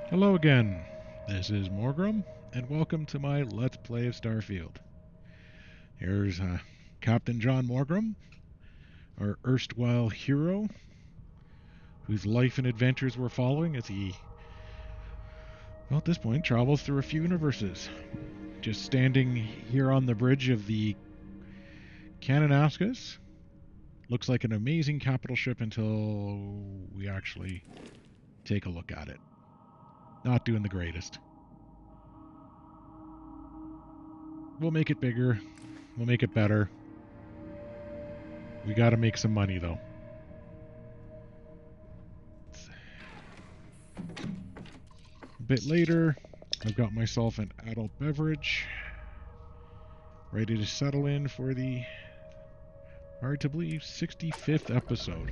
Hello again, this is Mhorgrimm, and welcome to my Let's Play of Starfield. Here's Captain John Mhorgrimm, our erstwhile hero, whose life and adventures we're following as he, well, at this point, travels through a few universes. Just standing here on the bridge of the Kananaskis. Looks like an amazing capital ship until we actually take a look at it. Not doing the greatest. We'll make it bigger. We'll make it better. We gotta make some money, though. A bit later, I've got myself an adult beverage. Ready to settle in for the, hard to believe, 65th episode.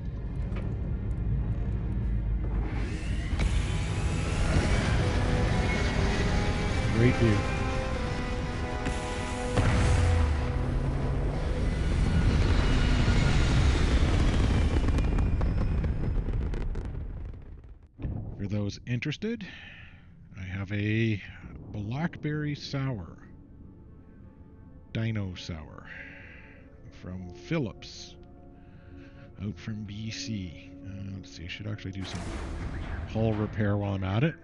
Great view. For those interested, I have a blackberry sour, Dino Sour, from Phillips, out from BC. Let's see, I should actually do some hull repair while I'm at it.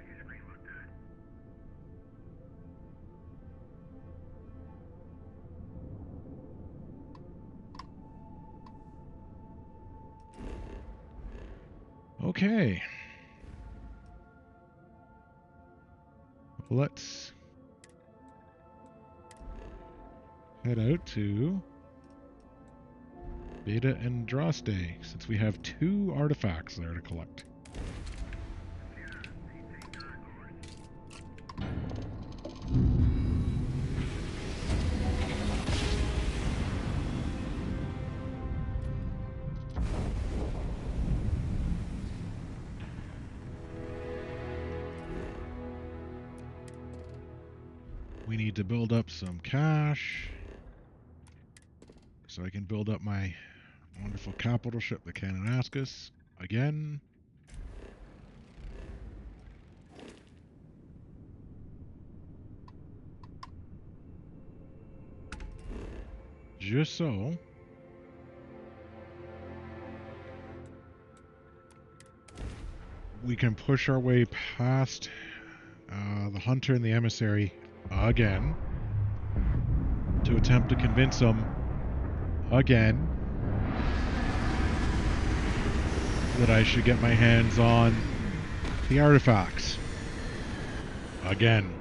Okay. Let's head out to Beta and Droste, since we have 2 artifacts there to collect. We need to build up some cash so I can build up my wonderful capital ship, the Kananaskis, again. Just so we can push our way past the hunter and the emissary again to attempt to convince them again that I should get my hands on the artifacts again.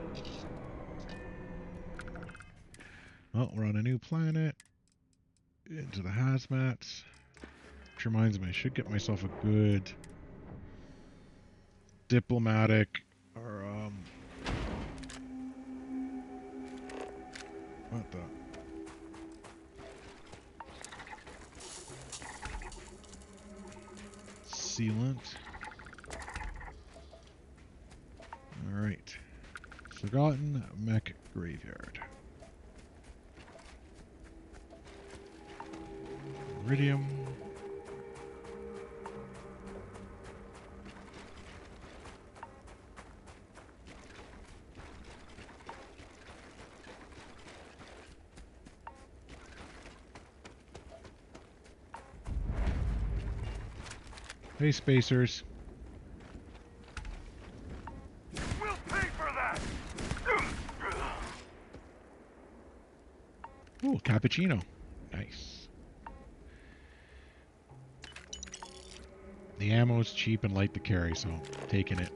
Well, we're on a new planet, into the hazmats, which reminds me I should get myself a good diplomatic or what the sealant. All right, forgotten mech graveyard. Iridium. Hey, spacers. We'll pay for that. Ooh, cappuccino. Nice. The ammo's cheap and light to carry, so taking it.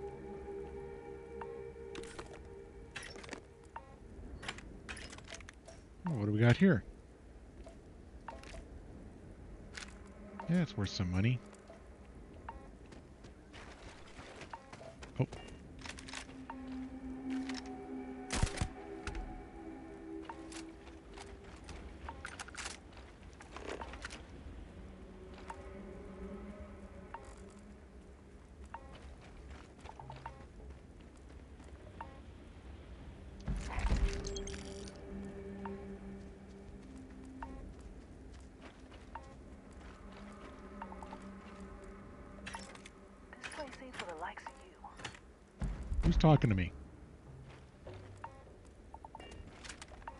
Oh, what do we got here? Yeah, it's worth some money. Oh. This place ain't for the likes of you. Who's talking to me?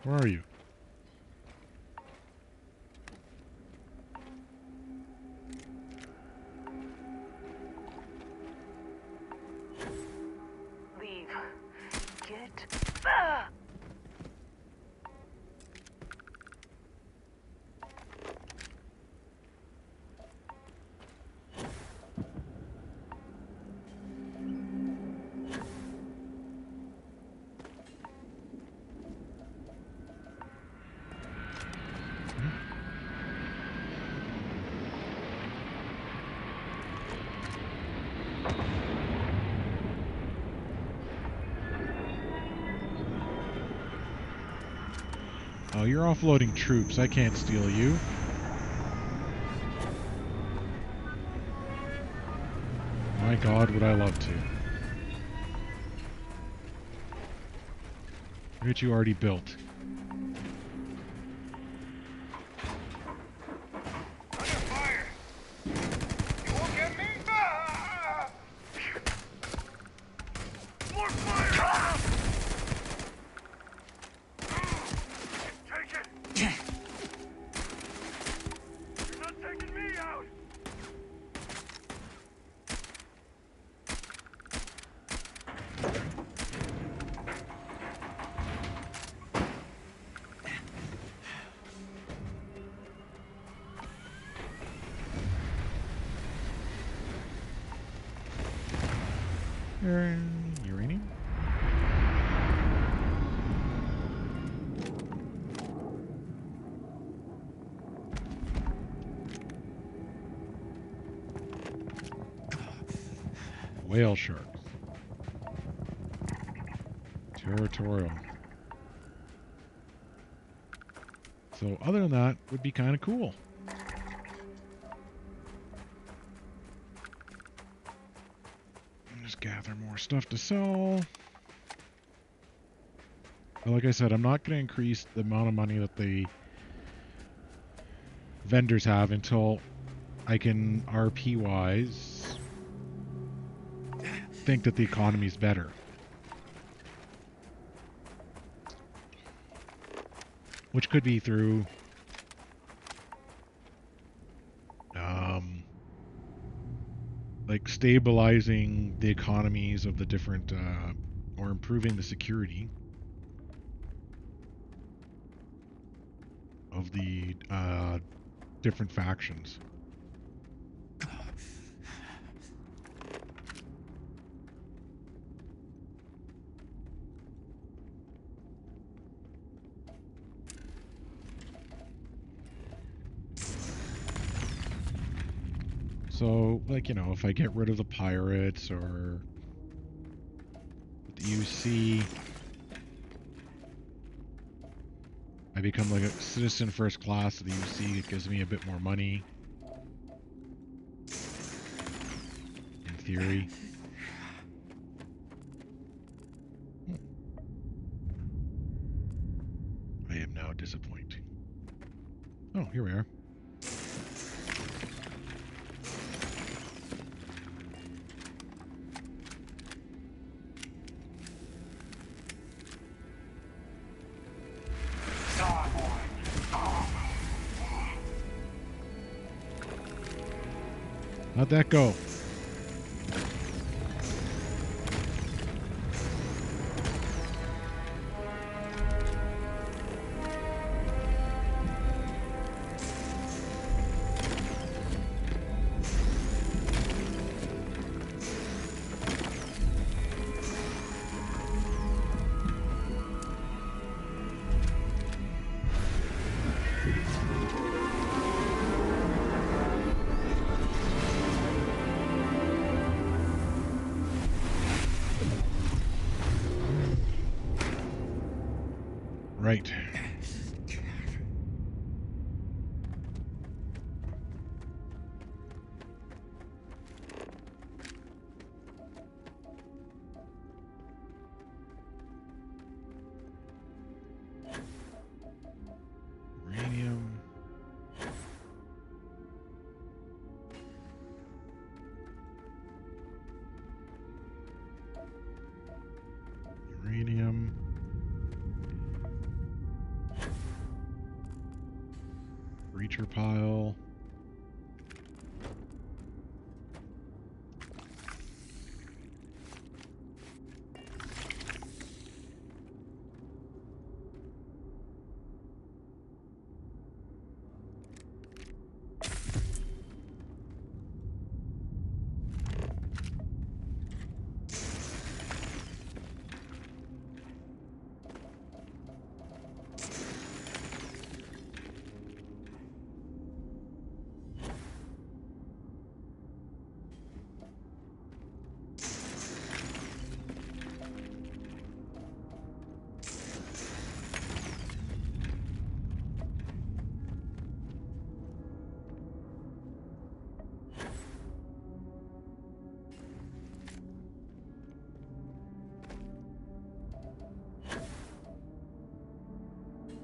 Where are you? Leave. Get. Oh, you're offloading troops. I can't steal you. My God, would I love to. Look at you already built. Under fire! You won't get me! Ah! More fire! Take it! You're not taking me out! Uranium? Whale shark. Territorial. So other than that, would be kind of cool. Just gather more stuff to sell. But like I said, I'm not going to increase the amount of money that the vendors have until I can RP-wise think that the economy's better. Which could be through like stabilizing the economies of the different or improving the security of the different factions. So, like, you know, if I get rid of the pirates or the UC, I become like a citizen first class of the UC. It gives me a bit more money. In theory. I am now disappointed. Oh, here we are. How'd that go? Right. Uranium. Breacher pile.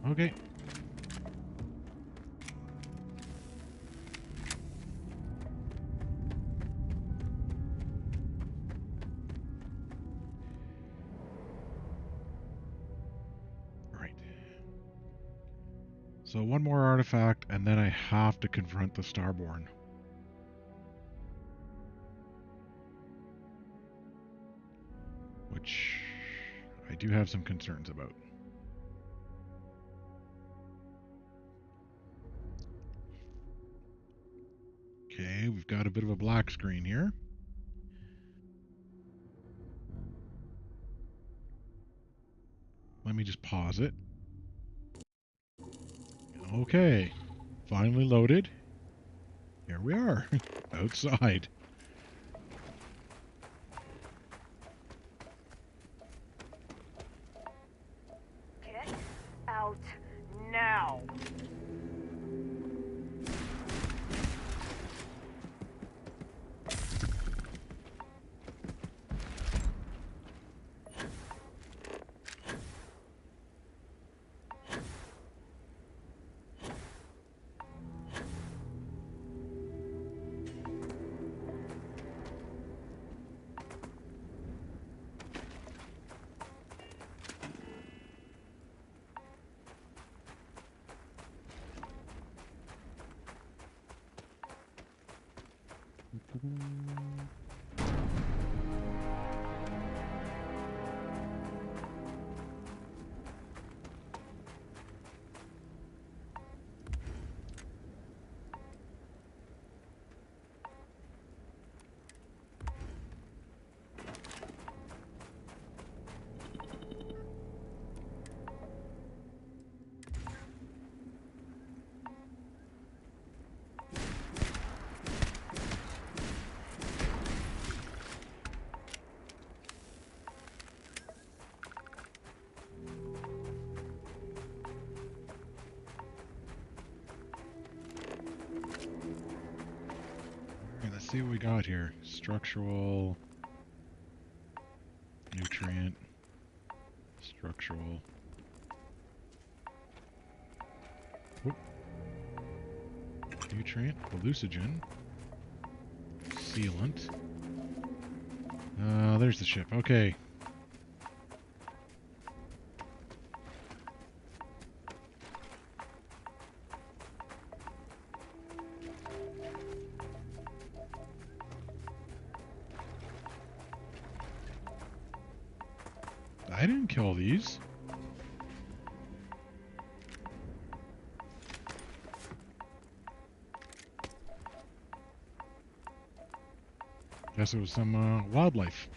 Okay. Right. So one more artifact, and then I have to confront the Starborn. Which I do have some concerns about. Okay, we've got a bit of a black screen here. Let me just pause it. Okay, finally loaded. Here we are, outside. Get out now. Okay, let's see what we got here. Structural, nutrient, structural. Oop. Nutrient, hallucinogen, sealant. There's the ship. Okay. I didn't kill these. Guess it was some wildlife.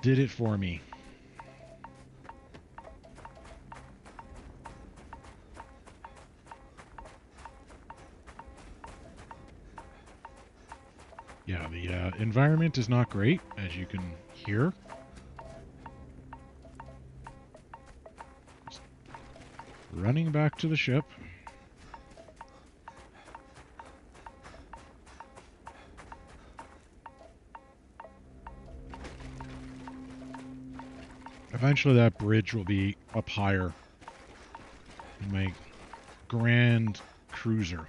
Did it for me. Yeah, the environment is not great, as you can hear. Just running back to the ship. Eventually that bridge will be up higher in my grand cruiser.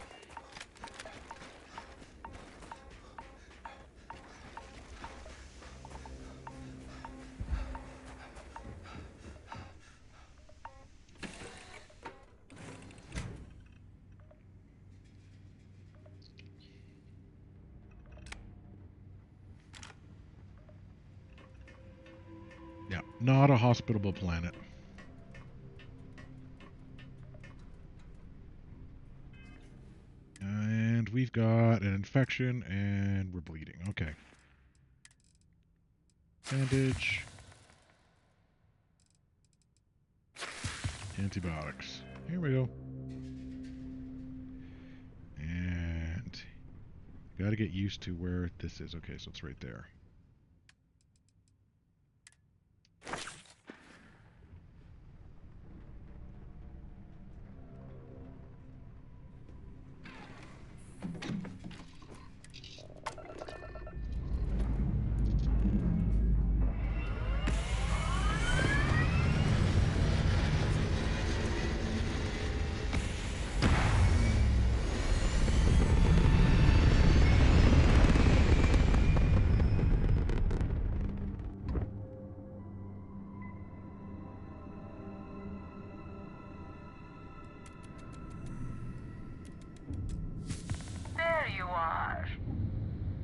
Not a hospitable planet. And we've got an infection and we're bleeding. Okay. Bandage. Antibiotics. Here we go. And got to get used to where this is. Okay, so it's right there. There you are.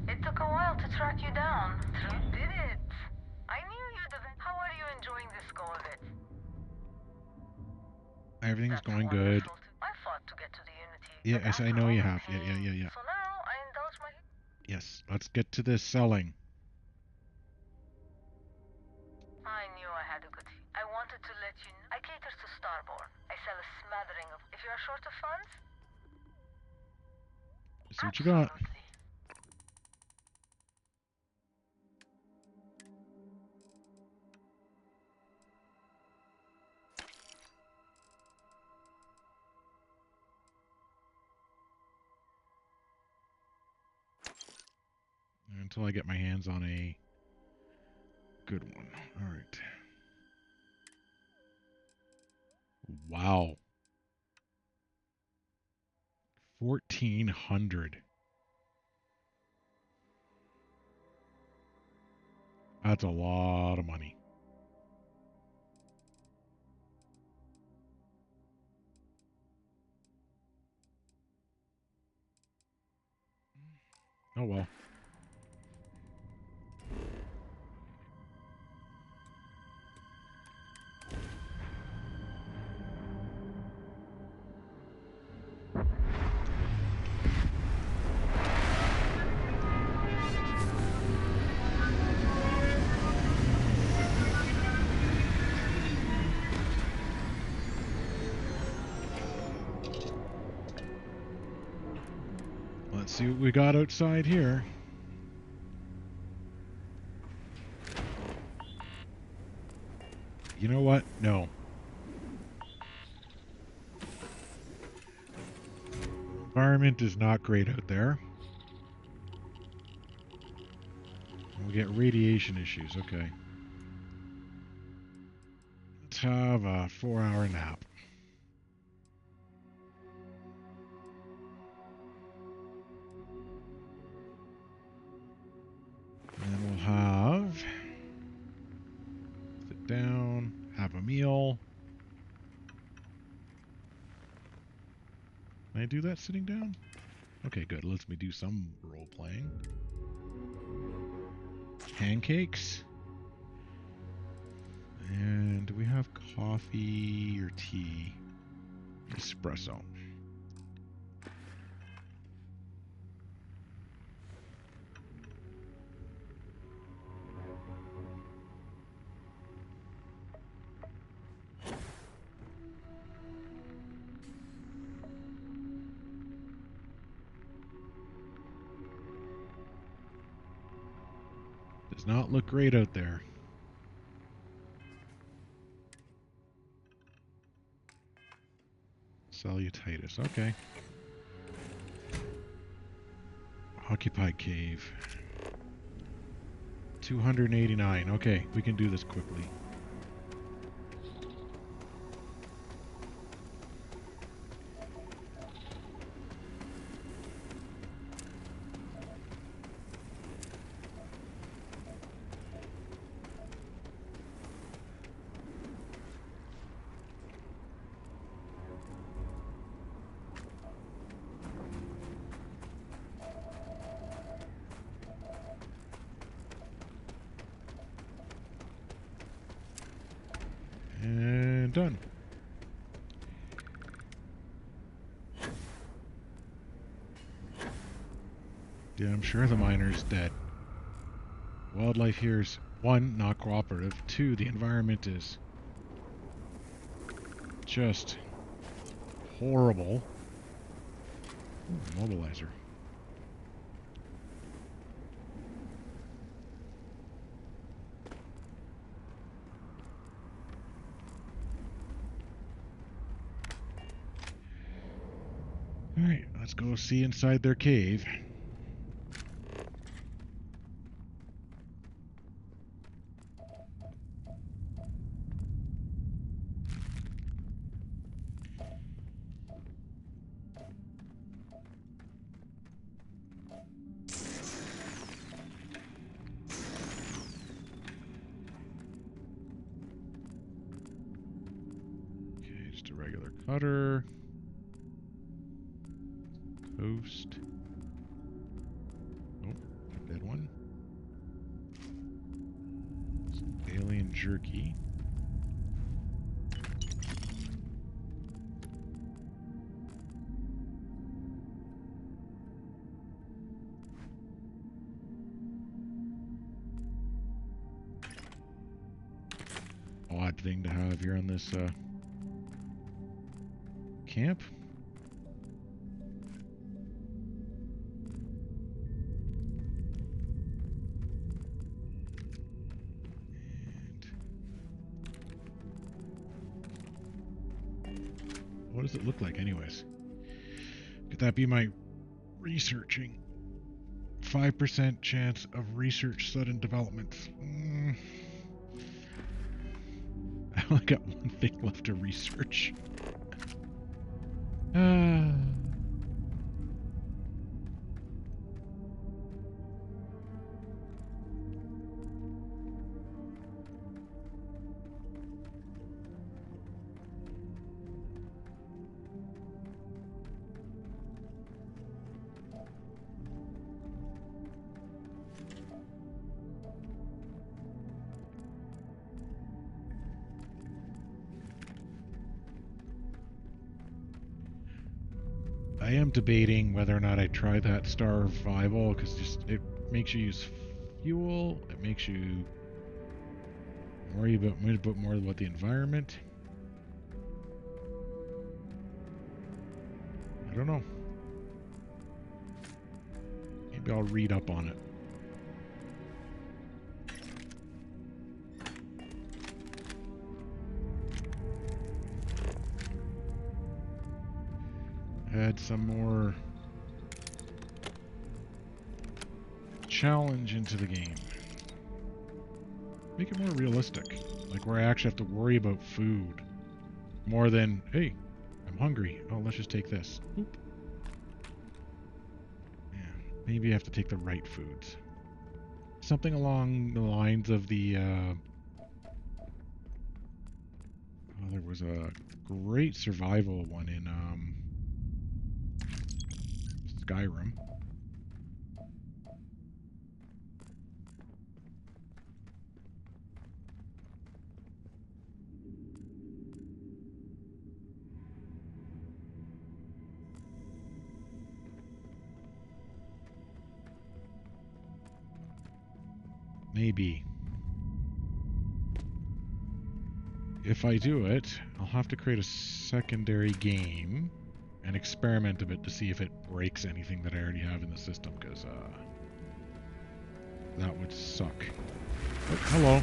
It took a while to track you down. You did it. I knew you'd have... How are you enjoying this go of it? Everything's That's going good. wonderful. I fought to get to the Unity. Yeah, but yes, I after know all you the have. Yeah. pain, So now I indulge my... Yes, let's get to this selling. I knew I had a good... I wanted to let you know. I cater to Starborn. I sell a smattering of... If you're short of funds... See what you got. Absolutely. Until I get my hands on a good one. All right. Wow. 1,400. That's a lot of money. Oh well. Let's see what we got outside here. You know what? No. Environment is not great out there. We get radiation issues. Okay. Let's have a 4-hour nap. And we'll have... sit down, have a meal. Can I do that sitting down? Okay, good. Lets me do some role-playing. Pancakes. And do we have coffee or tea? Espresso. Does not look great out there. Cellulitis. Okay. Occupied cave. 289. Okay, we can do this quickly. And done. Yeah, I'm sure the miner's dead. Wildlife here is, 1, not cooperative. 2, the environment is just horrible. Ooh, mobilizer. Alright, let's go see inside their cave. Okay, just a regular cutter. Toast. Oh, a dead one. Some alien jerky. Odd thing to have here on this camp. What does it look like anyways? Could that be my researching? 5% chance of research sudden developments. I only got one thing left to research. I am debating whether or not I try that Starfival, because just it makes you use fuel. It makes you worry about more about the environment. I don't know. Maybe I'll read up on it. Add some more challenge into the game. Make it more realistic. Like where I actually have to worry about food. More than, hey, I'm hungry. Oh, let's just take this. Oop. Yeah, maybe I have to take the right foods. Something along the lines of the, there was a great survival one in, Skyrim. Maybe. If I do it, I'll have to create a secondary game and experiment a bit to see if it breaks anything that I already have in the system, because that would suck. Oh, hello.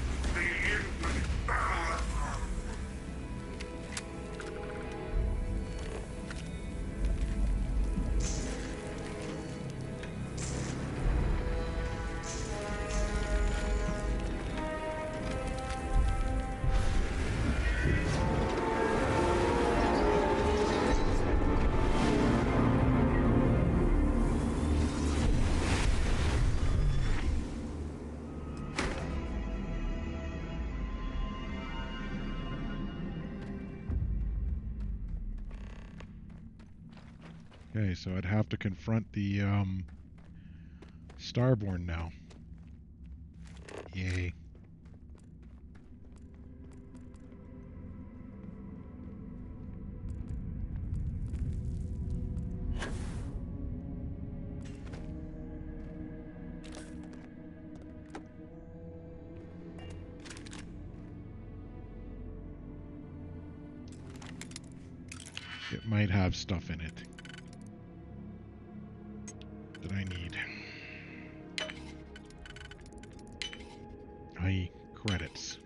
Okay, so I'd have to confront the Starborn now. Yay. it might have stuff in it that I need. Credits.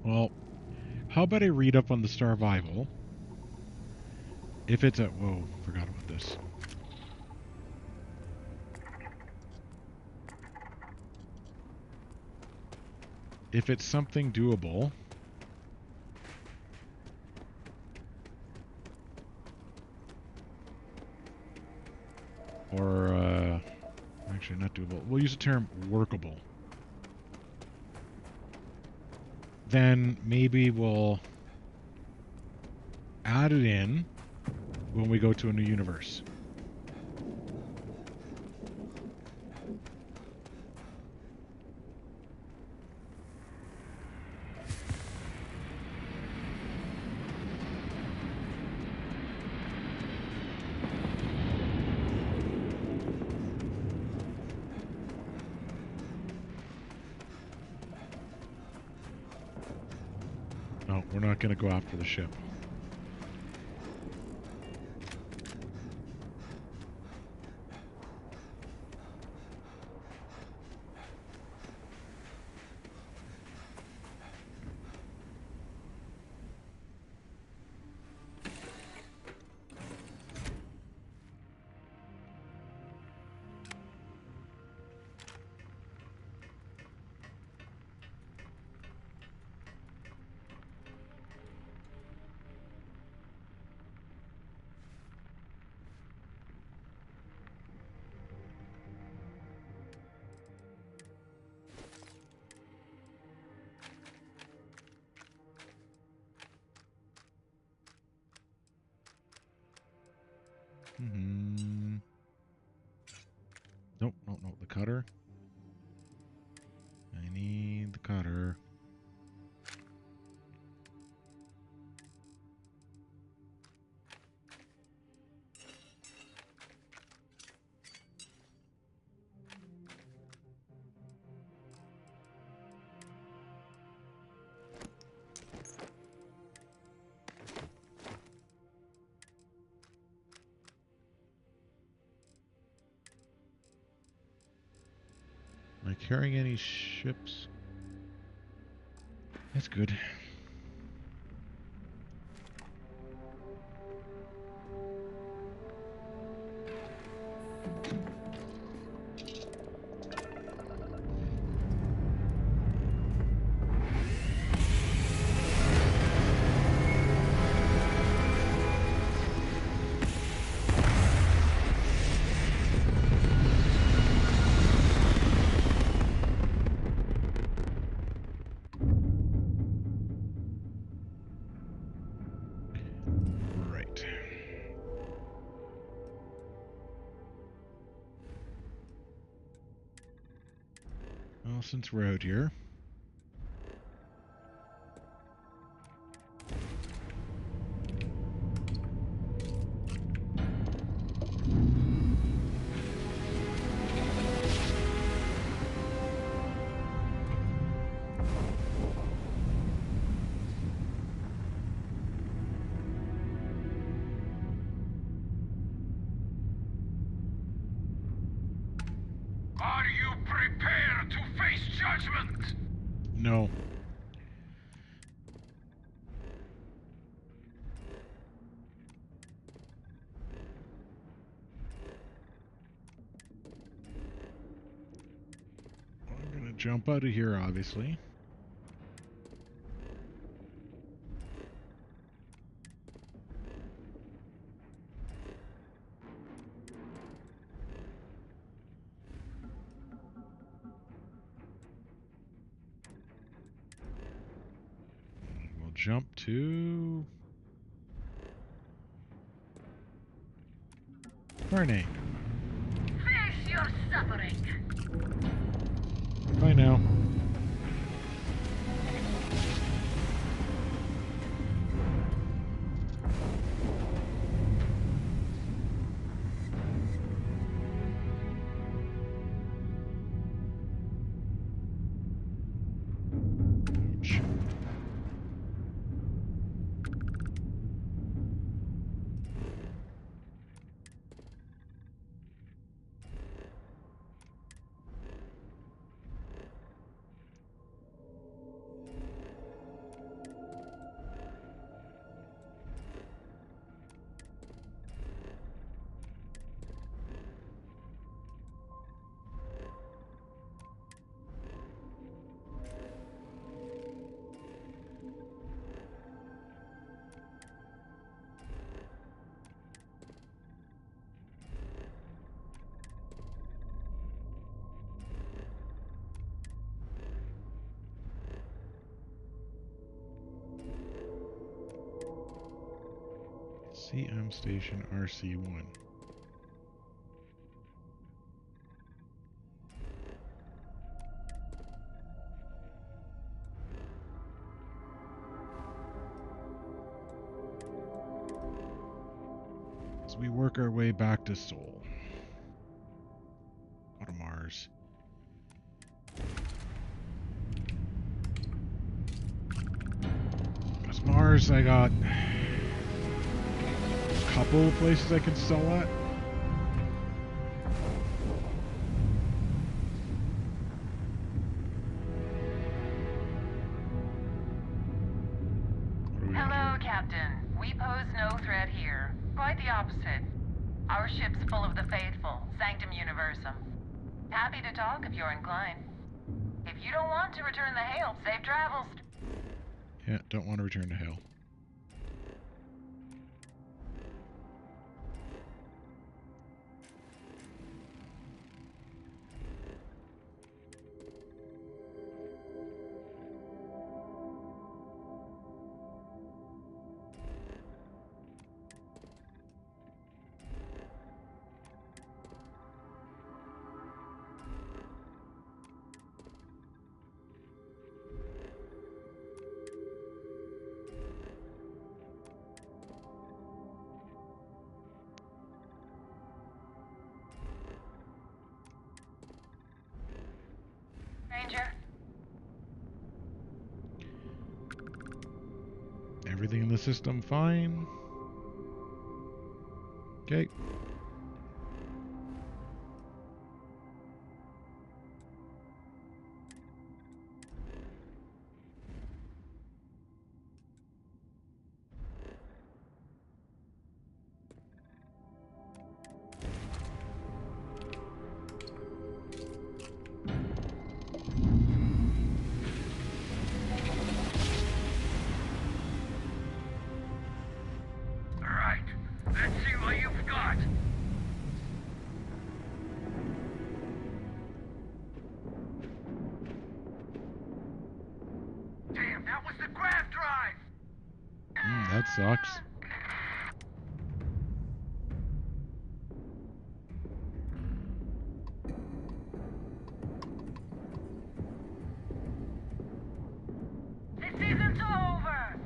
Well, how about I read up on the Starvival? If it's a... Whoa, forgot about this. If it's something doable... Or, actually not doable. We'll use the term workable. Then maybe we'll add it in when we go to a new universe. No, we're not going to go after the ship. Nope, no, the cutter. I need the cutter. Am I carrying any ships? That's good. Well, since we're out here... Are you prepared to face judgment? No. I'm gonna jump out of here, obviously. jump to Barney. Face your suffering. Bye now. CM Station RC1. As we work our way back to Seoul. Go to Mars. Because Mars, I got a couple of places I can sell at. Hello, Captain. We pose no threat here. Quite the opposite. Our ship's full of the faithful, Sanctum Universum. Happy to talk if you're inclined. If you don't want to return the hail, safe travels. Yeah, don't want to return to hell. Ranger. Everything in the system fine. Okay. Alright, let's see what you've got. Damn, that was the grav drive! That sucks. This isn't over.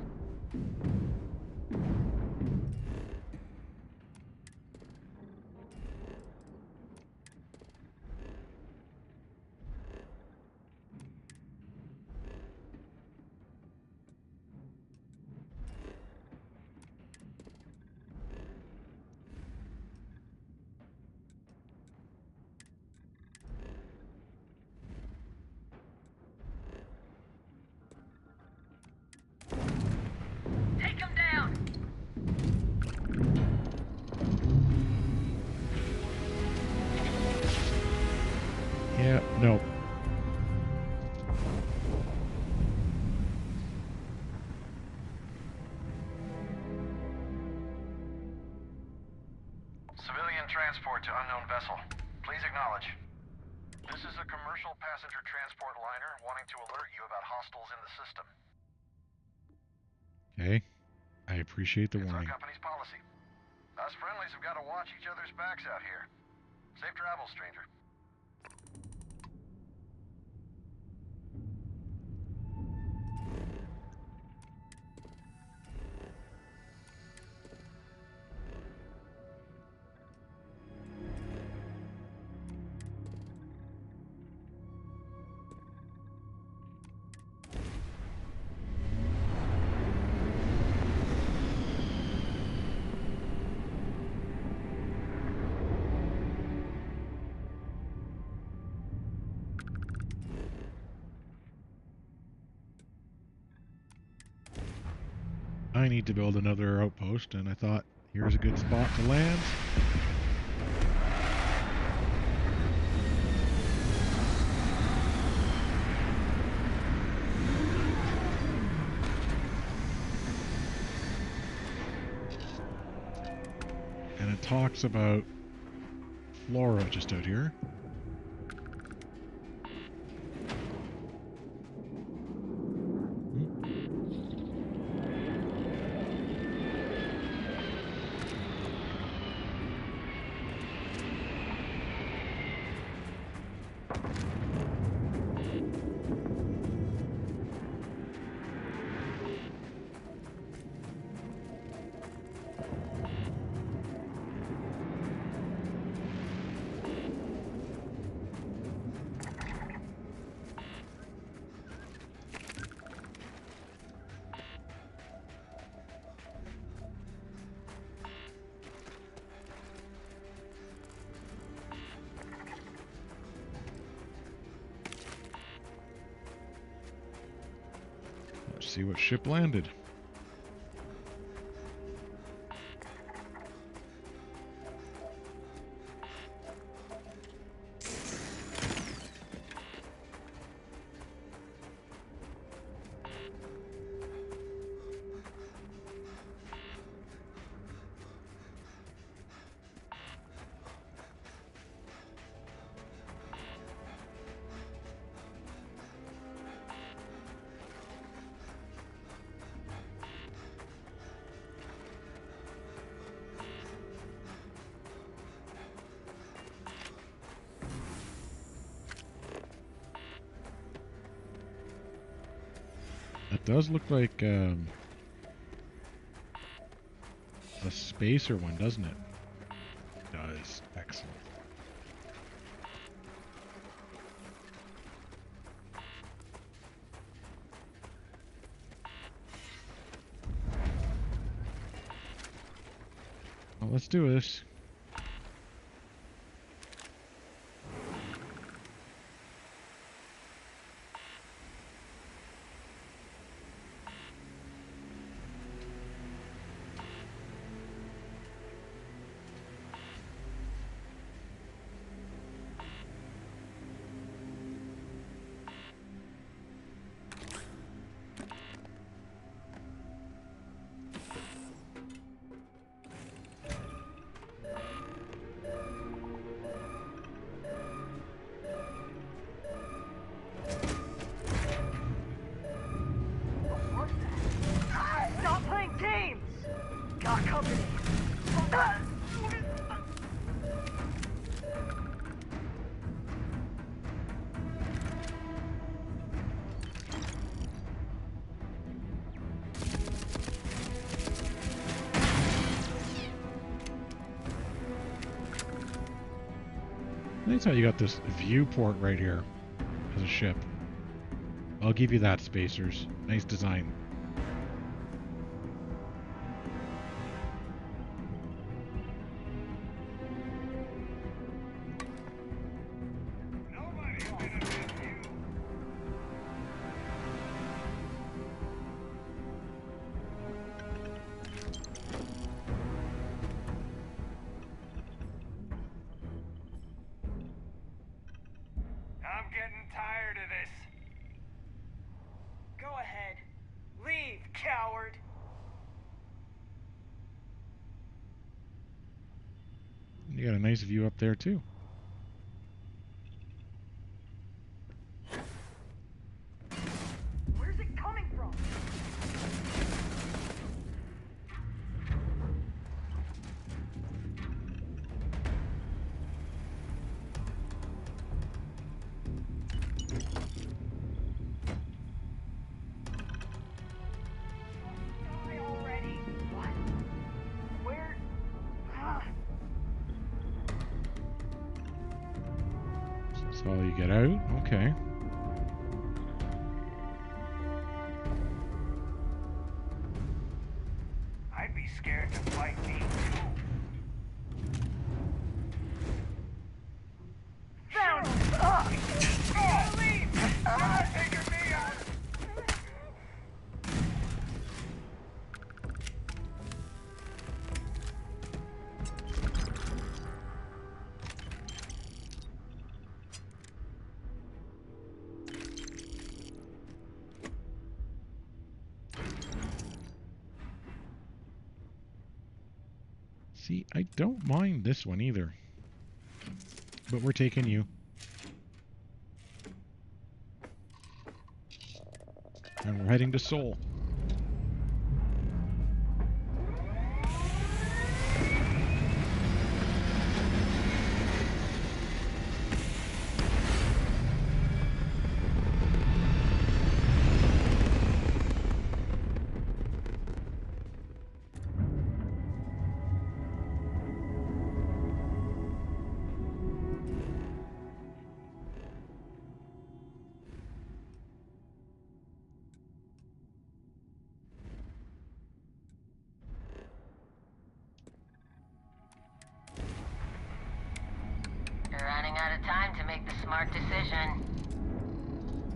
Take him down. Yeah, no. Civilian transport to unknown vessel. Please acknowledge. This is a commercial passenger transport liner wanting to alert you about hostiles in the system. Hey, I appreciate the It's our warning. company's policy. Us friendlies have got to watch each other's backs out here. Safe travels, stranger. I need to build another outpost, and I thought, here's a good spot to land. And it talks about flora just out here. Let's see what ship landed. That does look like a spacer one, doesn't it? It does. Excellent. Well, let's do this. Stop playing games! Got company! Nice how you got this viewport right here as a ship. I'll give you that, spacers. Nice design. I'm getting tired of this. Go ahead. Leave, coward! You got a nice view up there, too. Where's it coming from? So you get out? Okay. I'd be scared to fight me too. Found him! Ah! Oh, leave! Ah, taking me out! See, I don't mind this one either. But we're taking you. And we're heading to Seoul. You're running out of time to make the smart decision.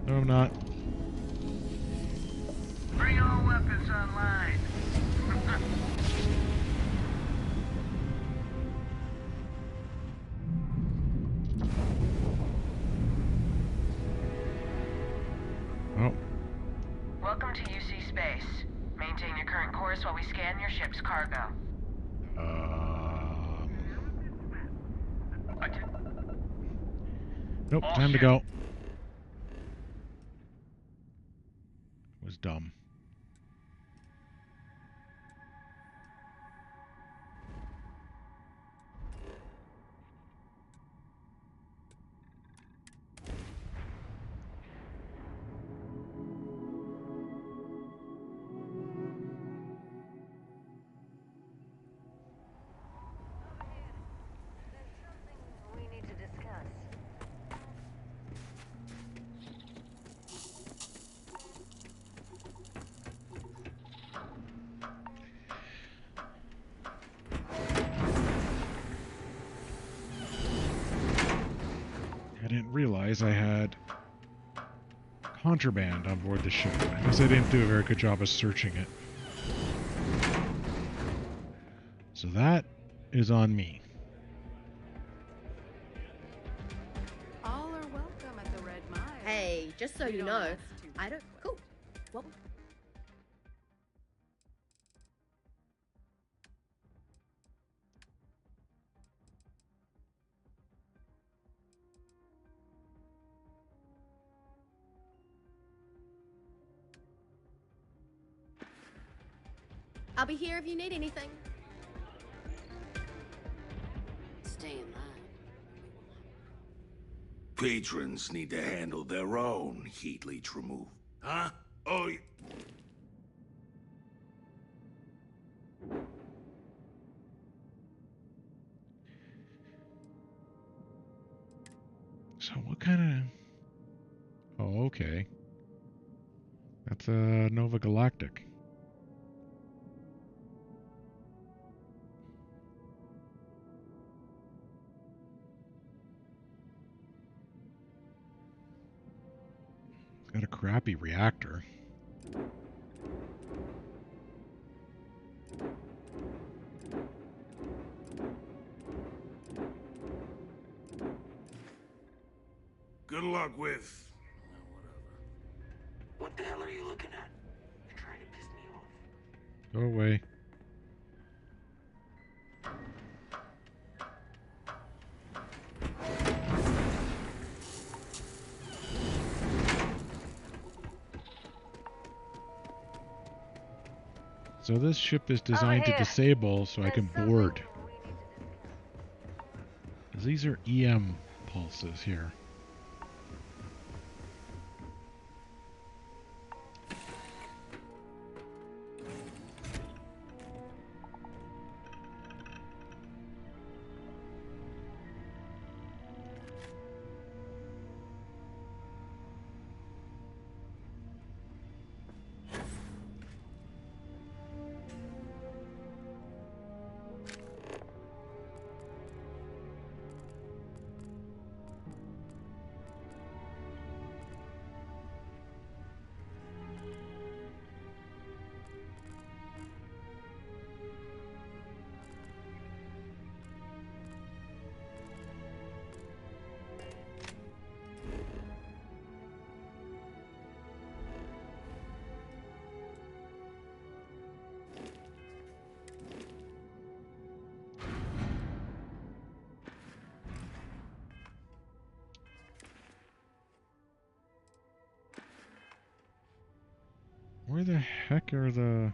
No, I'm not. Bring all weapons online. Oh, Welcome to UC Space. Maintain your current course while we scan your ship's cargo. nope, All time to ship. go. Was dumb. There's something we need to discuss. I didn't realize I had contraband on board the ship. I guess I didn't do a very good job of searching it. So that is on me. All are welcome at the Red Mile. Hey, just so We you don't know, ask too I don't. Cool. Well, I'll be here if you need anything. Stay in line. Patrons need to handle their own heat leech removal. Huh? Oh, So what kind of... Oh, okay. That's Nova Galactic. It's got a crappy reactor. good luck with... What the hell are you looking at? You're trying to piss me off. Go away. So this ship is designed to here. disable so I There's can something board. we need to discuss. 'Cause these are EM pulses here. Where the heck are the...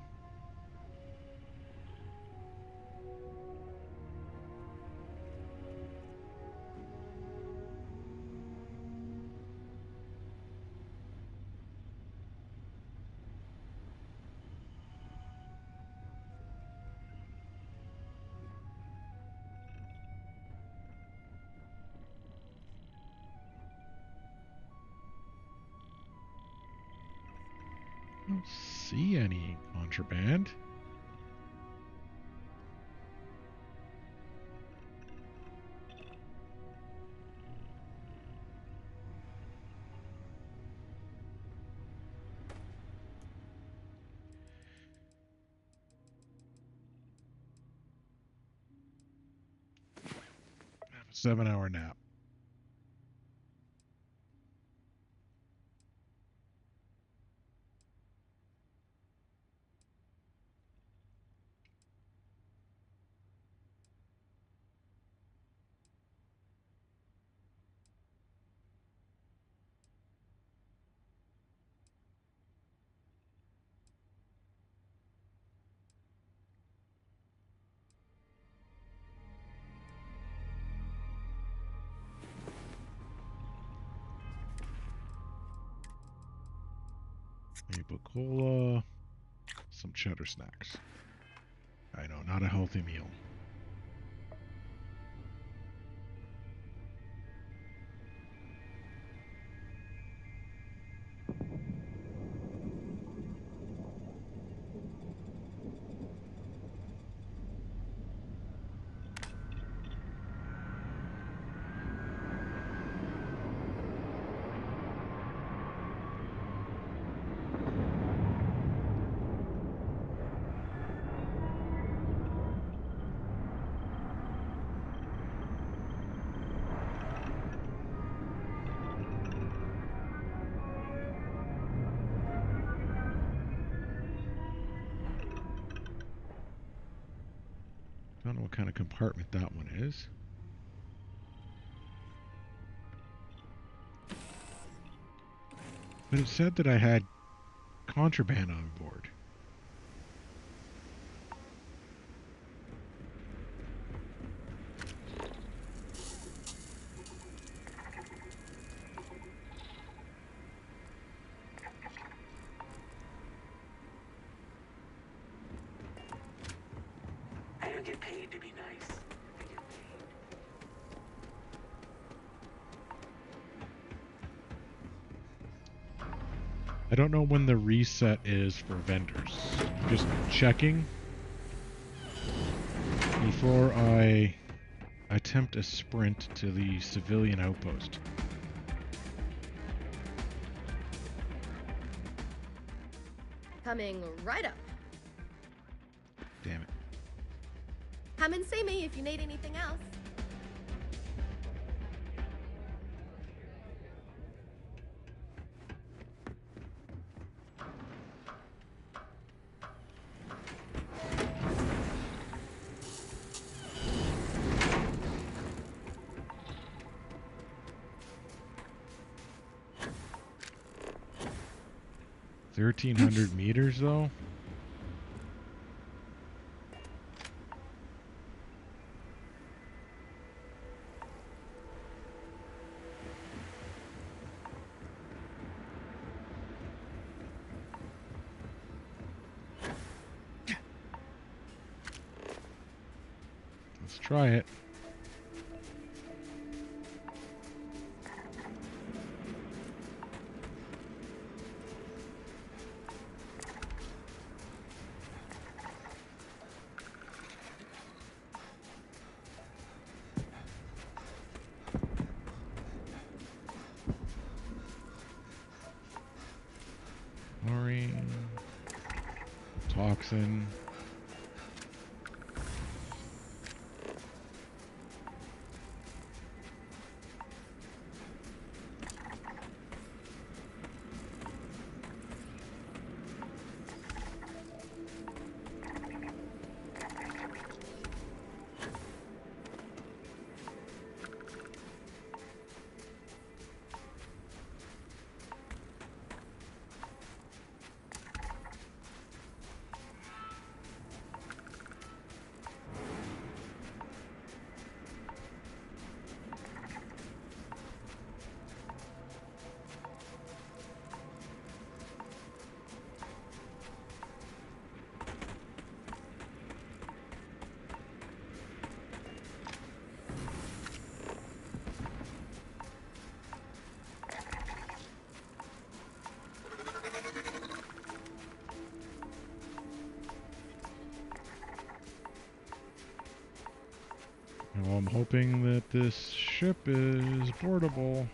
I don't see any contraband. I have a 7-hour nap. Maple cola, some cheddar snacks. I know, not a healthy meal. I don't know what kind of compartment that one is. But it said that I had contraband on board. I don't get paid to be nice. I get paid. I don't know when the reset is for vendors. I'm just checking before I attempt a sprint to the civilian outpost. Coming right up. Damn it. Come and see me if you need anything else. $1,300 meters though? Let's try it. Chlorine, toxin. I'm hoping that this ship is boardable.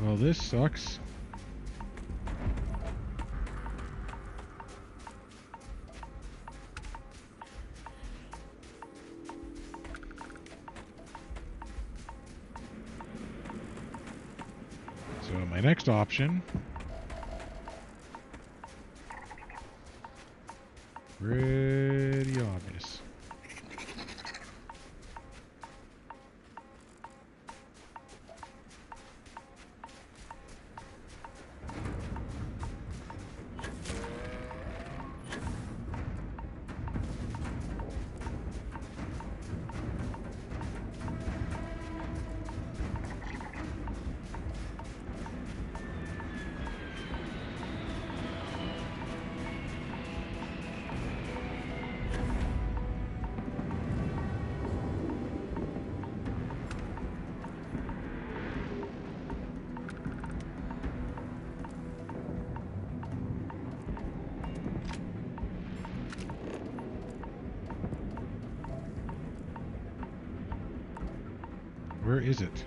Well, this sucks. So my next option, pretty obvious. Where is it?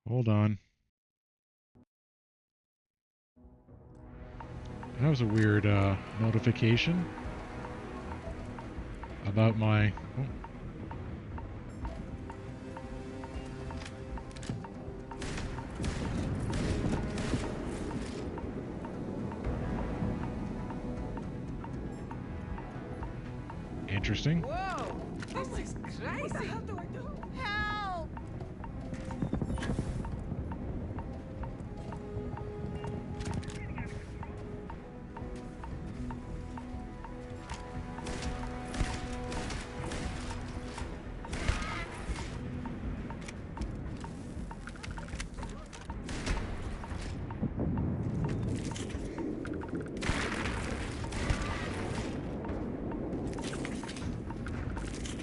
Hold on. That was a weird notification about my... Oh. Interesting. Whoa! This is crazy! What the hell do I do? Help!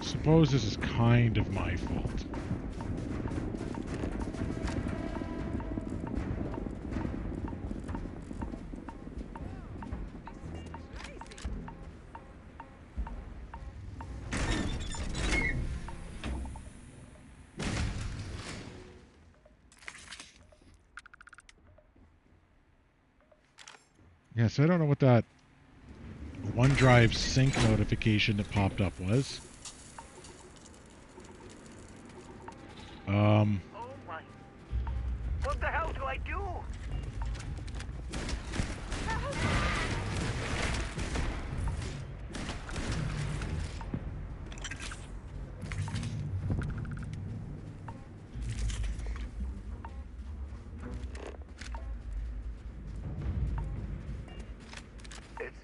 Suppose this is kind of my fault. Yeah, so I don't know what that OneDrive sync notification that popped up was. Oh my. What the hell do I do?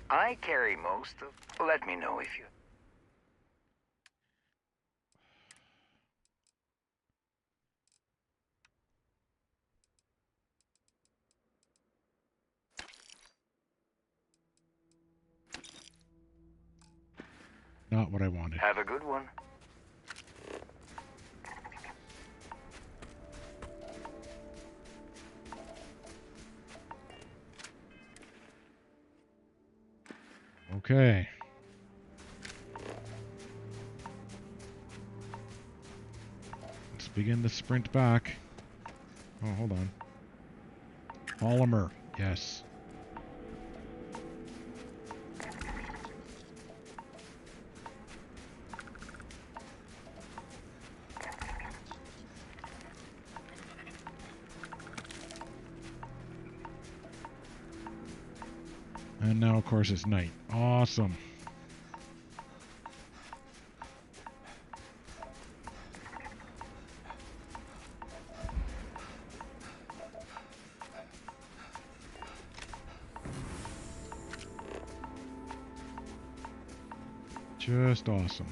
I carry most of... Let me know if you... Not what I wanted. Have a good one. Okay. Let's begin the sprint back. Oh, hold on. Polymer. Yes. And now, of course, it's night. Awesome. Just awesome.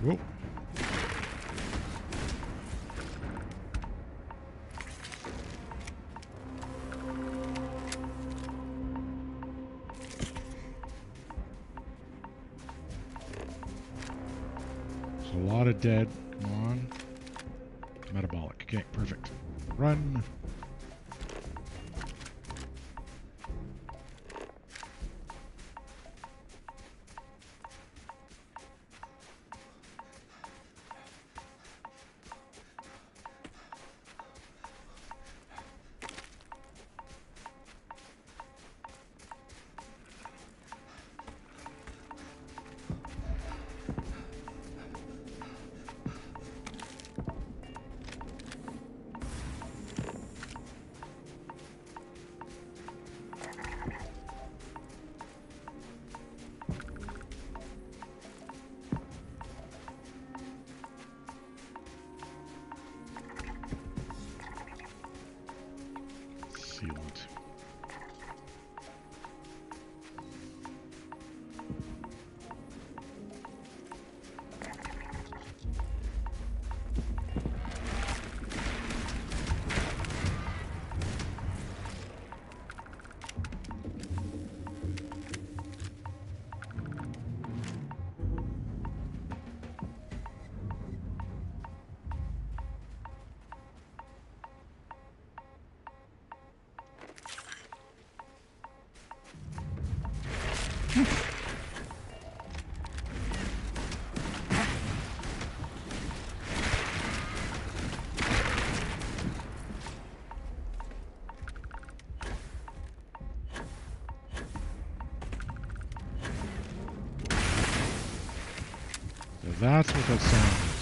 Whoa. There's a lot of dead. Come on. Metabolic. Okay, perfect. Run. Sealant. That's what that sound is.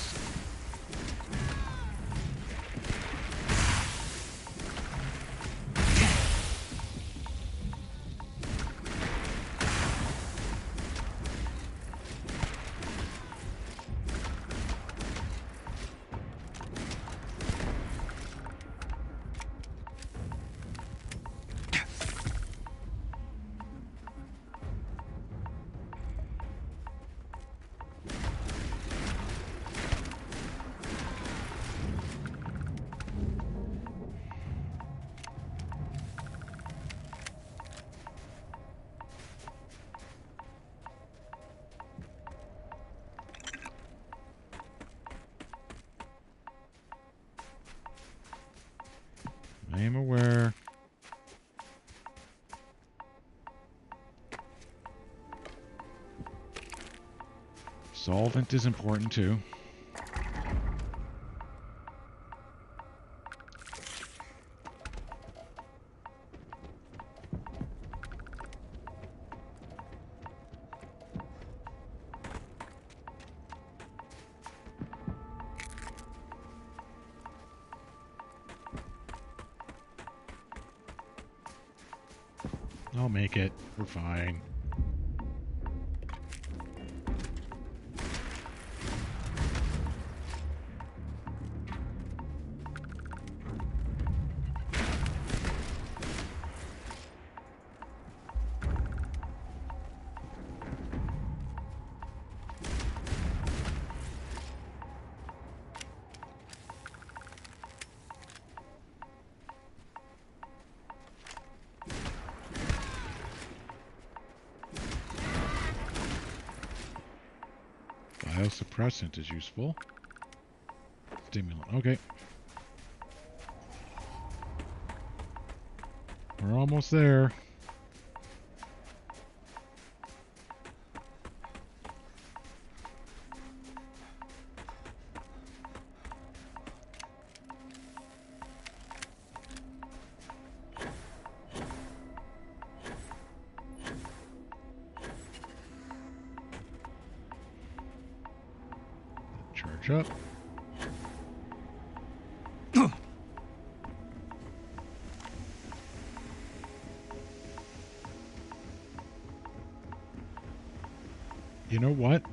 I am aware. Solvent is important too. I'll make it. We're fine. Biosuppressant is useful. Stimulant. Okay. We're almost there. Charge up. You know what?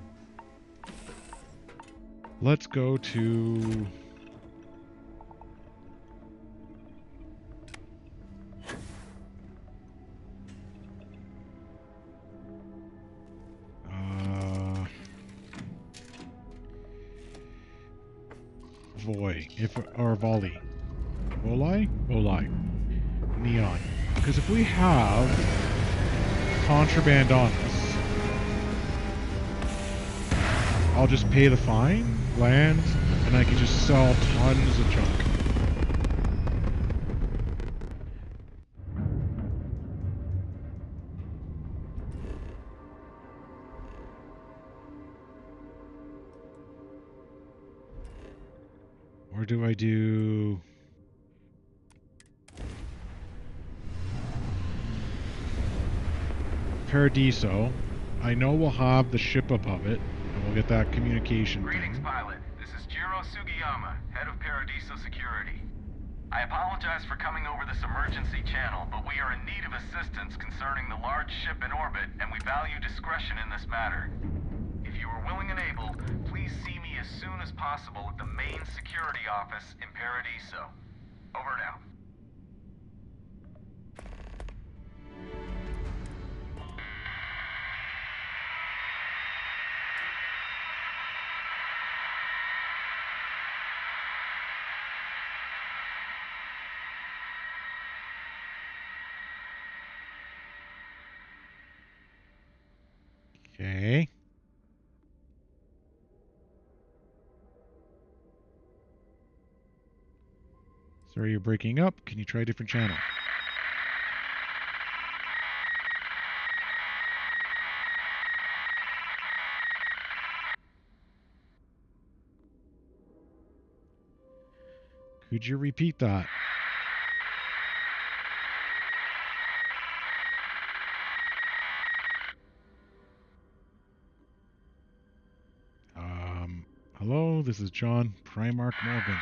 Let's go to... or Volley. Voli? Neon. Because if we have contraband on us, I'll just pay the fine, land, and I can just sell tons of junk. Or do I do... Paradiso. I know we'll have the ship above it, and we'll get that communication Greetings, thing. pilot. This is Jiro Sugiyama, head of Paradiso Security. I apologize for coming over this emergency channel, but we are in need of assistance concerning the large ship in orbit, and we value discretion in this matter. If you are willing and able, please see me as soon as possible at the main security office in Paradiso. Over now. Okay. Sorry, you're breaking up. Can you try a different channel? Could you repeat that? Hello, this is John Primarch Mhorgrimm.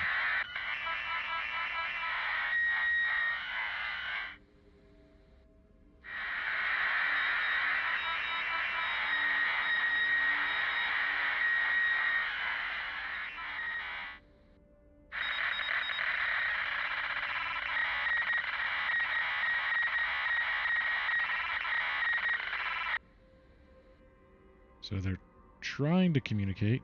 So they're trying to communicate.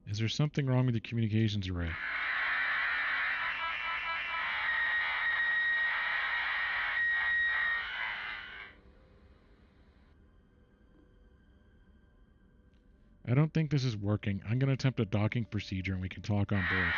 Is there something wrong with the communications array? I don't think this is working. I'm going to attempt a docking procedure and we can talk on board.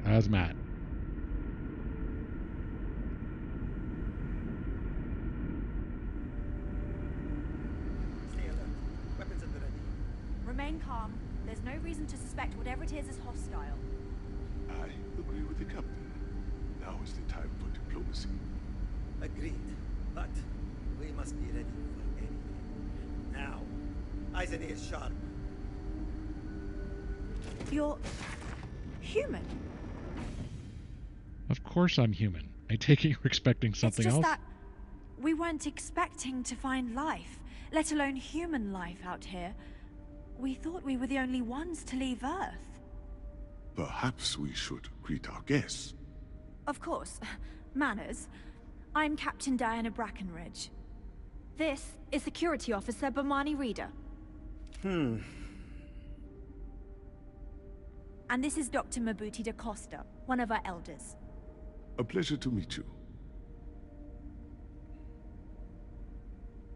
Hazmat. Stay alert. Weapons at the ready. Remain calm. There's no reason to suspect whatever it is hostile. I agree with the captain. Now is the time for diplomacy. Agreed. But we must be ready for anything. Now, eyes and ears sharp. You're human? Of course I'm human. I take it you're expecting something It's just else? that we weren't expecting to find life, let alone human life out here. We thought we were the only ones to leave Earth. Perhaps we should greet our guests. Of course. Manners. I'm Captain Diana Brackenridge. This is Security Officer Bomani Reader. And this is Dr. Mabuti da Costa, one of our elders. A pleasure to meet you.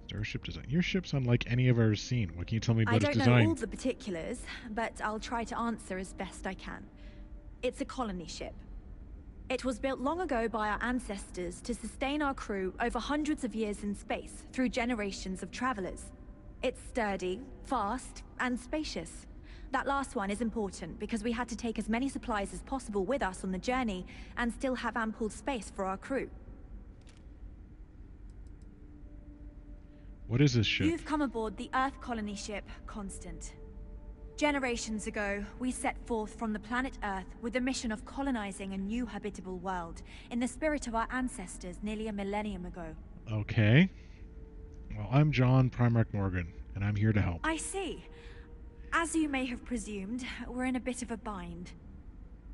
Starship design. Your ship's unlike any I've ever seen. What can you tell me about I its don't design? know all the particulars, but I'll try to answer as best I can. It's a colony ship. It was built long ago by our ancestors to sustain our crew over hundreds of years in space through generations of travelers. It's sturdy, fast, and spacious. That last one is important because we had to take as many supplies as possible with us on the journey and still have ample space for our crew. What is this ship? You've come aboard the Earth colony ship, Constant. Generations ago, we set forth from the planet Earth with the mission of colonizing a new habitable world, in the spirit of our ancestors nearly a millennium ago. Okay. Well, I'm John Primarch Morgan, and I'm here to help. I see. As you may have presumed, we're in a bit of a bind.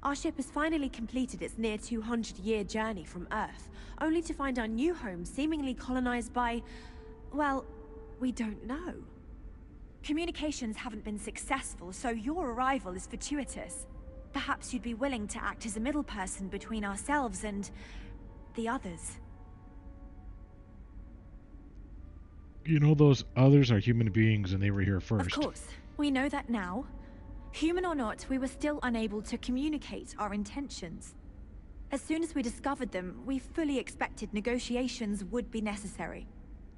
Our ship has finally completed its near 200-year journey from Earth, only to find our new home seemingly colonized by... well, we don't know. Communications haven't been successful, so your arrival is fortuitous. Perhaps you'd be willing to act as a middle person between ourselves and... the others. You know those others are human beings and they were here first. Of course. We know that now. Human or not, we were still unable to communicate our intentions. As soon as we discovered them, we fully expected negotiations would be necessary.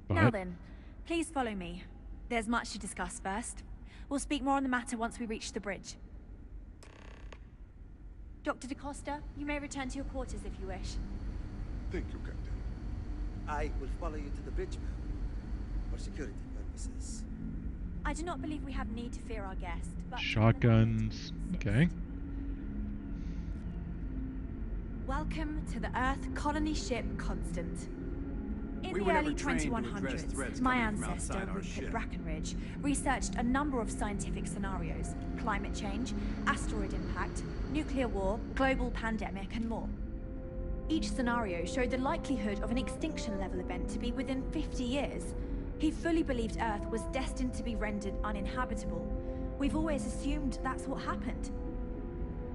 But... Now then, please follow me. There's much to discuss first. We'll speak more on the matter once we reach the bridge. Dr. da Costa, you may return to your quarters if you wish. Thank you, Captain. I will follow you to the bridge, ma'am. For security purposes. I do not believe we have need to fear our guest, but... Shotguns. Okay. Welcome to the Earth colony ship Constant. In the early 2100s, my ancestor, Rupert Brackenridge, researched a number of scientific scenarios: climate change, asteroid impact, nuclear war, global pandemic, and more. Each scenario showed the likelihood of an extinction-level event to be within 50 years. He fully believed Earth was destined to be rendered uninhabitable. We've always assumed that's what happened.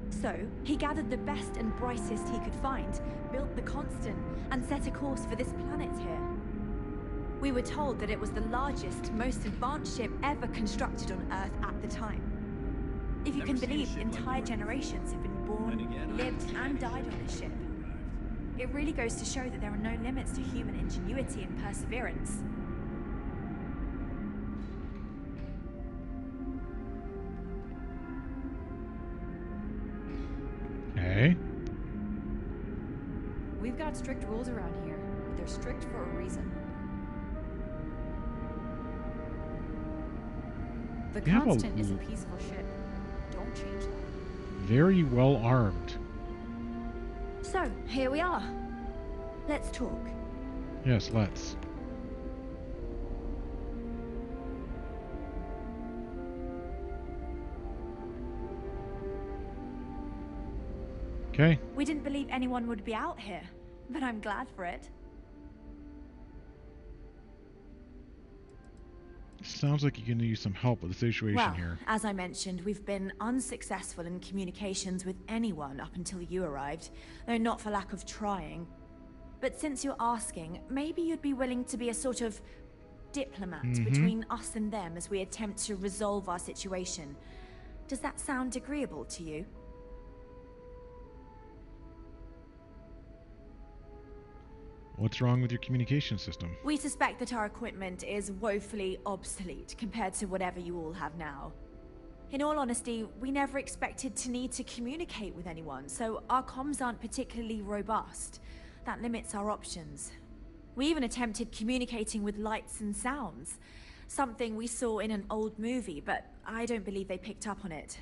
So, he gathered the best and brightest he could find, built the Constant, and set a course for this planet here. We were told that it was the largest, most advanced ship ever constructed on Earth at the time. If you can believe, entire generations have been born, lived, and died on this ship. It really goes to show that there are no limits to human ingenuity and perseverance. Okay. We've got strict rules around here, but they're strict for a reason. The We have Constant is a peaceful ship. Don't change that. Very well armed. So, here we are. Let's talk. Yes, let's. Okay. We didn't believe anyone would be out here, but I'm glad for it. Sounds like you're going to use some help with the situation Well, here. as I mentioned, we've been unsuccessful in communications with anyone up until you arrived, though not for lack of trying. But since you're asking, maybe you'd be willing to be a sort of diplomat between us and them as we attempt to resolve our situation. Does that sound agreeable to you? What's wrong with your communication system? We suspect that our equipment is woefully obsolete compared to whatever you all have now. In all honesty, we never expected to need to communicate with anyone, so our comms aren't particularly robust. That limits our options. We even attempted communicating with lights and sounds, something we saw in an old movie, but I don't believe they picked up on it.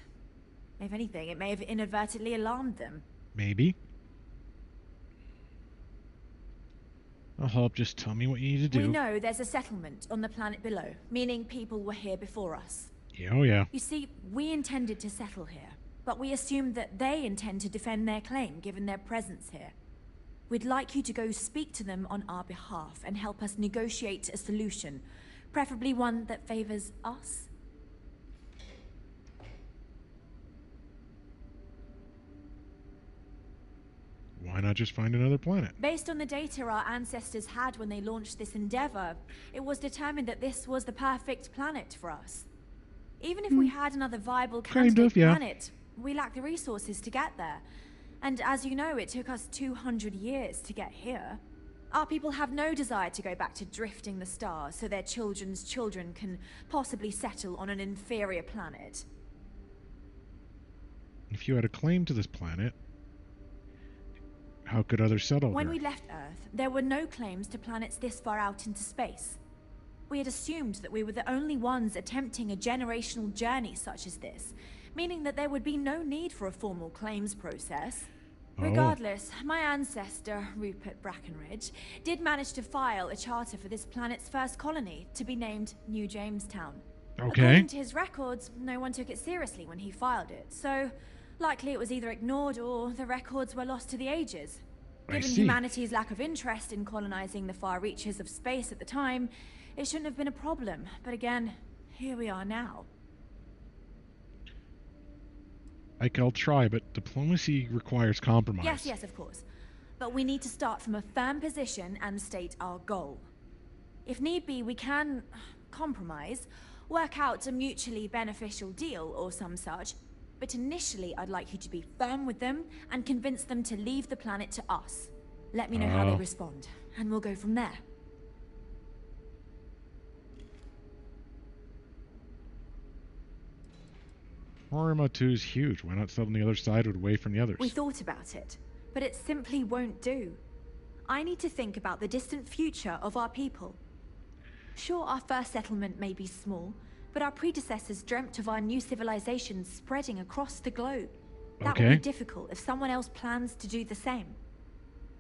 If anything, it may have inadvertently alarmed them. Maybe. I'll help. Just tell me what you need to do. We know there's a settlement on the planet below, meaning people were here before us. Yeah, oh yeah. You see, we intended to settle here, but we assumed that they intend to defend their claim given their presence here. We'd like you to go speak to them on our behalf and help us negotiate a solution, preferably one that favors us. Why not just find another planet? Based on the data our ancestors had when they launched this endeavor, it was determined that this was the perfect planet for us. Even if we had another viable candidate planet, we lack the resources to get there. And as you know, it took us 200 years to get here. Our people have no desire to go back to drifting the stars so their children's children can possibly settle on an inferior planet. If you had a claim to this planet, how could others settle When there? we left Earth, there were no claims to planets this far out into space. We had assumed that we were the only ones attempting a generational journey such as this, meaning that there would be no need for a formal claims process. Regardless, my ancestor, Rupert Brackenridge, did manage to file a charter for this planet's first colony, to be named New Jamestown. Okay. According to his records, no one took it seriously when he filed it, so likely it was either ignored or the records were lost to the ages. Given humanity's lack of interest in colonizing the far reaches of space at the time, it shouldn't have been a problem, but again, here we are now. I'll try, but diplomacy requires compromise. Yes, of course. But we need to start from a firm position and state our goal. If need be, we can compromise, work out a mutually beneficial deal or some such, but initially I'd like you to be firm with them and convince them to leave the planet to us. Let me know how they respond, and we'll go from there. Mhorgrimm 2 is huge. Why not settle on the other side away from the others? We thought about it, but it simply won't do. I need to think about the distant future of our people. Sure, our first settlement may be small, but our predecessors dreamt of our new civilization spreading across the globe. That would be difficult if someone else plans to do the same.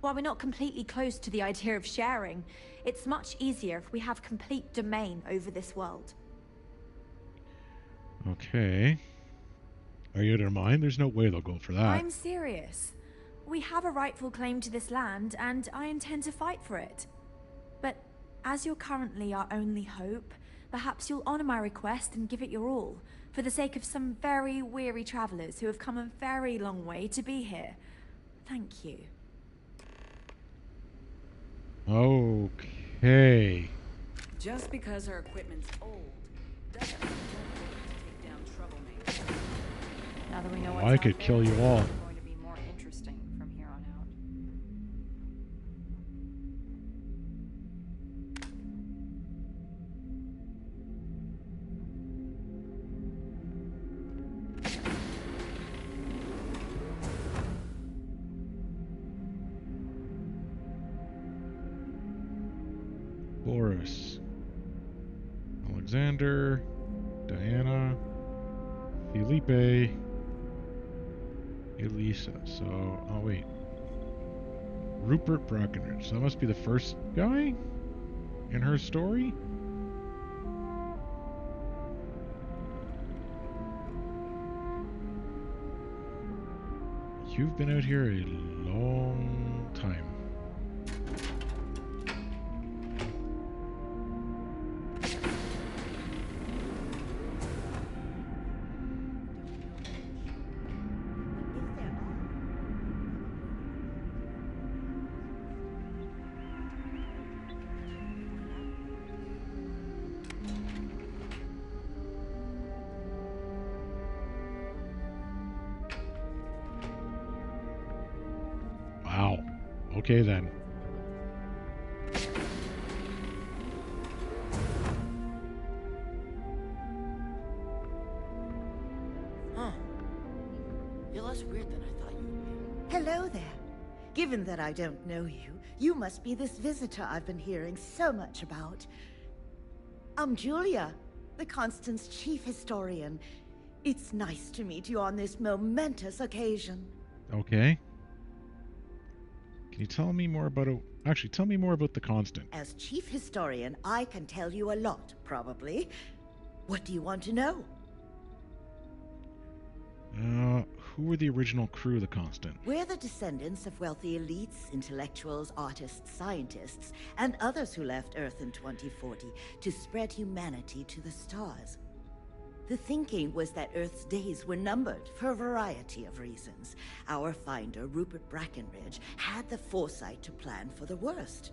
While we're not completely close to the idea of sharing, it's much easier if we have complete domain over this world. Okay. Are you out of mind? There's no way they'll go for that. I'm serious. We have a rightful claim to this land, and I intend to fight for it. But as you're currently our only hope, perhaps you'll honor my request and give it your all, for the sake of some very weary travelers who have come a very long way to be here. Thank you. Okay. Just because our equipment's old doesn't mean we don't take down troublemakers. Now that we know I could kill you all. It's going to be more interesting from here on out. Boris, Alexander, Diana, Felipe, Elisa. So, oh wait. Rupert Brackenridge. So that must be the first guy in her story? You've been out here a long time. Wow. Okay then. Huh. You're less weird than I thought you would be. Hello there. Given that I don't know you, you must be this visitor I've been hearing so much about. I'm Julia, the Constant's chief historian. It's nice to meet you on this momentous occasion. Okay. Can you tell me more about Actually, tell me more about the Constant. As chief historian, I can tell you a lot, probably. What do you want to know? Who were the original crew of the Constant? We're the descendants of wealthy elites, intellectuals, artists, scientists, and others who left Earth in 2040 to spread humanity to the stars. The thinking was that Earth's days were numbered for a variety of reasons. Our finder, Rupert Brackenridge, had the foresight to plan for the worst.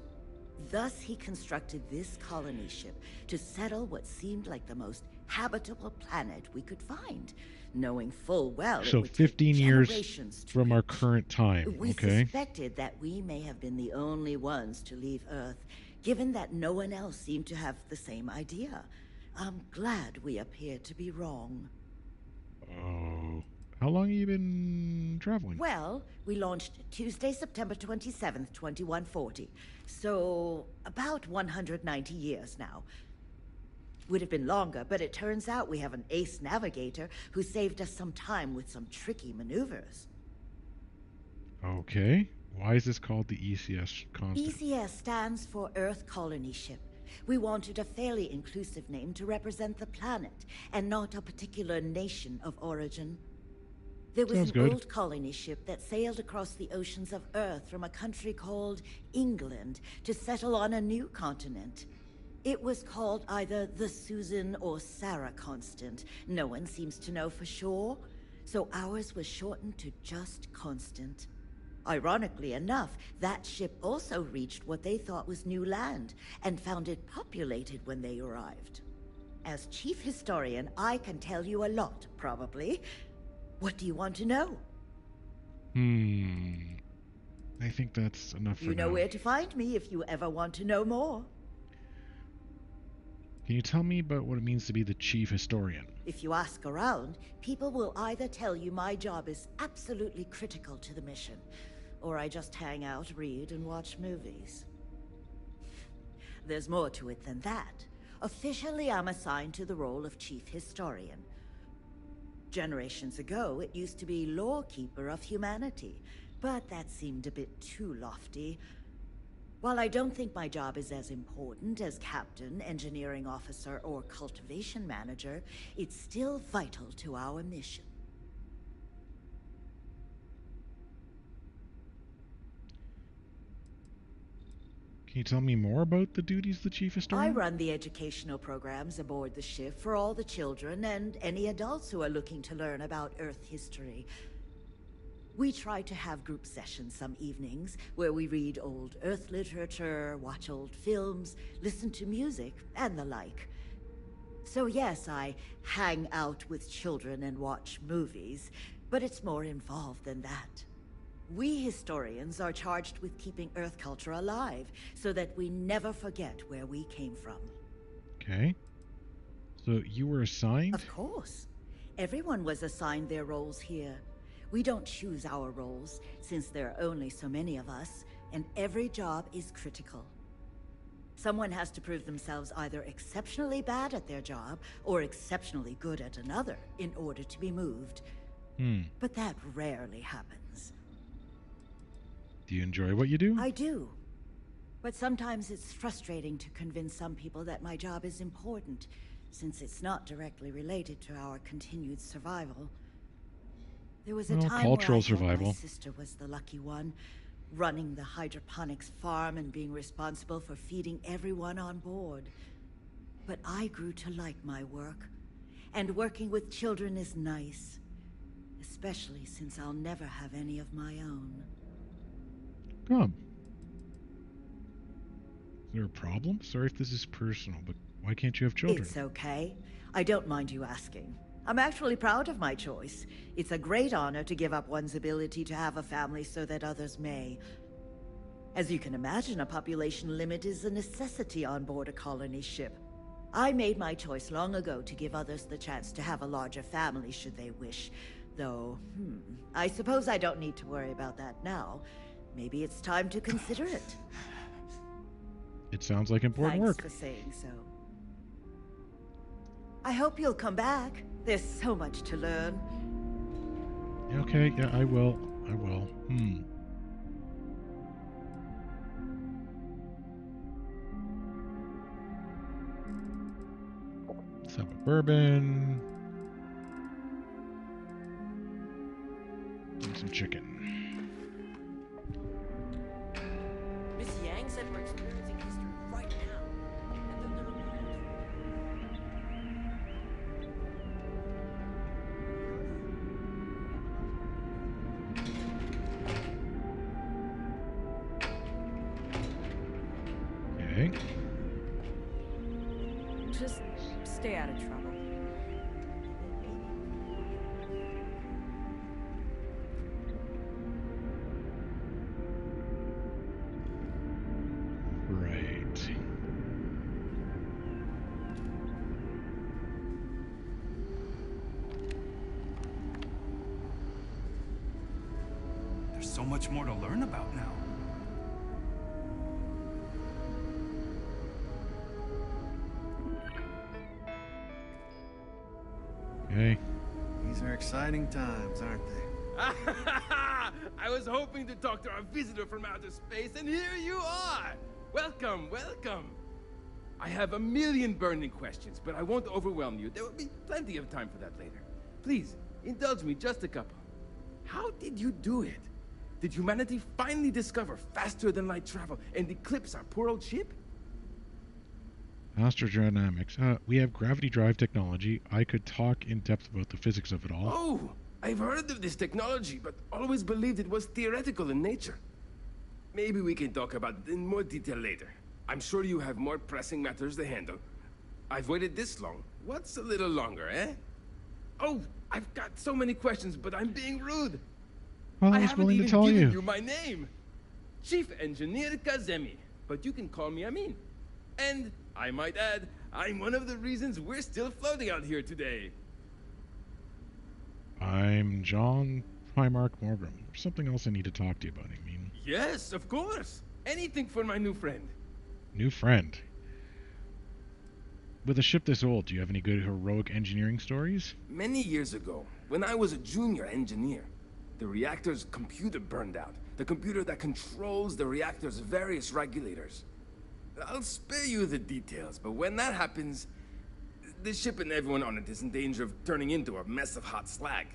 Thus, he constructed this colony ship to settle what seemed like the most habitable planet we could find, knowing full well so it would 15 take years generations to from our reach. current time. We Okay. suspected that we may have been the only ones to leave Earth, given that no one else seemed to have the same idea. I'm glad we appear to be wrong. Oh. How long have you been traveling? Well, we launched Tuesday, September 27th, 2140. So, about 190 years now. Would have been longer, but it turns out we have an ace navigator who saved us some time with some tricky maneuvers. Okay. Why is this called the ECS Constant? ECS stands for Earth Colony Ship. We wanted a fairly inclusive name to represent the planet, and not a particular nation of origin. There was an old colony ship that sailed across the oceans of Earth from a country called England to settle on a new continent. It was called either the Susan or Sarah Constant. No one seems to know for sure, so ours was shortened to just Constant. Ironically enough, that ship also reached what they thought was new land, and found it populated when they arrived. As chief historian, I can tell you a lot, probably. What do you want to know? I think that's enough for now. You know where to find me if you ever want to know more. Can you tell me about what it means to be the chief historian? If you ask around, people will either tell you my job is absolutely critical to the mission, or I just hang out, read, and watch movies. There's more to it than that. Officially, I'm assigned to the role of chief historian. Generations ago, it used to be lawkeeper of humanity, but that seemed a bit too lofty. While I don't think my job is as important as captain, engineering officer, or cultivation manager, it's still vital to our mission. Can you tell me more about the duties of the chief historian? I run the educational programs aboard the ship for all the children and any adults who are looking to learn about Earth history. We try to have group sessions some evenings where we read old Earth literature, watch old films, listen to music, and the like. So yes, I hang out with children and watch movies, but it's more involved than that. We historians are charged with keeping Earth culture alive, so that we never forget where we came from. Okay. So you were assigned? Of course. Everyone was assigned their roles here. We don't choose our roles, since there are only so many of us, and every job is critical. Someone has to prove themselves either exceptionally bad at their job, or exceptionally good at another, in order to be moved. But that rarely happens. Do you enjoy what you do? I do. But sometimes it's frustrating to convince some people that my job is important, since it's not directly related to our continued survival. There was a time cultural where I thought survival. my sister was the lucky one, running the hydroponics farm and being responsible for feeding everyone on board. But I grew to like my work, and working with children is nice, especially since I'll never have any of my own. Come. Is there a problem? Sorry if this is personal, but why can't you have children? It's okay. I don't mind you asking. I'm actually proud of my choice. It's a great honor to give up one's ability to have a family so that others may. As you can imagine, a population limit is a necessity on board a colony ship. I made my choice long ago to give others the chance to have a larger family should they wish. Though, I suppose I don't need to worry about that now. Maybe it's time to consider it. It sounds like important work. Thanks for saying so. I hope you'll come back. There's so much to learn. Okay, yeah, I will. I will. Let's have a bourbon. And some chicken. Miss Yang said we're experiencing history right now. And they'll never move on. Okay. Just stay out of trouble. So much more to learn about now. Okay. These are exciting times, aren't they? I was hoping to talk to our visitor from outer space, and here you are! Welcome, welcome! I have a million burning questions, but I won't overwhelm you. There will be plenty of time for that later. Please, indulge me just a couple. How did you do it? Did humanity finally discover faster-than-light travel and eclipse our poor old ship? Astrodynamics. We have gravity drive technology. I could talk in depth about the physics of it all. Oh, I've heard of this technology, but always believed it was theoretical in nature. Maybe we can talk about it in more detail later. I'm sure you have more pressing matters to handle. I've waited this long. What's a little longer, eh? Oh, I've got so many questions, but I'm being rude. Well, I I was haven't willing to even tell given you. my name. Chief Engineer Kazemi, but you can call me Amin. And, I might add, I'm one of the reasons we're still floating out here today. I'm John Primarch Mhorgrimm. There's something else I need to talk to you about, I mean. Yes, of course. Anything for my new friend. New friend? With a ship this old, do you have any good heroic engineering stories? Many years ago, when I was a junior engineer, the reactor's computer burned out. The computer that controls the reactor's various regulators. I'll spare you the details, but when that happens, the ship and everyone on it is in danger of turning into a mess of hot slag.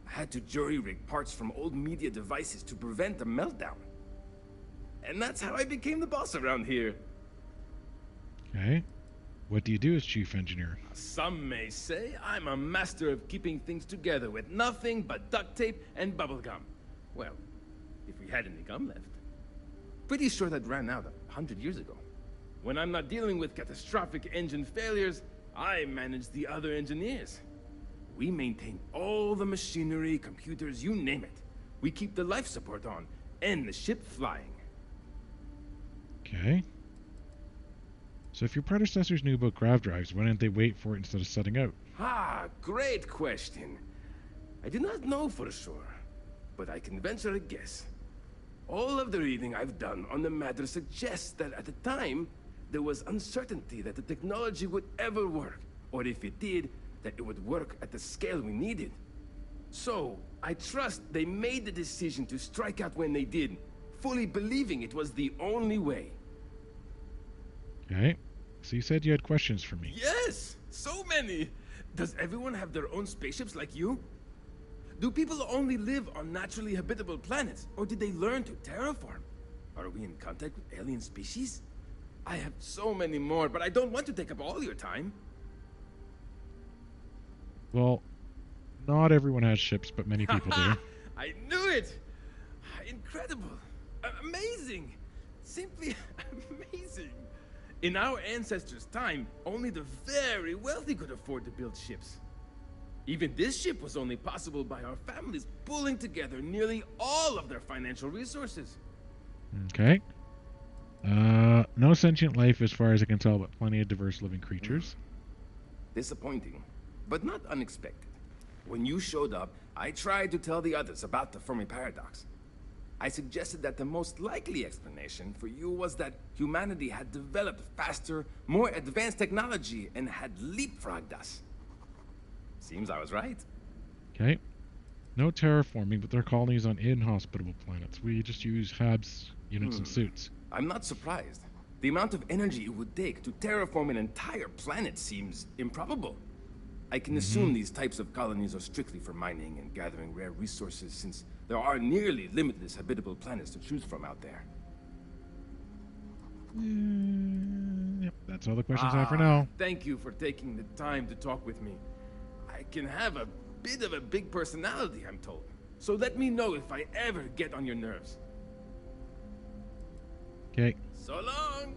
I had to jury-rig parts from old media devices to prevent a meltdown. And that's how I became the boss around here. Okay. What do you do as chief engineer? Some may say I'm a master of keeping things together with nothing but duct tape and bubblegum. Well, if we had any gum left. Pretty sure that ran out 100 years ago. When I'm not dealing with catastrophic engine failures, I manage the other engineers. We maintain all the machinery, computers, you name it. We keep the life support on, and the ship flying. Okay. So if your predecessors knew about grav drives, why didn't they wait for it instead of setting out? Ah, great question. I do not know for sure, but I can venture a guess. All of the reading I've done on the matter suggests that at the time, there was uncertainty that the technology would ever work, or if it did, that it would work at the scale we needed. So, I trust they made the decision to strike out when they did, fully believing it was the only way. Okay. So you said you had questions for me. Yes! So many! Does everyone have their own spaceships like you? Do people only live on naturally habitable planets, or did they learn to terraform? Are we in contact with alien species? I have so many more, but I don't want to take up all your time. Well, not everyone has ships, but many people do. I knew it! Incredible! Amazing! Simply amazing! In our ancestors' time, only the very wealthy could afford to build ships. Even this ship was only possible by our families pulling together nearly all of their financial resources. Okay. No sentient life as far as I can tell, but plenty of diverse living creatures. Disappointing, but not unexpected. When you showed up, I tried to tell the others about the Fermi paradox. I suggested that the most likely explanation for you was that humanity had developed faster, more advanced technology and had leapfrogged us. Seems I was right. Okay. No terraforming, but they're colonies on inhospitable planets. We just use HABs, units, and suits. I'm not surprised. The amount of energy it would take to terraform an entire planet seems improbable. I can assume these types of colonies are strictly for mining and gathering rare resources, since there are nearly limitless habitable planets to choose from out there. Yep, that's all the questions I have for now. Thank you for taking the time to talk with me. I can have a bit of a big personality, I'm told. So let me know if I ever get on your nerves. Okay. So long!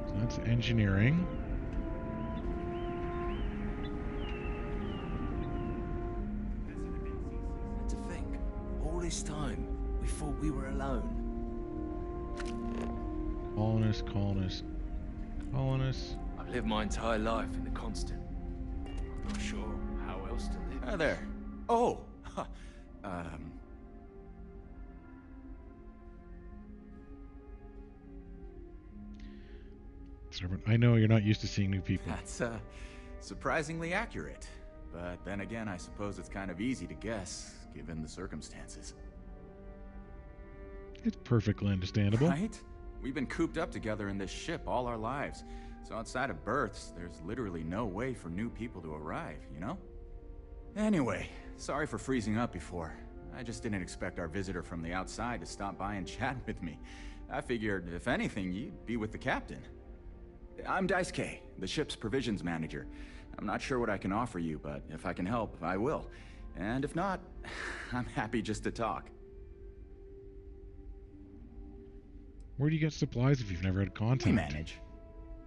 So that's engineering. And to think, all this time, we thought we were alone. Colonists, colonists, colonists. I've lived my entire life in the Constant. I'm not sure how else to live. Hi there. Oh! Servant, I know you're not used to seeing new people. That's, surprisingly accurate. But then again, I suppose it's kind of easy to guess, given the circumstances. It's perfectly understandable. Right? We've been cooped up together in this ship all our lives. So outside of births, there's literally no way for new people to arrive, you know? Anyway, sorry for freezing up before. I just didn't expect our visitor from the outside to stop by and chat with me. I figured, if anything, you'd be with the captain. I'm Daisuke, the ship's provisions manager. I'm not sure what I can offer you, but if I can help, I will. And if not, I'm happy just to talk. Where do you get supplies if you've never had contact? We manage.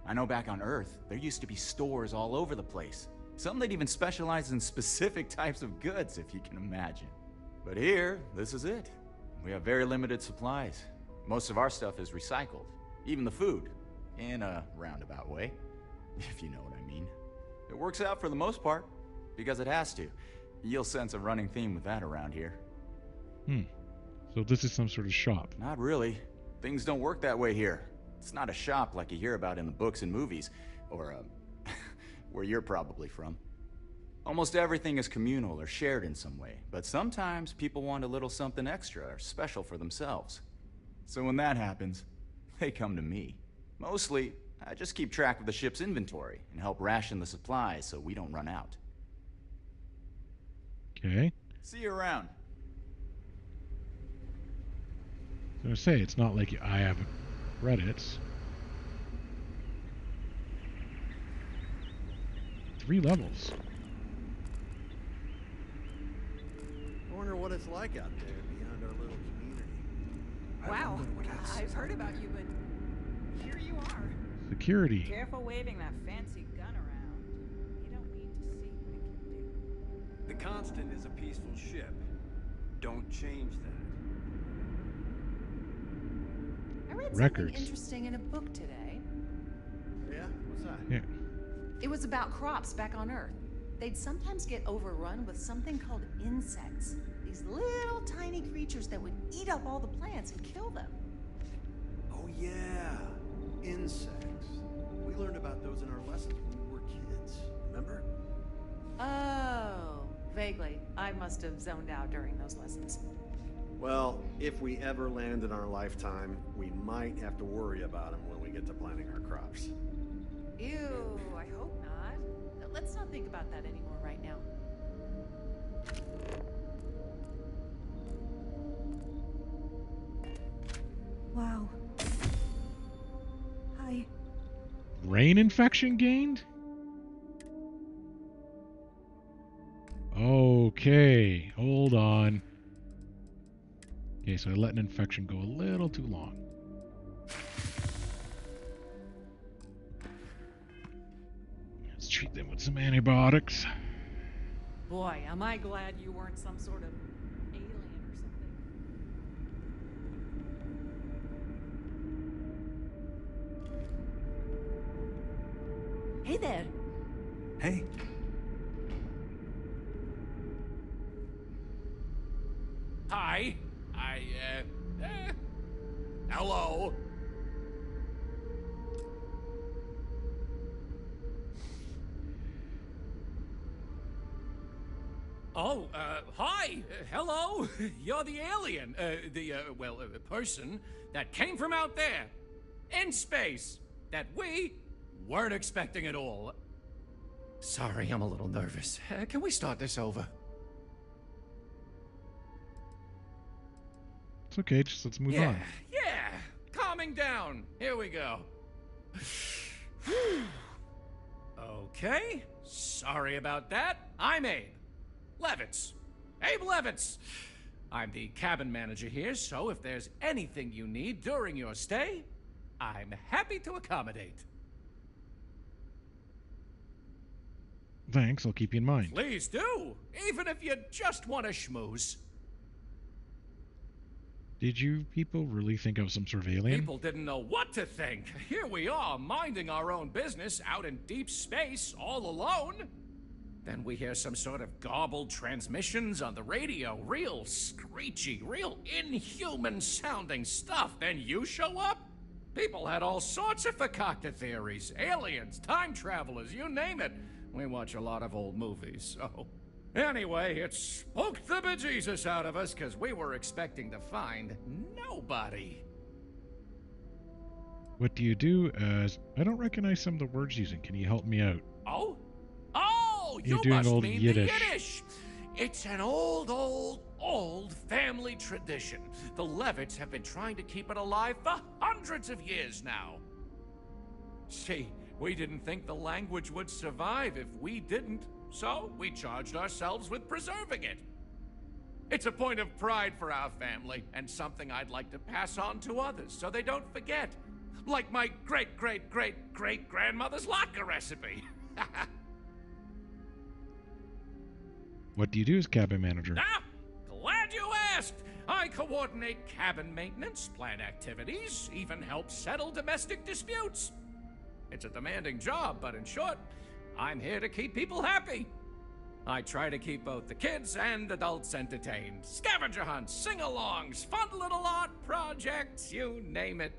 I know back on Earth, there used to be stores all over the place. Some that even specialize in specific types of goods, if you can imagine. But here, this is it. We have very limited supplies. Most of our stuff is recycled. Even the food. In a roundabout way, if you know what I mean. It works out for the most part, because it has to. You'll sense a running theme with that around here. So this is some sort of shop? Not really. Things don't work that way here. It's not a shop like you hear about in the books and movies, or, where you're probably from. Almost everything is communal or shared in some way, but sometimes people want a little something extra or special for themselves. So when that happens, they come to me. Mostly, I just keep track of the ship's inventory and help ration the supplies so we don't run out. Okay. See you around. I was gonna say, it's not like I have credits. 3 levels. I wonder what it's like out there beyond our little community. Wow, I've heard about you, but here you are. Security. Careful waving that fancy gun around. You don't need to see what it can do. The Constant is a peaceful ship. Don't change that. I read Records. something interesting in a book today. Yeah? What's that? Yeah. It was about crops back on Earth. They'd sometimes get overrun with something called insects. These little tiny creatures that would eat up all the plants and kill them. Oh yeah, insects. We learned about those in our lessons when we were kids, remember? Oh, vaguely. I must have zoned out during those lessons. Well, if we ever land in our lifetime, we might have to worry about them when we get to planting our crops. Ew, I hope not. Let's not think about that anymore right now. Wow. Hi. Brain infection gained? Okay, hold on. Okay, so I let an infection go a little too long. Let's treat them with some antibiotics. Boy, am I glad you weren't some sort of alien or something. Hey there. Hey. Hi. Hello. Oh, hi! Hello! You're the alien, the person that came from out there, in space, that we weren't expecting at all. Sorry, I'm a little nervous. Can we start this over? It's okay, just let's move on. Yeah, calming down. Here we go. Okay, sorry about that. I'm Abe Levitz. Abe Levitz. I'm the cabin manager here, so if there's anything you need during your stay, I'm happy to accommodate. Thanks, I'll keep you in mind. Please do, even if you just want to schmooze. Did you people really think I was some sort of alien? People didn't know what to think. Here we are, minding our own business out in deep space, all alone. Then we hear some sort of garbled transmissions on the radio. Real screechy, real inhuman sounding stuff. Then you show up? People had all sorts of fakakta theories. Aliens, time travelers, you name it. We watch a lot of old movies, so... Anyway, it spooked the bejesus out of us because we were expecting to find nobody. What do you do? I don't recognize some of the words using. Can you help me out? Oh, You're you doing must old mean Yiddish. the Yiddish. It's an old family tradition. The Levitts have been trying to keep it alive for hundreds of years now. See, we didn't think the language would survive if we didn't. So, we charged ourselves with preserving it. It's a point of pride for our family, and something I'd like to pass on to others so they don't forget. Like my great-great-great-great-grandmother's latke recipe. What do you do as cabin manager? Ah, glad you asked. I coordinate cabin maintenance, plan activities, even help settle domestic disputes. It's a demanding job, but in short, I'm here to keep people happy. I try to keep both the kids and adults entertained. Scavenger hunts, sing-alongs, fun little art projects, you name it.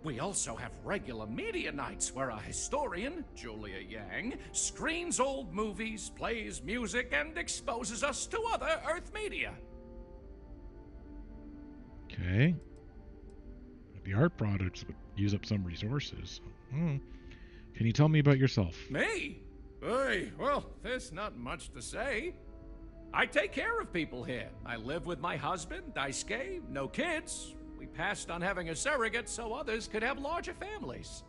We also have regular media nights where a historian, Julia Yang, screens old movies, plays music, and exposes us to other Earth media. Okay. The art products would use up some resources. Can you tell me about yourself? Me? Hey, well, there's not much to say. I take care of people here. I live with my husband, Daisuke, no kids. We passed on having a surrogate so others could have larger families.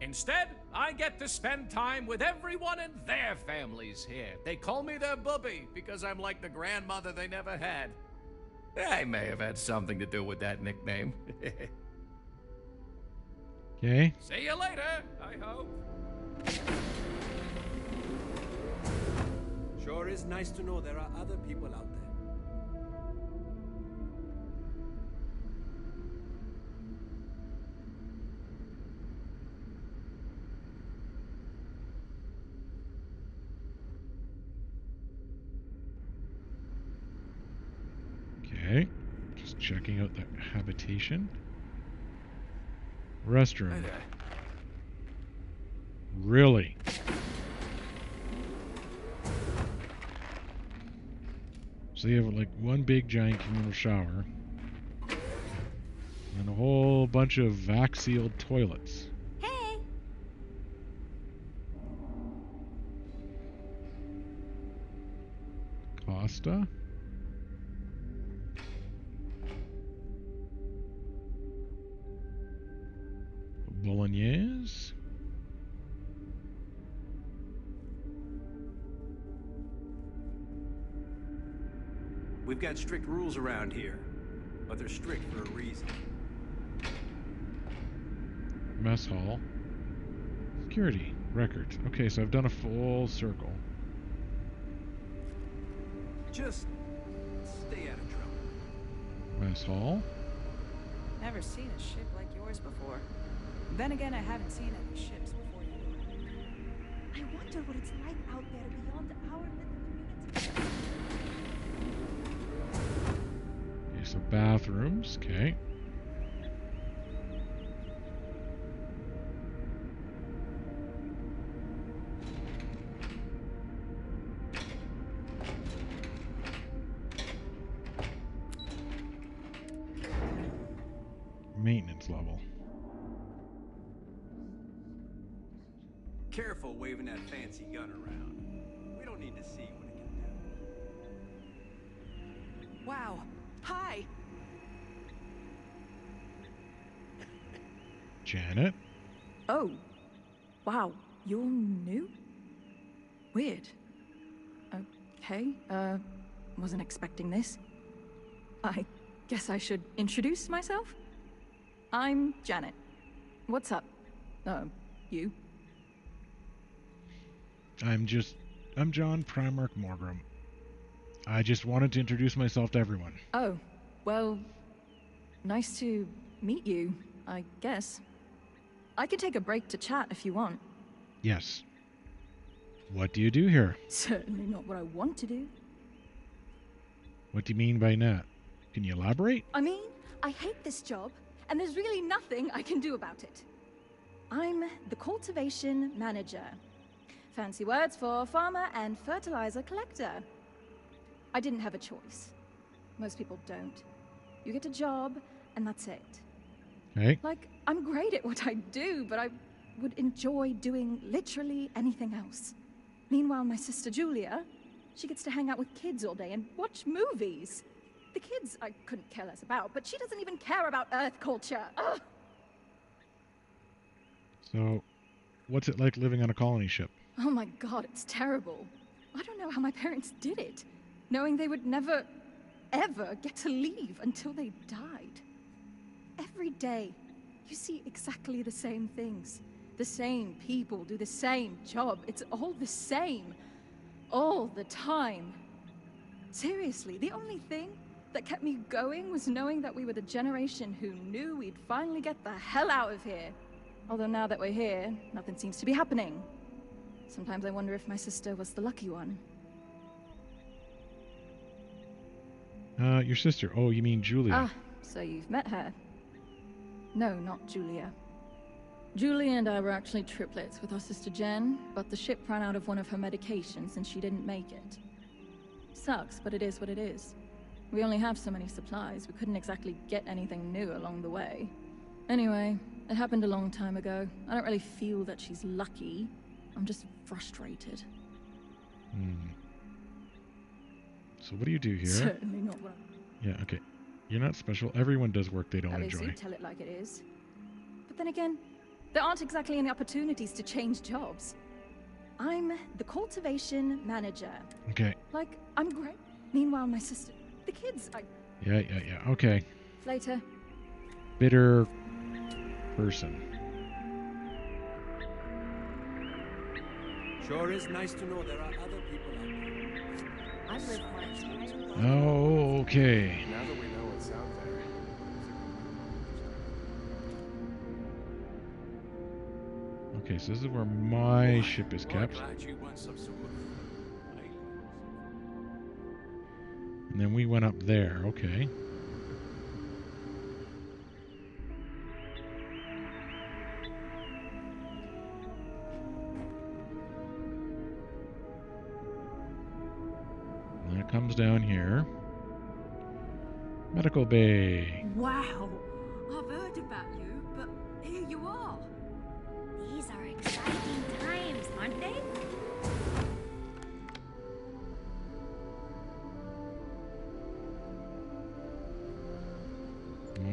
Instead, I get to spend time with everyone and their families here. They call me their bubby because I'm like the grandmother they never had. I may have had something to do with that nickname. Okay. See you later, I hope. Sure is nice to know there are other people out there. Okay. Just checking out the habitation. Restroom. Hi there. Really? So you have like one big giant communal shower and a whole bunch of vac-sealed toilets. Hey! Costa? Bolognese? We've got strict rules around here, but they're strict for a reason. Mess hall. Security. Records. Okay, so I've done a full circle. Just stay out of trouble. Mess hall. Never seen a ship like yours before. Then again, I haven't seen any ships before you. I wonder what it's like out there beyond our little community. Okay, so bathrooms. Okay. Careful waving that fancy gun around. We don't need to see what it can do. Wow. Hi. Janet? Oh. Wow. You're new? Weird. Okay. Wasn't expecting this. I guess I should introduce myself? I'm Janet. What's up? You? I'm John Primarch Mhorgrimm. I just wanted to introduce myself to everyone. Oh, well, nice to meet you, I guess. I could take a break to chat if you want. Yes. What do you do here? Certainly not what I want to do. What do you mean by that? Can you elaborate? I mean, I hate this job, and there's really nothing I can do about it. I'm the cultivation manager. Fancy words for farmer and fertilizer collector. I didn't have a choice. Most people don't. You get a job, and that's it. Hey. Like, I'm great at what I do, but I would enjoy doing literally anything else. Meanwhile, my sister Julia, she gets to hang out with kids all day and watch movies. The kids I couldn't care less about, but she doesn't even care about Earth culture. Ugh. So, what's it like living on a colony ship? Oh my god, it's terrible. I don't know how my parents did it, knowing they would never, ever get to leave until they died. Every day, you see exactly the same things. The same people do the same job. It's all the same. All the time. Seriously, the only thing that kept me going was knowing that we were the generation who knew we'd finally get the hell out of here. Although now that we're here, nothing seems to be happening. Sometimes I wonder if my sister was the lucky one. Your sister. Oh, you mean Julia. Ah, so you've met her. No, not Julia. Julia and I were actually triplets with our sister Jen, but the ship ran out of one of her medications and she didn't make it. Sucks, but it is what it is. We only have so many supplies, we couldn't exactly get anything new along the way. Anyway, it happened a long time ago. I don't really feel that she's lucky. I'm just frustrated. So what do you do here? Certainly not what Yeah, okay. You're not special. Everyone does work they don't At least enjoy. you tell it like it is. But then again, there aren't exactly any opportunities to change jobs. I'm the cultivation manager. Okay. Like, I'm great. Meanwhile, my sister, the kids, Yeah. Okay. Later. Bitter person. Sure is nice to know there are other people out there. I've lived my entire life. Oh, okay. Now that we know what's out there. Okay, so this is where my ship is kept. And then we went up there, okay. And then it comes down here. Medical bay. Wow, I've heard about you, but here you are. These are exciting times, aren't they?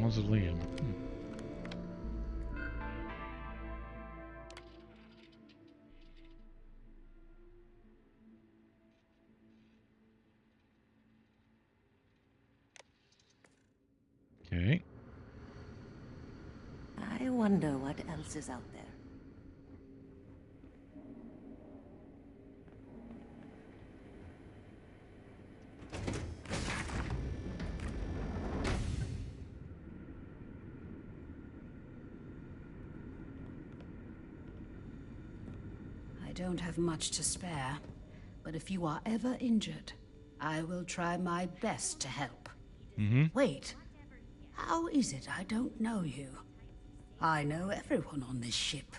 Mausoleum. Okay. I wonder what else is out there. I don't have much to spare, but if you are ever injured, I will try my best to help. Wait, how is it I don't know you? I know everyone on this ship.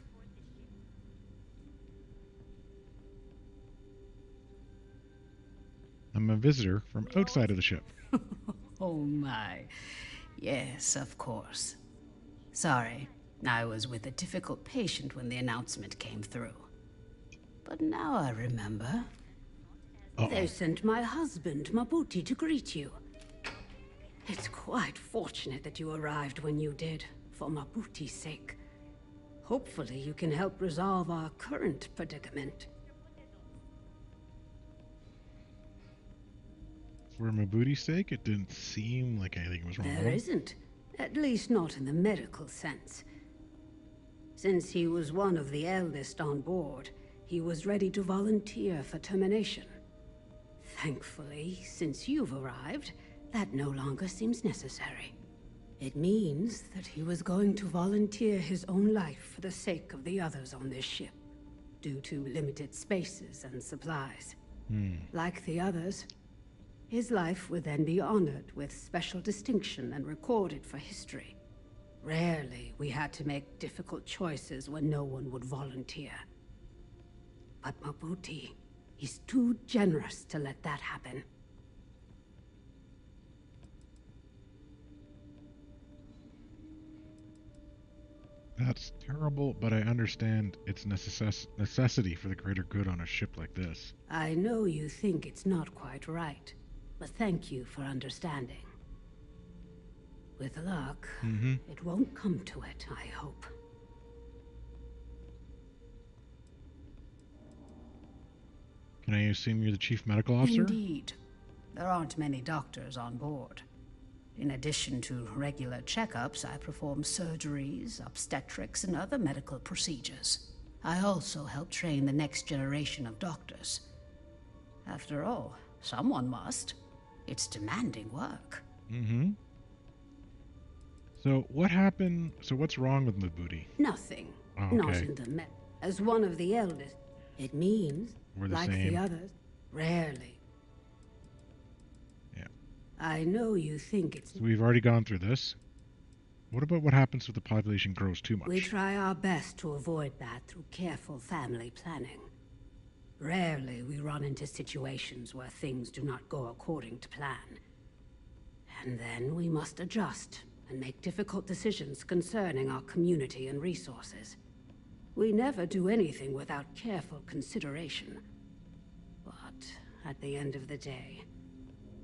I'm a visitor from outside of the ship. Oh my. Yes, of course. Sorry, I was with a difficult patient when the announcement came through. But now I remember. Uh-oh. They sent my husband, Mabuti, to greet you. It's quite fortunate that you arrived when you did, for Mabuti's sake. Hopefully you can help resolve our current predicament. For Mabuti's sake, it didn't seem like anything was wrong. There isn't. At least not in the medical sense. Since he was one of the eldest on board, he was ready to volunteer for termination. Thankfully, since you've arrived, that no longer seems necessary. It means that he was going to volunteer his own life for the sake of the others on this ship, due to limited spaces and supplies. Like the others, his life would then be honored with special distinction and recorded for history. Rarely we had to make difficult choices when no one would volunteer. But Mabuti, he's too generous to let that happen. That's terrible, but I understand its necessity for the greater good on a ship like this. I know you think it's not quite right, but thank you for understanding. With luck, it won't come to it, I hope. Can I assume you're the chief medical officer? Indeed. There aren't many doctors on board. In addition to regular checkups, I perform surgeries, obstetrics, and other medical procedures. I also help train the next generation of doctors. After all, someone must. It's demanding work. So what happened? So what's wrong with Mabuti? Nothing. Oh, okay. Not in the As one of the eldest, it means, we're the like same. the others, rarely. Yeah. I know you think it's... So we've already gone through this. What about what happens if the population grows too much? We try our best to avoid that through careful family planning. Rarely we run into situations where things do not go according to plan. And then we must adjust and make difficult decisions concerning our community and resources. We never do anything without careful consideration. But at the end of the day,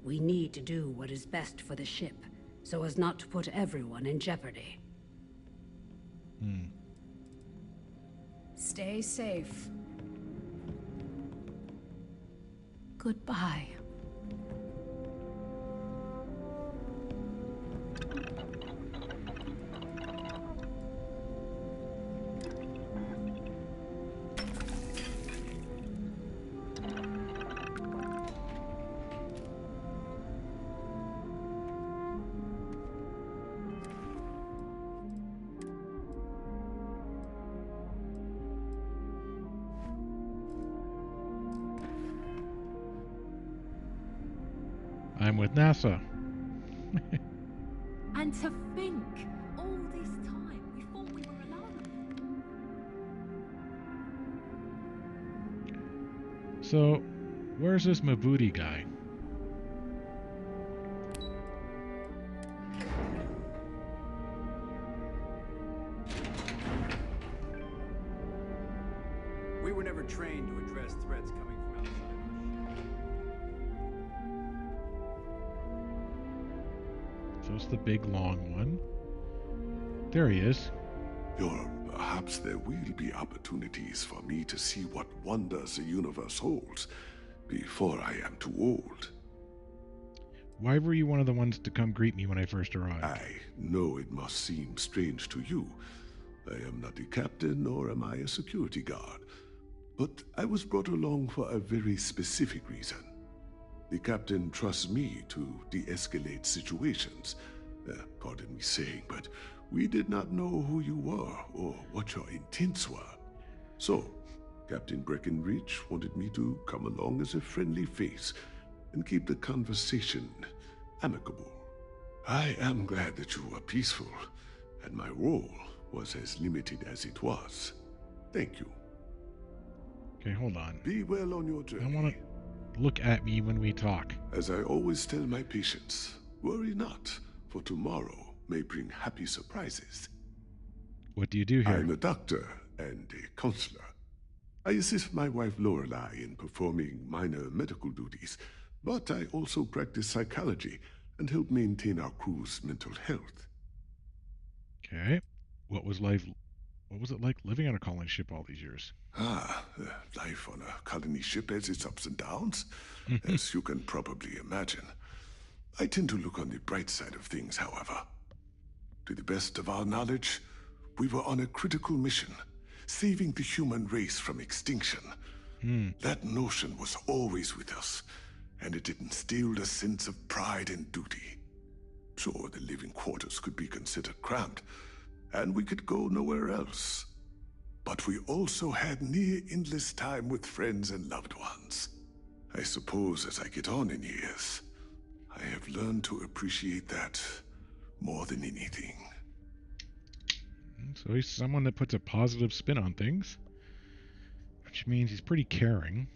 we need to do what is best for the ship, so as not to put everyone in jeopardy. Stay safe. Goodbye. I'm with NASA. And to think, all this time, we thought we were alone. So, where's this Mabuti guy? We were never trained to address threats coming from outside. So it's the big long one. There he is. Perhaps there will be opportunities for me to see what wonders the universe holds before I am too old. Why were you one of the ones to come greet me when I first arrived? I know it must seem strange to you. I am not a captain, nor am I a security guard. But I was brought along for a very specific reason. The captain trusts me to de-escalate situations. Pardon me saying, but we did not know who you were or what your intents were. So, Captain Breckenridge wanted me to come along as a friendly face and keep the conversation amicable. I am glad that you were peaceful, and my role was as limited as it was. Thank you. Okay, hold on. Be well on your journey. I want to look at me when we talk. As I always tell my patients, worry not, for tomorrow may bring happy surprises. What do you do here? I'm a doctor and a counselor. I assist my wife Lorelei in performing minor medical duties, but I also practice psychology and help maintain our crew's mental health. Okay. What was it like living on a colony ship all these years? Life on a colony ship has its ups and downs, as you can probably imagine. I tend to look on the bright side of things, however. To the best of our knowledge, we were on a critical mission, saving the human race from extinction. That notion was always with us, and it instilled a sense of pride and duty. Sure, the living quarters could be considered cramped, and we could go nowhere else. But we also had near endless time with friends and loved ones. I suppose as I get on in years, I have learned to appreciate that more than anything. So he's someone that puts a positive spin on things, which means he's pretty caring.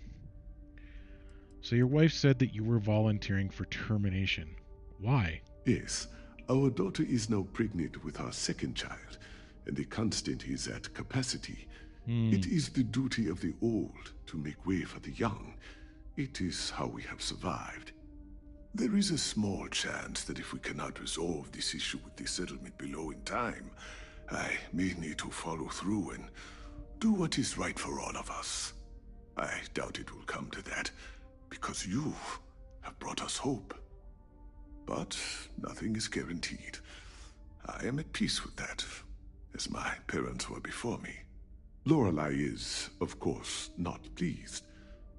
So your wife said that you were volunteering for termination. Why? Yes, our daughter is now pregnant with our second child, and the Constant is at capacity. It is the duty of the old to make way for the young. It is how we have survived. There is a small chance that if we cannot resolve this issue with the settlement below in time, I may need to follow through and do what is right for all of us. I doubt it will come to that, because you have brought us hope. But nothing is guaranteed. I am at peace with that, as my parents were before me. Lorelei is, of course, not pleased.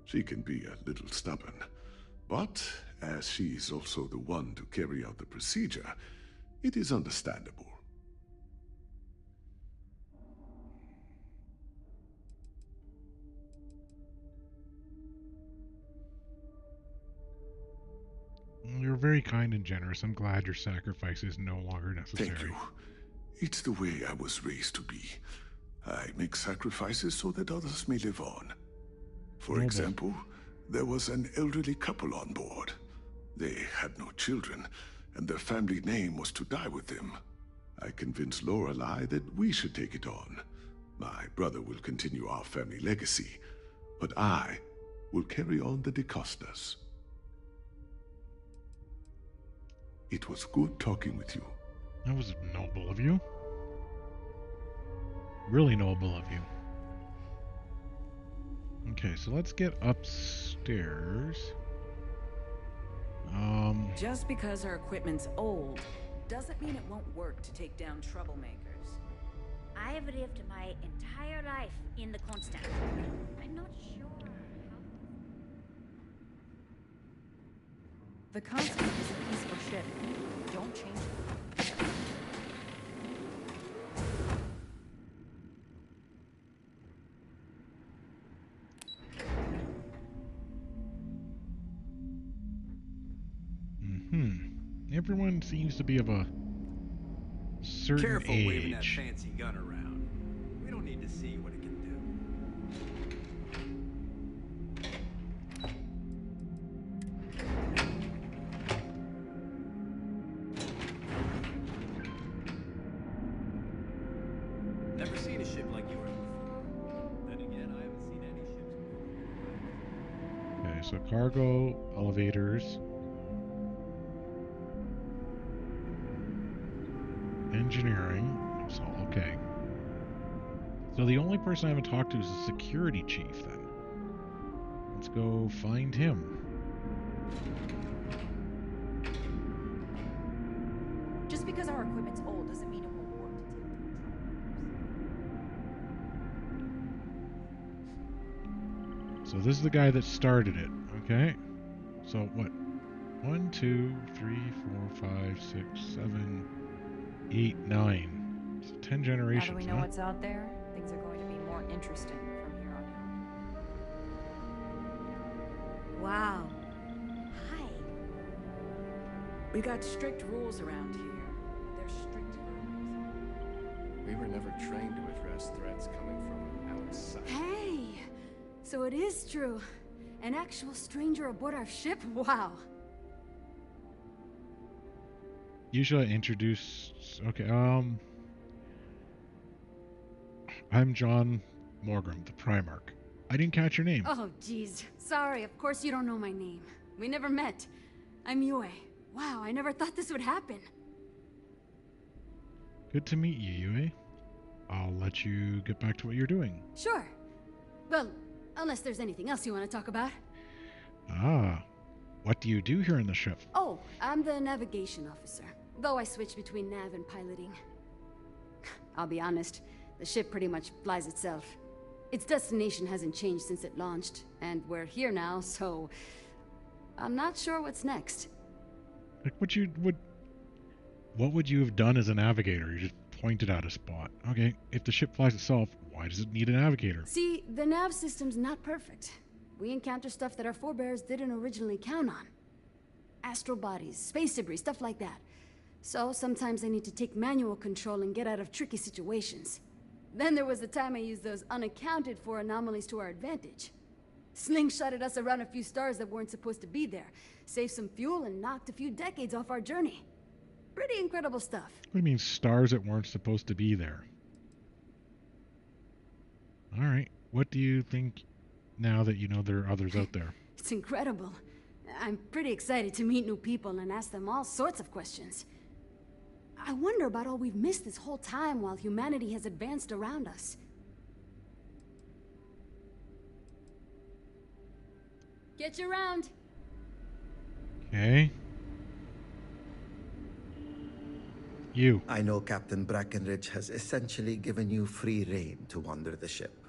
She can be a little stubborn. But, as she is also the one to carry out the procedure, it is understandable. You're very kind and generous. I'm glad your sacrifice is no longer necessary. Thank you. It's the way I was raised to be. I make sacrifices so that others may live on. For example, there was an elderly couple on board. They had no children, and their family name was to die with them. I convinced Lorelei that we should take it on. My brother will continue our family legacy, but I will carry on the DeCostas. It was good talking with you. That was noble of you. Really noble of you. Okay, so let's get upstairs. Just because our equipment's old doesn't mean it won't work to take down troublemakers. I've lived my entire life in the Constant. I'm not sure how... The Constant is a peaceful ship. Don't change it. Everyone seems to be of a certain Careful age. waving that fancy gun around. We don't need to see what it can do. Never seen a ship like yours before. Then again, I haven't seen any ships before. Okay, so cargo, elevators, engineering. So okay. So the only person I haven't talked to is the security chief then. Let's go find him. Just because our equipment's old doesn't mean it won't work to take down. So this is the guy that started it, okay? So what? 1, 2, 3, 4, 5, 6, 7, 8, 9. So 10 generations. Now that we know what's out there, things are going to be more interesting from here on out. Wow. Hi. We got strict rules around here. They're strict rules. We were never trained to address threats coming from outside. Hey! So it is true. An actual stranger aboard our ship? Wow. Usually I introduce... Okay, I'm John Mhorgrimm, the Primarch. I didn't catch your name. Oh, jeez. Sorry, of course you don't know my name. We never met. I'm Yue. Wow, I never thought this would happen. Good to meet you, Yue. I'll let you get back to what you're doing. Sure. Well, unless there's anything else you want to talk about. Ah, what do you do here in the ship? Oh, I'm the navigation officer, though I switch between nav and piloting. I'll be honest, the ship pretty much flies itself. Its destination hasn't changed since it launched, and we're here now, so I'm not sure what's next. Like what would you have done as a navigator? You just pointed out a spot. Okay, if the ship flies itself, why does it need a navigator? See, the nav system's not perfect. We encounter stuff that our forebears didn't originally count on. Astral bodies, space debris, stuff like that. So sometimes I need to take manual control and get out of tricky situations. Then there was the time I used those unaccounted for anomalies to our advantage. Slingshotted us around a few stars that weren't supposed to be there, saved some fuel and knocked a few decades off our journey. Pretty incredible stuff. What do you mean stars that weren't supposed to be there? Alright, what do you think now that you know there are others out there? It's incredible. I'm pretty excited to meet new people and ask them all sorts of questions. I wonder about all we've missed this whole time while humanity has advanced around us. Get you around. Okay. You. I know Captain Brackenridge has essentially given you free rein to wander the ship,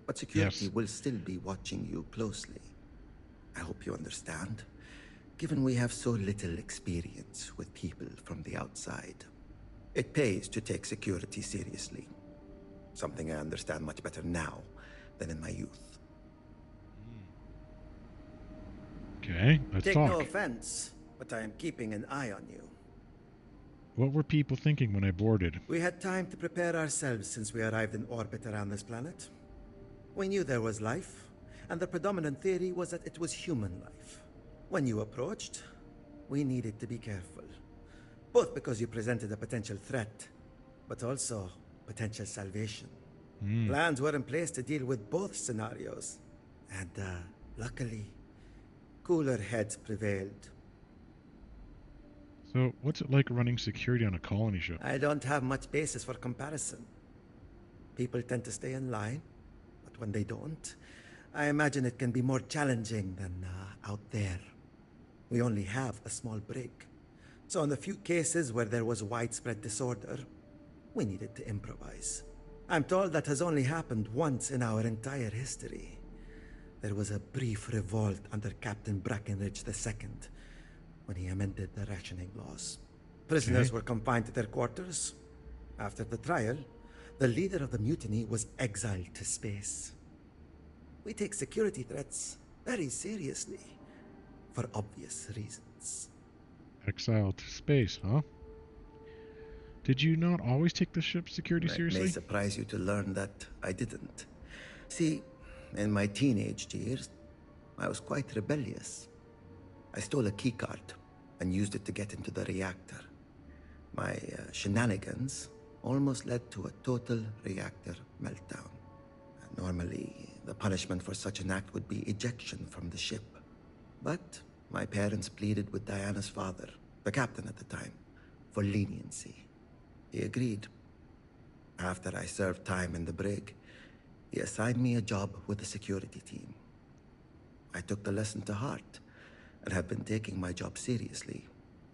but security will still be watching you closely. I hope you understand, given we have so little experience with people from the outside. It pays to take security seriously, something I understand much better now than in my youth. Okay, let's talk. Take no offense, but I am keeping an eye on you. What were people thinking when I boarded? We had time to prepare ourselves since we arrived in orbit around this planet. We knew there was life, and the predominant theory was that it was human life. When you approached, we needed to be careful. Both because you presented a potential threat, but also potential salvation. Plans were in place to deal with both scenarios. And, luckily, cooler heads prevailed. So, what's it like running security on a colony ship? I don't have much basis for comparison. People tend to stay in line, but when they don't, I imagine it can be more challenging than out there. We only have a small brig. So in the few cases where there was widespread disorder, we needed to improvise. I'm told that has only happened once in our entire history. There was a brief revolt under Captain Brackenridge II, when he amended the rationing laws. Prisoners were confined to their quarters. After the trial, the leader of the mutiny was exiled to space. We take security threats very seriously, for obvious reasons. Exiled to space, huh? Did you not always take the ship's security seriously? It may surprise you to learn that I didn't. See, in my teenage years, I was quite rebellious. I stole a keycard and used it to get into the reactor. My shenanigans almost led to a total reactor meltdown. Normally, the punishment for such an act would be ejection from the ship. But my parents pleaded with Diana's father, the captain at the time, for leniency. He agreed. After I served time in the brig, he assigned me a job with the security team. I took the lesson to heart and have been taking my job seriously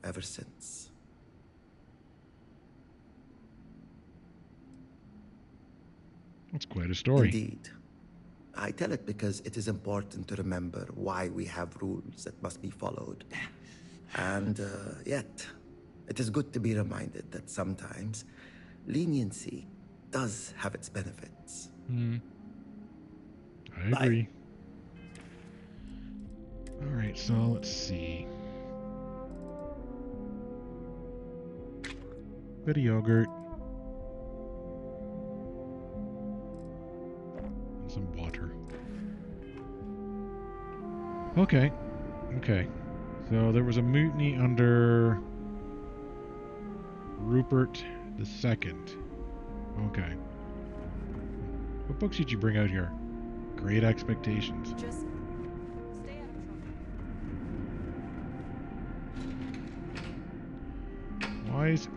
ever since. That's quite a story. Indeed. I tell it because it is important to remember why we have rules that must be followed. And yet, it is good to be reminded that sometimes leniency does have its benefits. I agree. Alright, so let's see. Bit of yogurt. And some water. Okay. Okay. So there was a mutiny under Rupert II. Okay. What books did you bring out here? Great Expectations. Just stay out of trouble. Why is...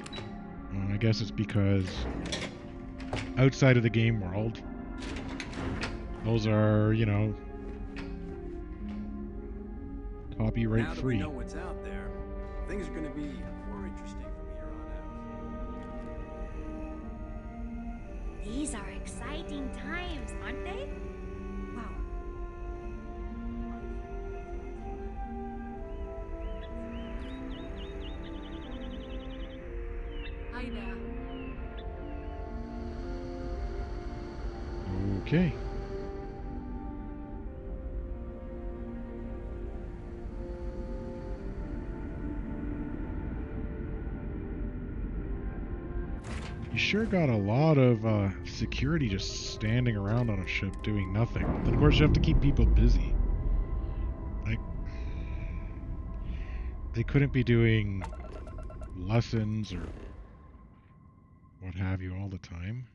Well, I guess it's because outside of the game world, those are, you know, copyright now that free. we know what's out there, things are going to be more interesting from here on out. These are exciting times, aren't they? Wow. Hi there. Okay. You sure got a lot of security just standing around on a ship doing nothing. Then of course you have to keep people busy. Like, they couldn't be doing lessons or what have you all the time.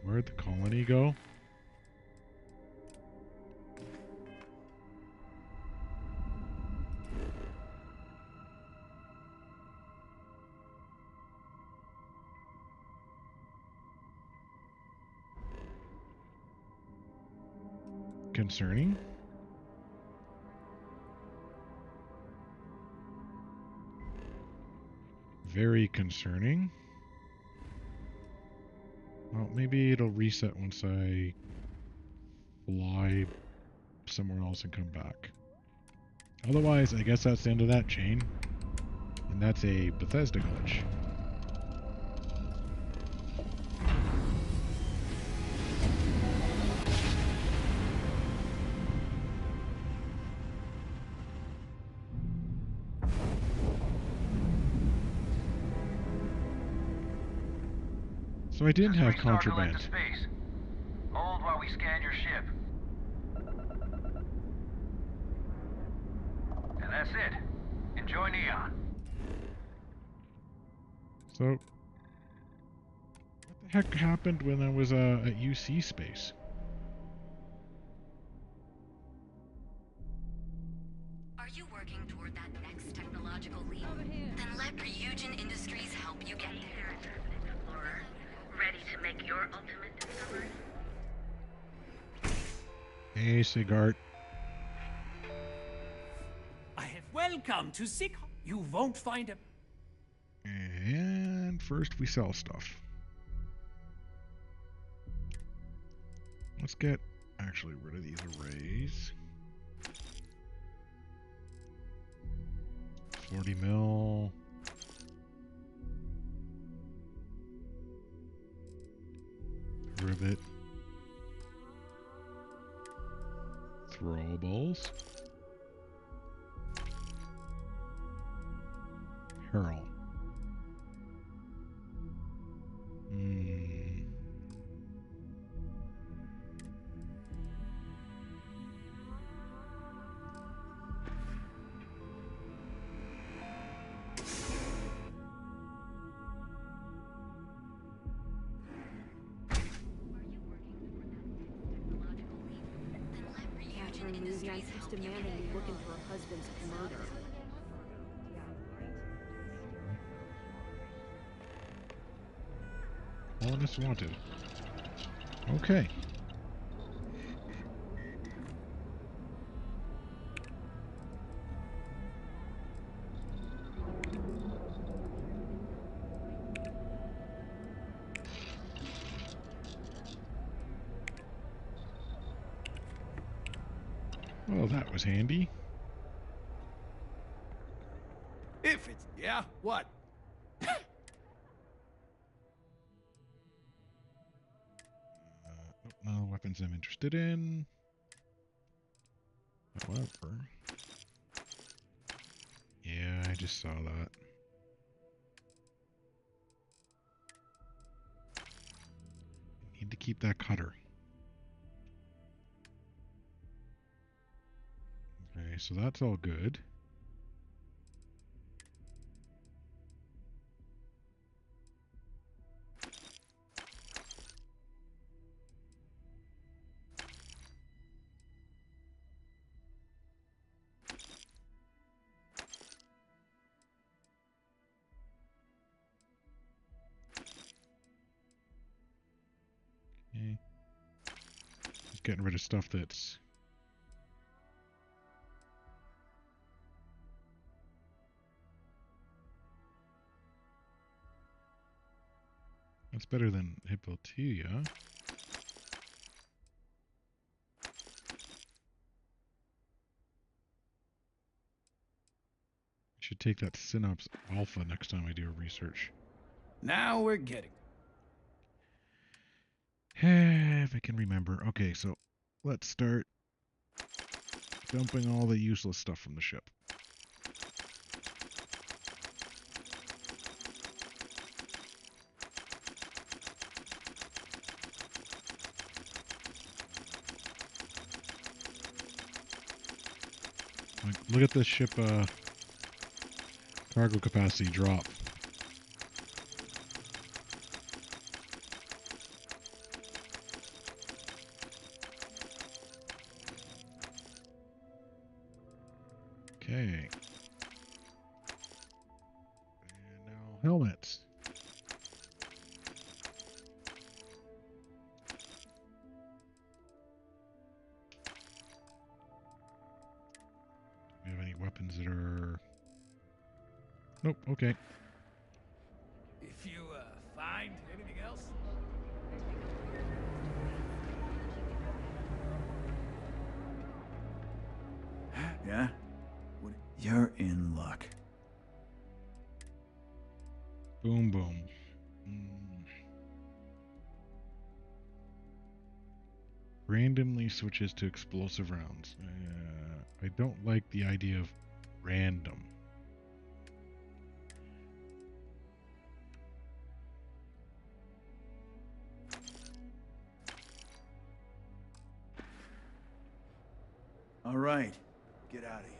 Where'd the colony go? Concerning? Very concerning. Well, maybe it'll reset once I fly somewhere else and come back. Otherwise, I guess that's the end of that chain. And that's a Bethesda glitch. So I didn't have contraband. Space. Hold while we scan your ship. And that's it. Enjoy Neon. So, what the heck happened when I was at UC space? Are you working toward that next technological leap? Then let Ryujin Industries help you get there. Explorer, ready to make your ultimate discovery? Hey, Sigart. I have welcome to Sig. You won't find a... And first we sell stuff. Let's get actually rid of these arrays. 40 mil. Rivet. Throwables. Hurl. Demanding looking for her husband's murder. Colonists wanted. Okay. Well, that was handy. If it's... Yeah? What? No weapons I'm interested in. However... Yeah, I just saw that. Need to keep keep that cutter. Okay, so that's all good. Okay. Just getting rid of stuff that's better than Hippotia. Should take that Synops Alpha next time I do a research. Now we're getting. If I can remember. Okay, so let's start dumping all the useless stuff from the ship. Like, look at this ship cargo capacity drop. Okay. And now helmets. Do we have any weapons that are... Nope, okay. If you find anything else. Yeah? You're in luck. Boom, boom. Randomly switches to explosive rounds. I don't like the idea of random. All right, get out of here.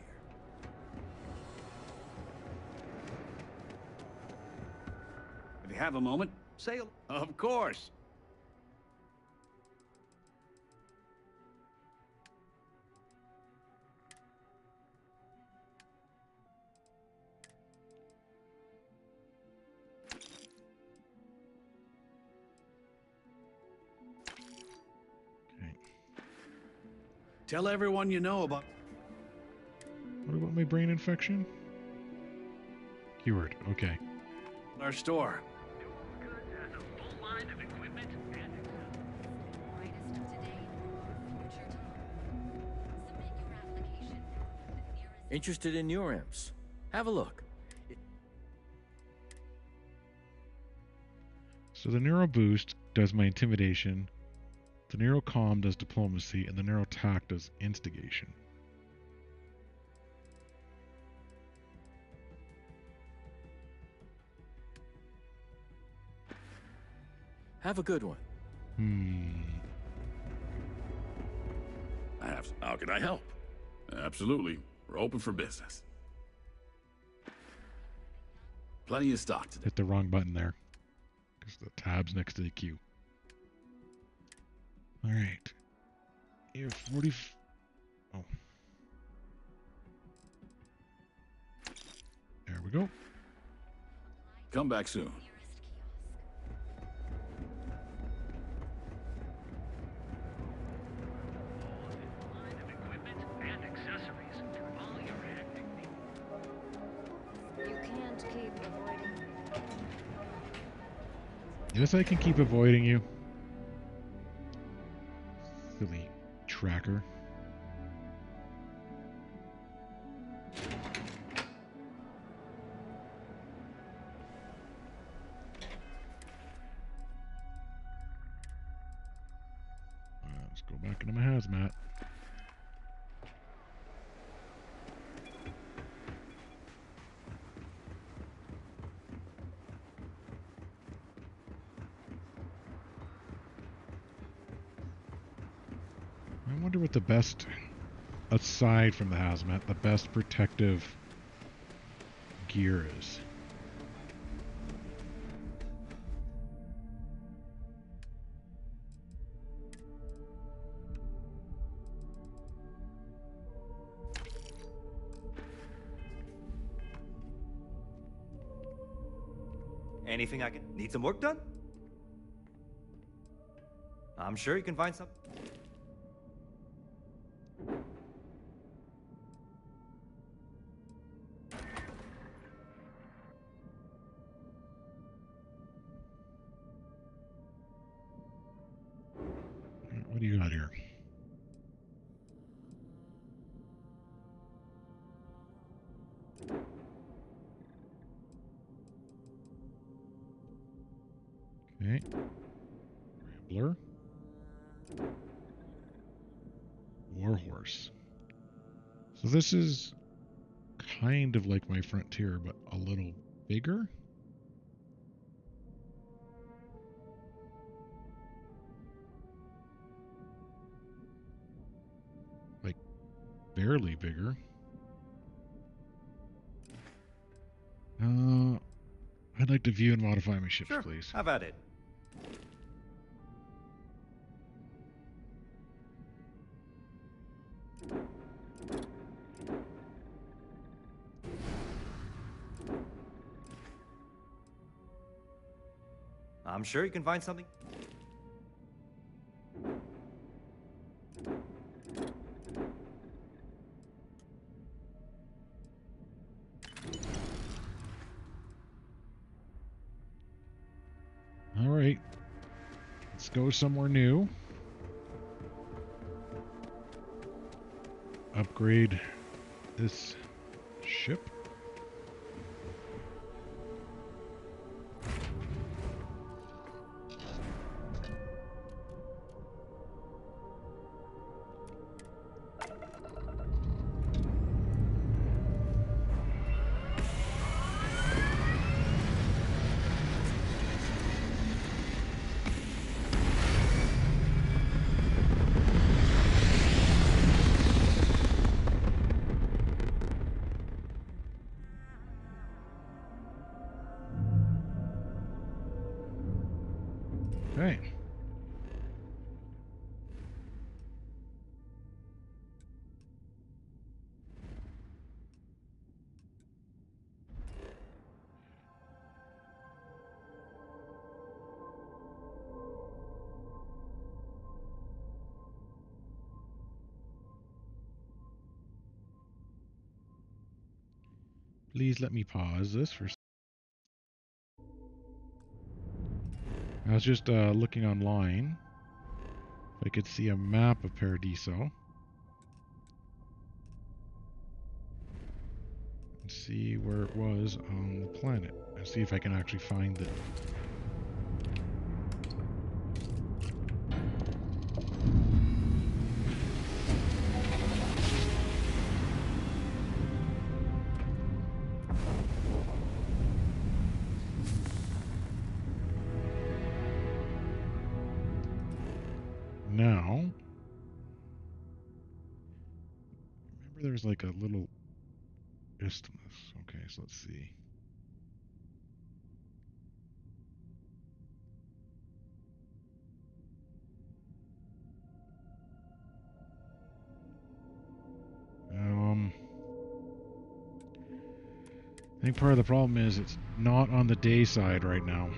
If you have a moment, say. Of course. Tell everyone you know about. What about my brain infection? Keyword, okay. Our store. Interested in your imps? Have a look. So the Neuro Boost does my intimidation, the Neuro Calm does diplomacy, and the Neuro Tact does instigation. Have a good one. How can I help? Absolutely. We're open for business. Plenty of stock today. Hit the wrong button there. Because the tab's next to the Q. Alright. You have 40... Oh. There we go. Come back soon. Yes, I can keep avoiding you. Silly tracker. Let's go back into my hazmat. wonder what the best, aside from the hazmat, the best protective gear is. Anything I can... Need some work done? I'm sure you can find something. What do you got here? Okay. Rambler. Warhorse. So this is kind of like my Frontier, but a little bigger. Like, barely bigger. I'd like to view and modify my ships, Sure. please. How about it? I'm sure you can find something. All right. Let's go somewhere new. Upgrade this ship. Okay. Please let me pause this for. I was just looking online if I could see a map of Paradiso and see where it was on the planet and see if I can actually find it. Now, remember there's like a little isthmus. Okay, so let's see. I think part of the problem is it's not on the day side right now.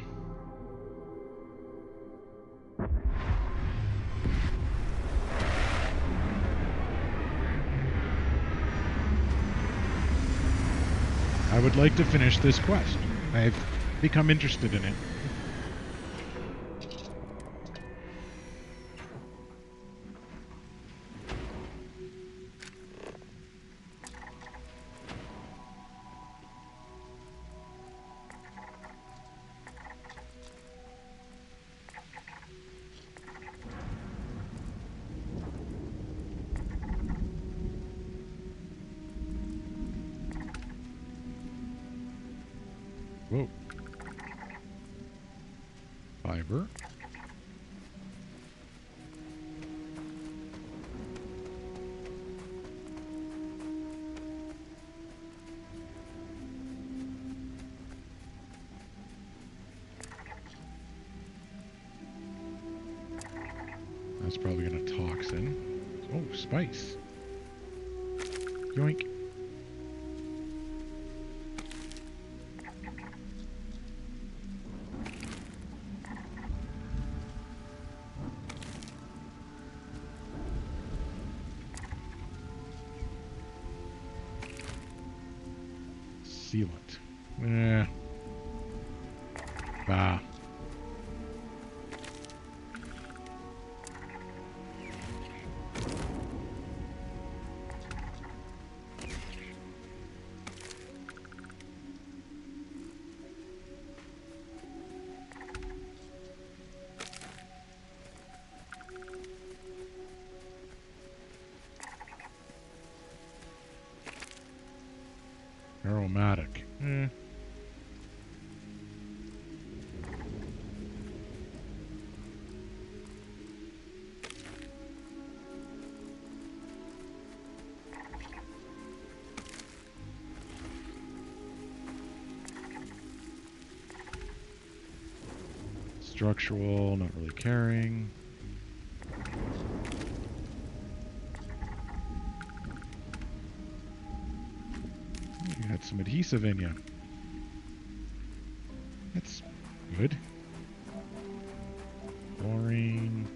I would like to finish this quest. I've become interested in it. Whoa. Fiber. That's probably going to toxin. Oh, spice. Yoink. Sealant. Bah. Aromatic. Structural, not really caring. You had some adhesive in you. That's good. Boring.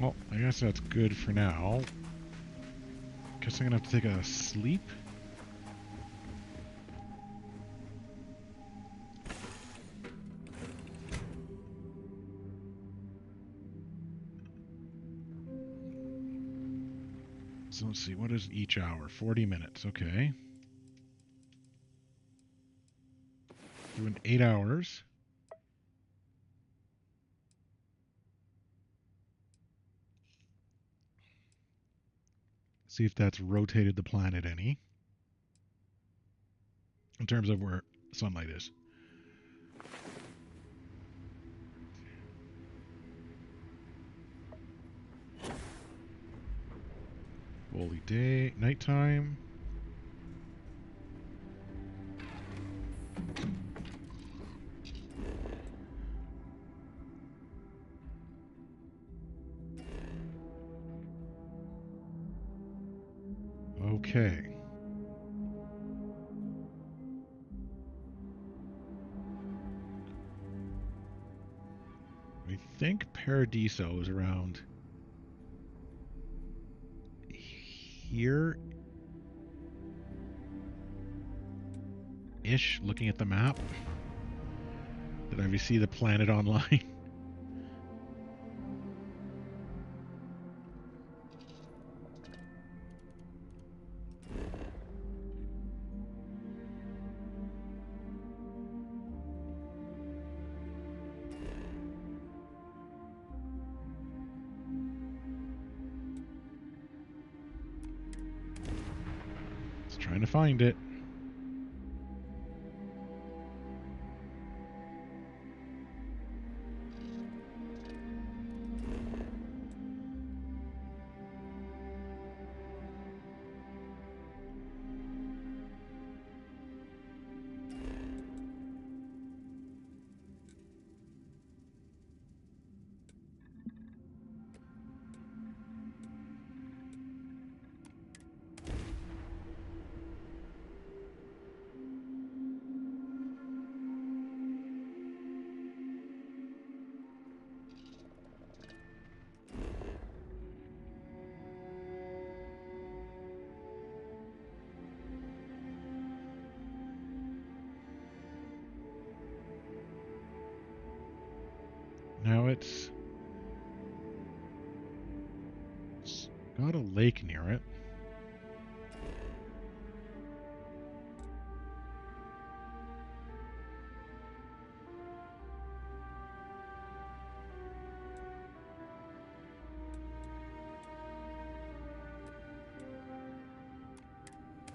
Well, I guess that's good for now. Guess I'm gonna have to take a sleep. So let's see, what is each hour? 40 minutes, okay. Doing 8 hours. See if that's rotated the planet any. In terms of where sunlight is. Holy day, nighttime. Okay. I think Paradiso is around here-ish, looking at the map. Did I ever see the planet online? Trying to find it. it's got a lake near it.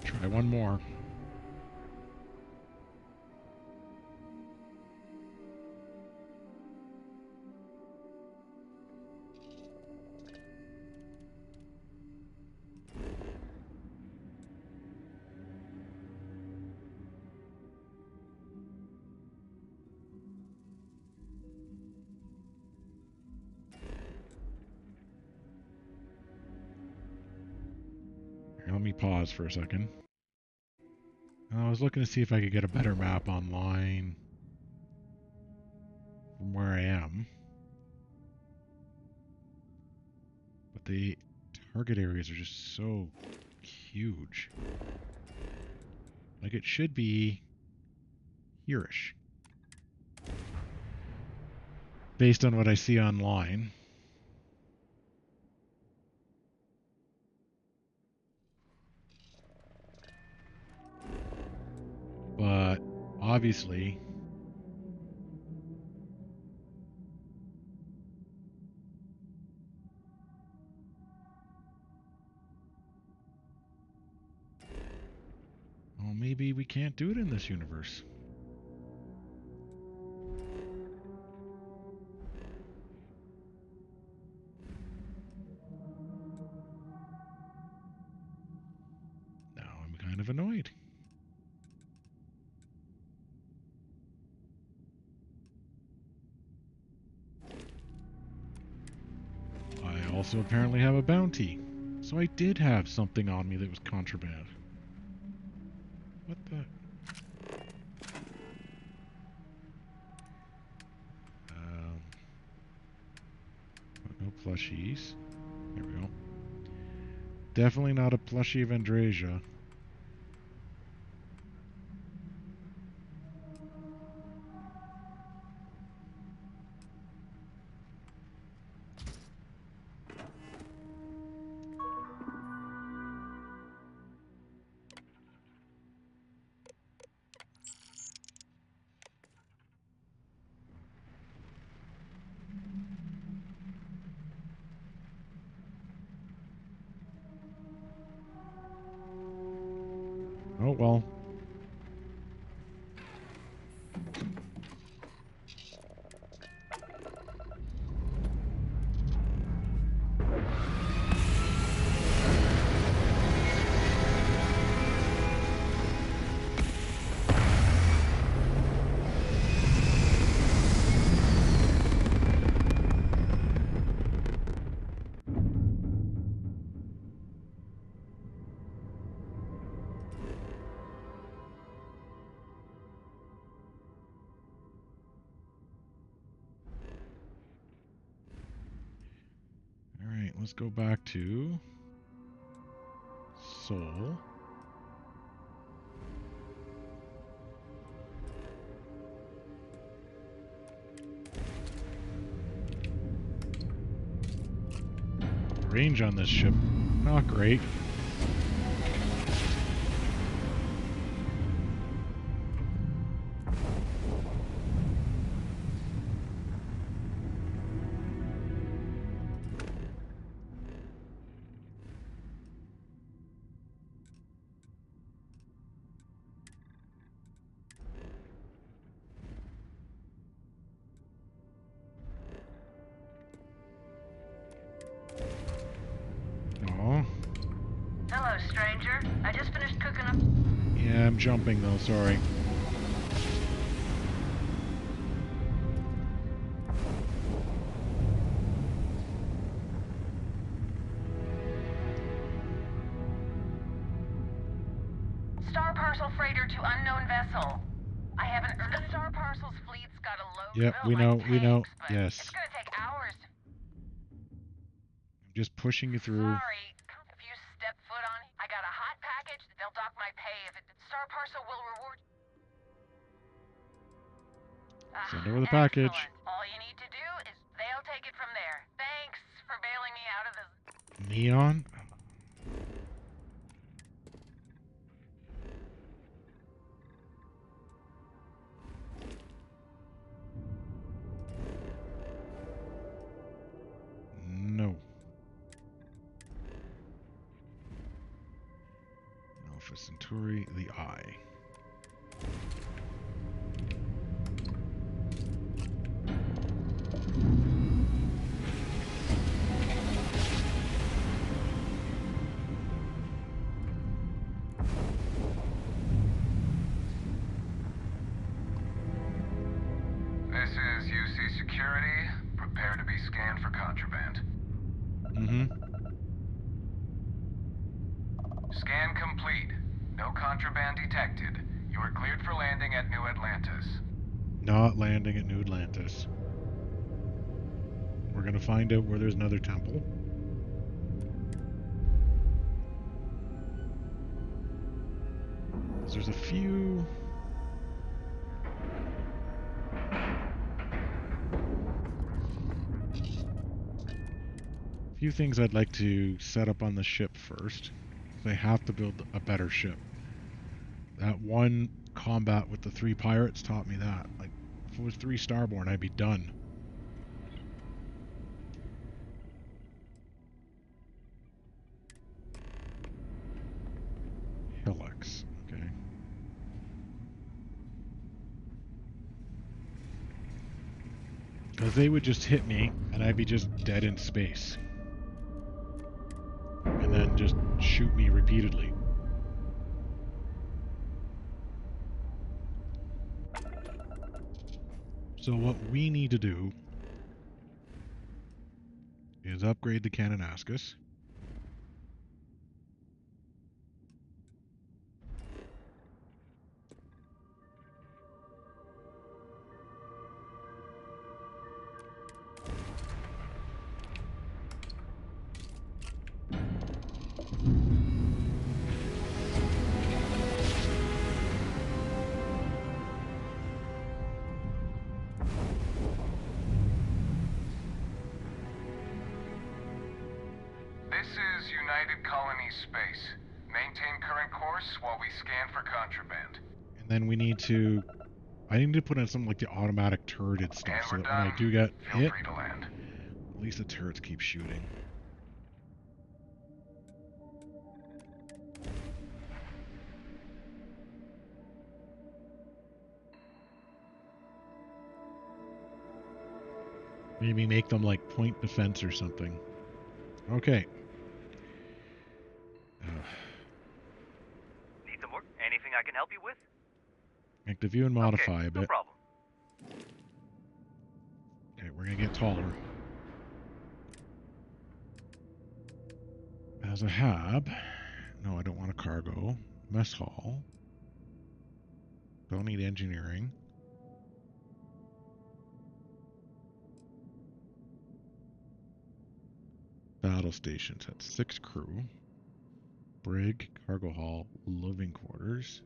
Try one more. Here, let me pause for a second. I was looking to see if I could get a better map online from where I am. But the target areas are just so huge. Like it should be here-ish. Based on what I see online. But obviously well, maybe we can't do it in this universe. Now I'm kind of annoyed. I also apparently have a bounty. So I did have something on me that was contraband. What the? No plushies. There we go. Definitely not a plushie of Andrasia. Oh well. Alright, let's go back to Soul. Range on this ship, not great. Hello, stranger. I just finished cooking up. Yeah, I'm jumping though, sorry. Star parcel freighter to unknown vessel. I haven't heard the Star parcel's fleet's got a load Yep, built we know, like we know. tanks, but Yes. it's gonna take hours. I'm just pushing you through. Sorry, if you step foot on, I got a hot package. They'll dock my pay if it. Star parcel will reward. Send over the package. Excellent. All you need to do is they Neon? No. Alpha Centauri, the Eye. This is UC Security. Prepare to be scanned for contraband. Mm-hmm. Scan complete. No contraband detected. You are cleared for landing at New Atlantis. Not landing at New Atlantis. We're gonna find out where there's another temple. There's a few... things I'd like to set up on the ship first. They have to build a better ship. That one combat with the 3 pirates taught me that. Like, if it was 3 Starborn, I'd be done. Helix, okay. Because they would just hit me, and I'd be just dead in space. And then just shoot me repeatedly. So what we need to do is upgrade the Kananaskis. This is United Colony Space. Maintain current course while we scan for contraband. And then we need to... I need to put in something like the automatic turreted stuff so that when I do get hit, free to land. At least the turrets keep shooting. Maybe make them like point defense or something. Okay. Need some work? Anything I can help you with? Make the view and modify okay, a bit. No problem. Okay, we're gonna get taller. As a hab. No, I don't want a cargo. Mess hall. Don't need engineering. Battle stations at 6 crew. Brig, cargo hall, living quarters.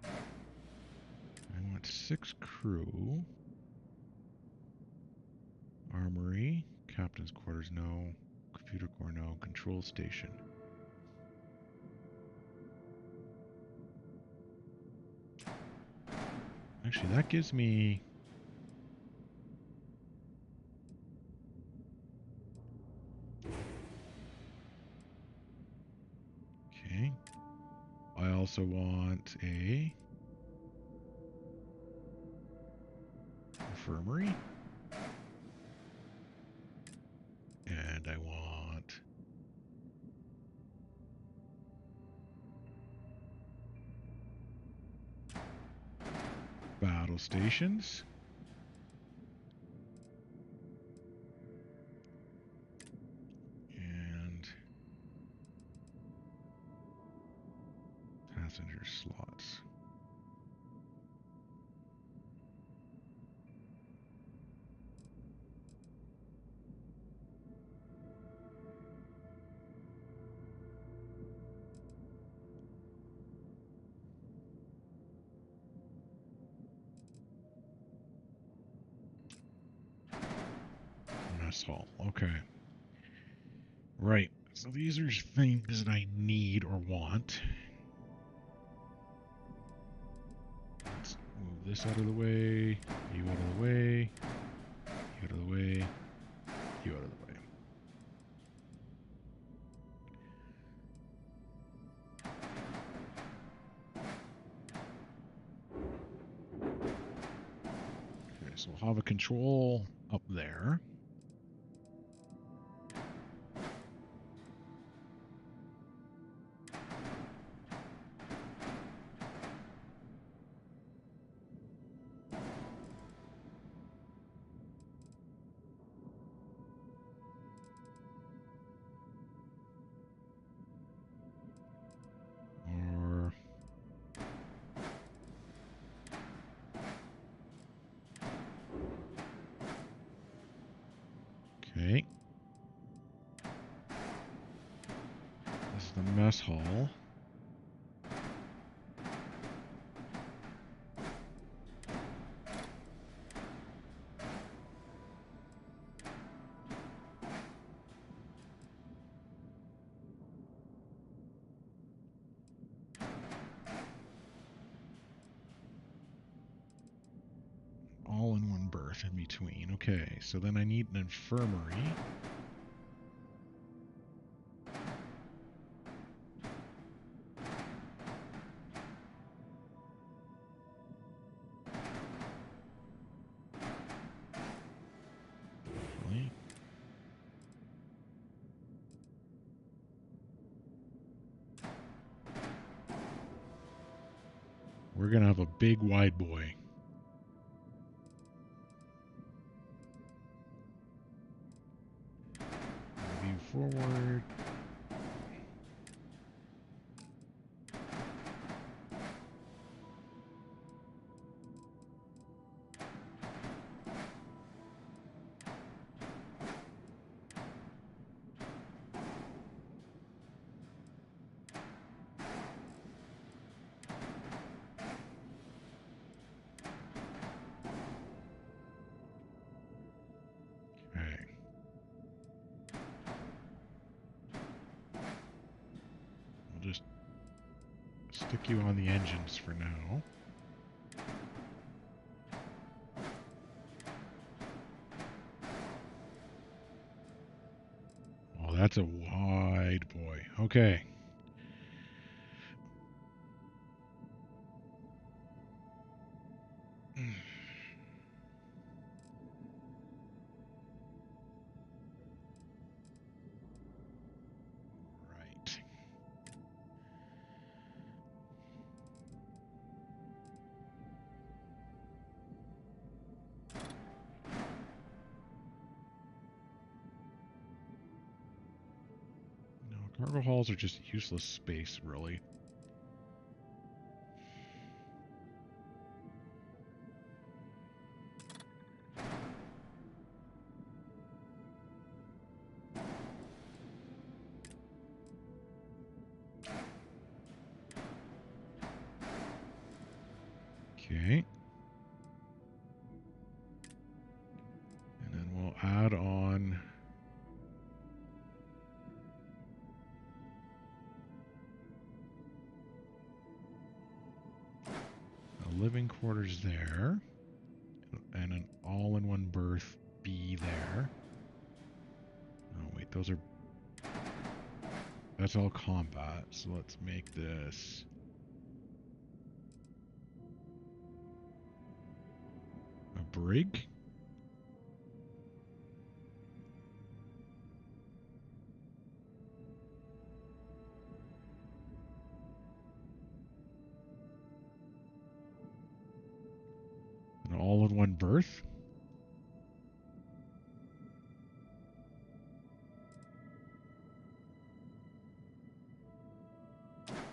I want 6 crew. Armory, captain's quarters, no. Computer core, no. Control station. Actually, that gives me... Okay. I also want a... infirmary. And I want... battle stations. And passenger slots. mess hall. Okay. Right. So these are things that I need or want. Let's move this out of the way. You out of the way. You out of the way. You out of the way. So we'll have a control up there. Or okay. This is the mess hall. All in one berth in between. Okay, so then I need an infirmary. Really? We're gonna have a big wide boy. Move forward. Just stick you on the engines for now. Oh, that's a wide boy. Okay. Cargo halls are just useless space, really. Okay. And then we'll add on living quarters there, and an all-in-one berth B there. Oh wait, those are... That's all combat, so let's make this... a brig? An all-in-one berth?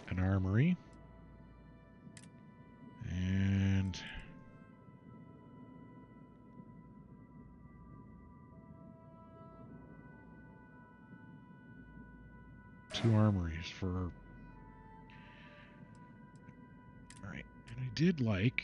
An armory? And... 2 armories for... Alright, and I did like...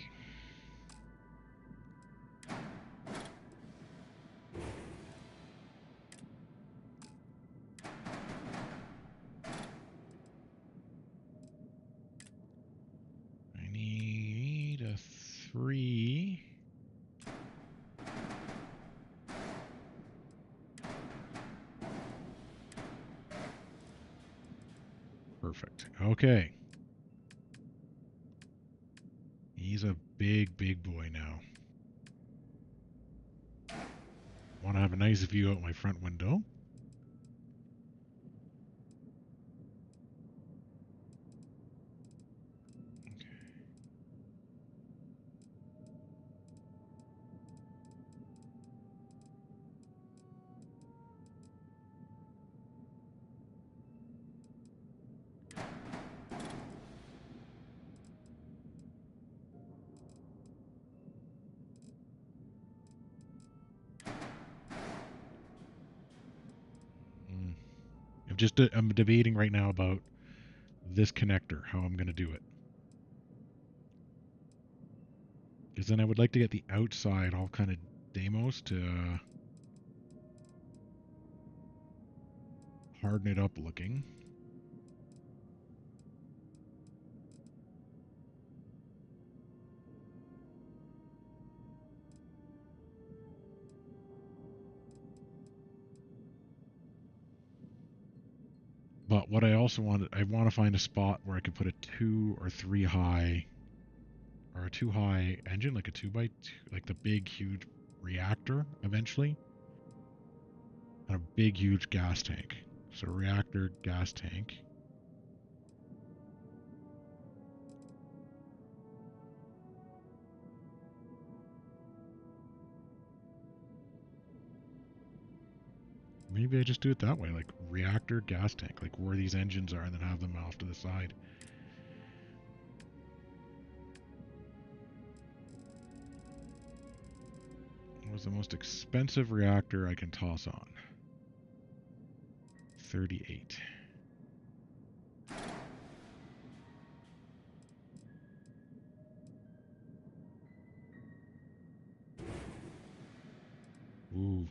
Perfect. Okay. He's a big, big boy now. Want to have a nice view out my front window. I'm debating right now about this connector, how I'm going to do it. Because then I would like to get the outside all kind of demos to harden it up looking. But what I also want to find a spot where I could put a 2 or 3 high, or a 2 high engine, like a 2x2, like the big, huge reactor eventually, and a big, huge gas tank. So reactor, gas tank. Maybe I just do it that way, like reactor, gas tank, like where these engines are, and then have them off to the side. What was the most expensive reactor I can toss on? 38. Ooh.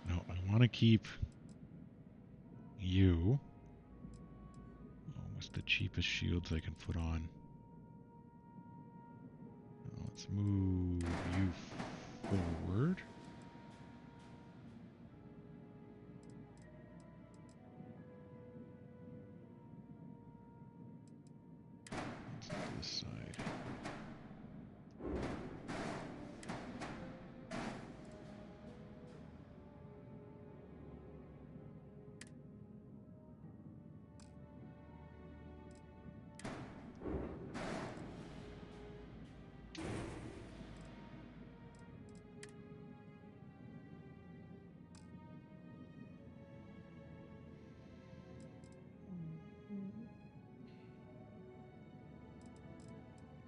No, I want to keep you. Oh, what's the cheapest shields I can put on? Let's move you forward. Let's do this side.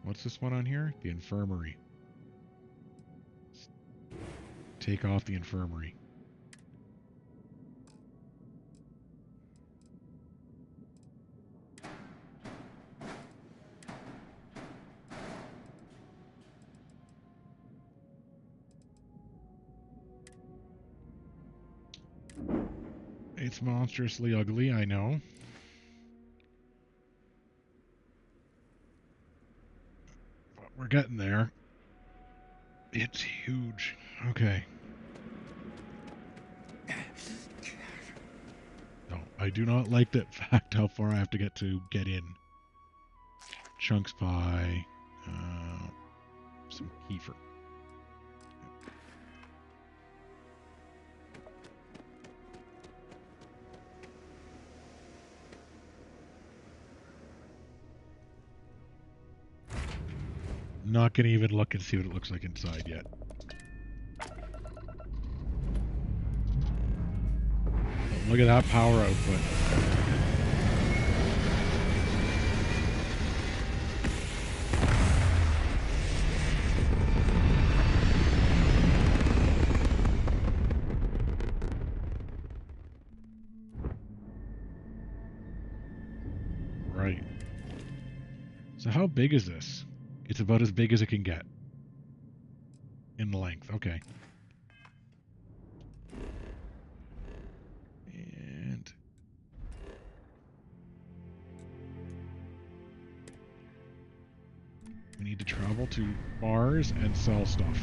What's this one on here? The infirmary. Take off the infirmary. It's monstrously ugly, I know. But we're getting there. It's huge. Okay. No, I do not like the fact how far I have to get in. Chunks pie. Some kefir. Not gonna even look and see what it looks like inside yet. Look at that power output. Right. So how big is this? It's about as big as it can get. In length, okay. And we need to travel to Mars and sell stuff.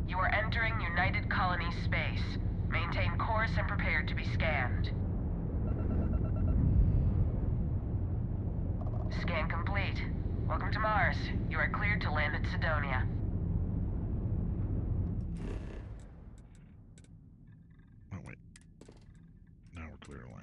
You are entering United Colony space. Maintain course and prepare to be scanned. Scan complete. Welcome to Mars. You are cleared to land at Sidonia. Oh, wait. Now we're clear to land.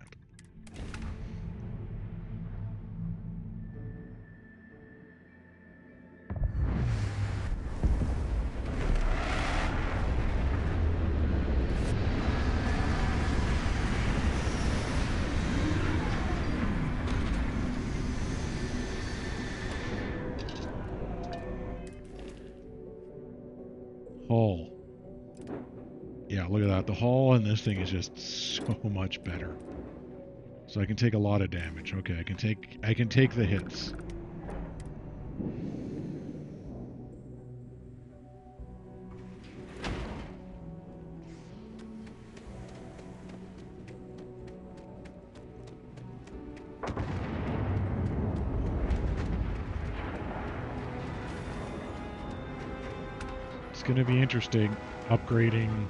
Hull. Yeah, look at that. The hull in this thing is just so much better. So I can take a lot of damage. Okay, I can take the hits. It's going to be interesting upgrading.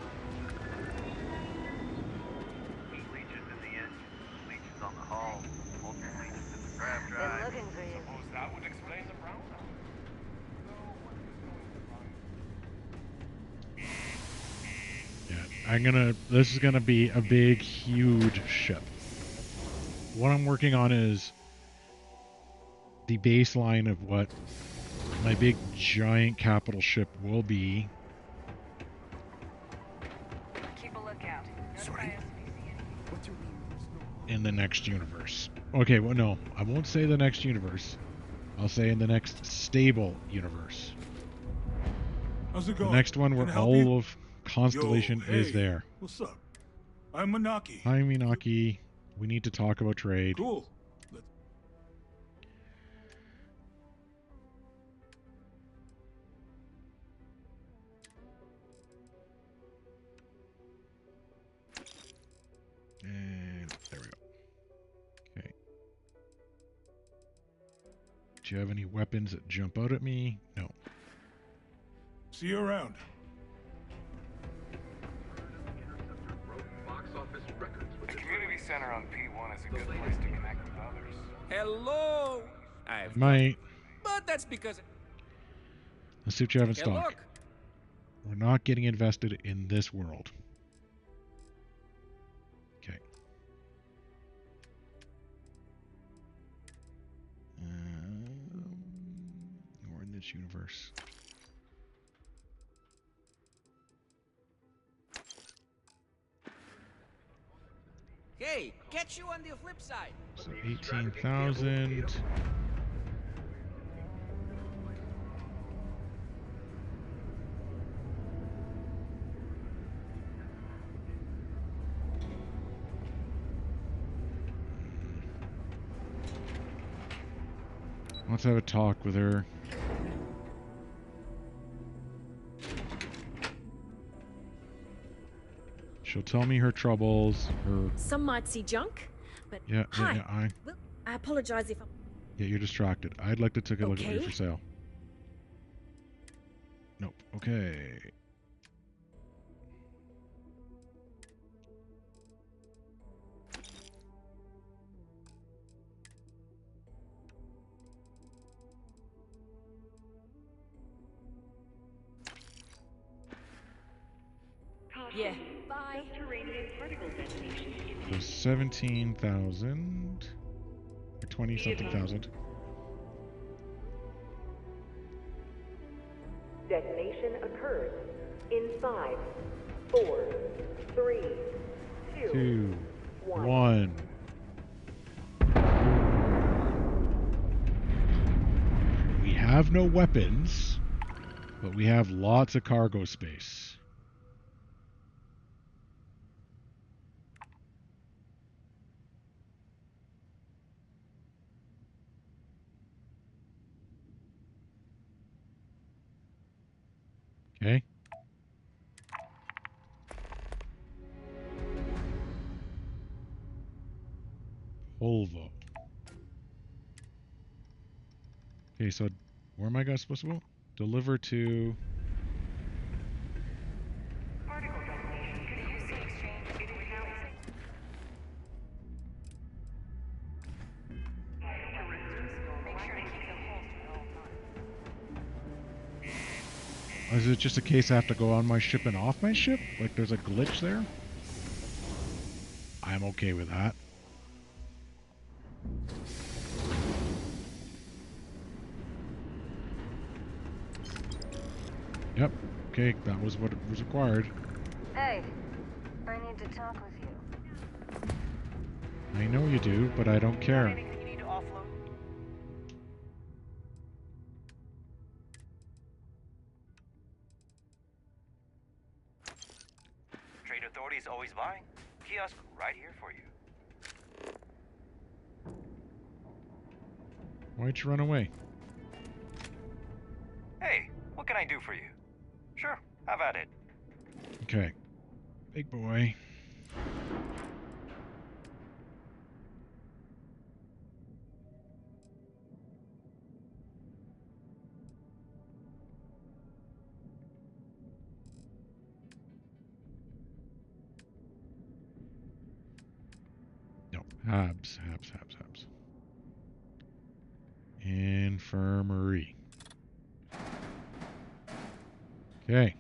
This is gonna be a big, huge ship. What I'm working on is the baseline of what my big, giant capital ship will be. Keep a lookout. Sorry. In the next universe. Okay, well, no, I won't say the next universe. I'll say in the next stable universe. How's it going? The next one where all of Constellation is there. What's up? I'm Manaki. Hi, Minaki. We need to talk about trade. Cool. And there we go. Okay. Do you have any weapons that jump out at me? No. See you around. The community center on P1 is a good place to connect with others. Hello! I've Might. But that's because... Let's see what you have in Take a stock. look. We're not getting invested in this world. Okay. We're in this universe. Hey, get you on the flip side. So 18,000. Let's have a talk with her. She'll tell me her troubles. Some might see junk, but Yeah, hi. yeah, Well, I apologize if I'm... Yeah, you're distracted. I'd like to take a look at what you're Okay. for sale. Nope. Okay. Yeah. Bye. So 17,000 or 20-something thousand. Detonation occurs in 5, 4, 3, 2, 1. We have no weapons, but we have lots of cargo space. Okay. Polvo. Okay, so where am I supposed to go? Deliver to... Is it just a case I have to go on my ship and off my ship? Like there's a glitch there? I'm okay with that. Yep. Okay, that was what was required. Hey, I need to talk with you. I know you do, but I don't care. Anything you need to offload? Trade authorities always buying. Kiosk right here for you. Why'd you run away? Hey, what can I do for you? Sure, have at it. Okay. Big boy. No, Habs. Infirmary. Okay.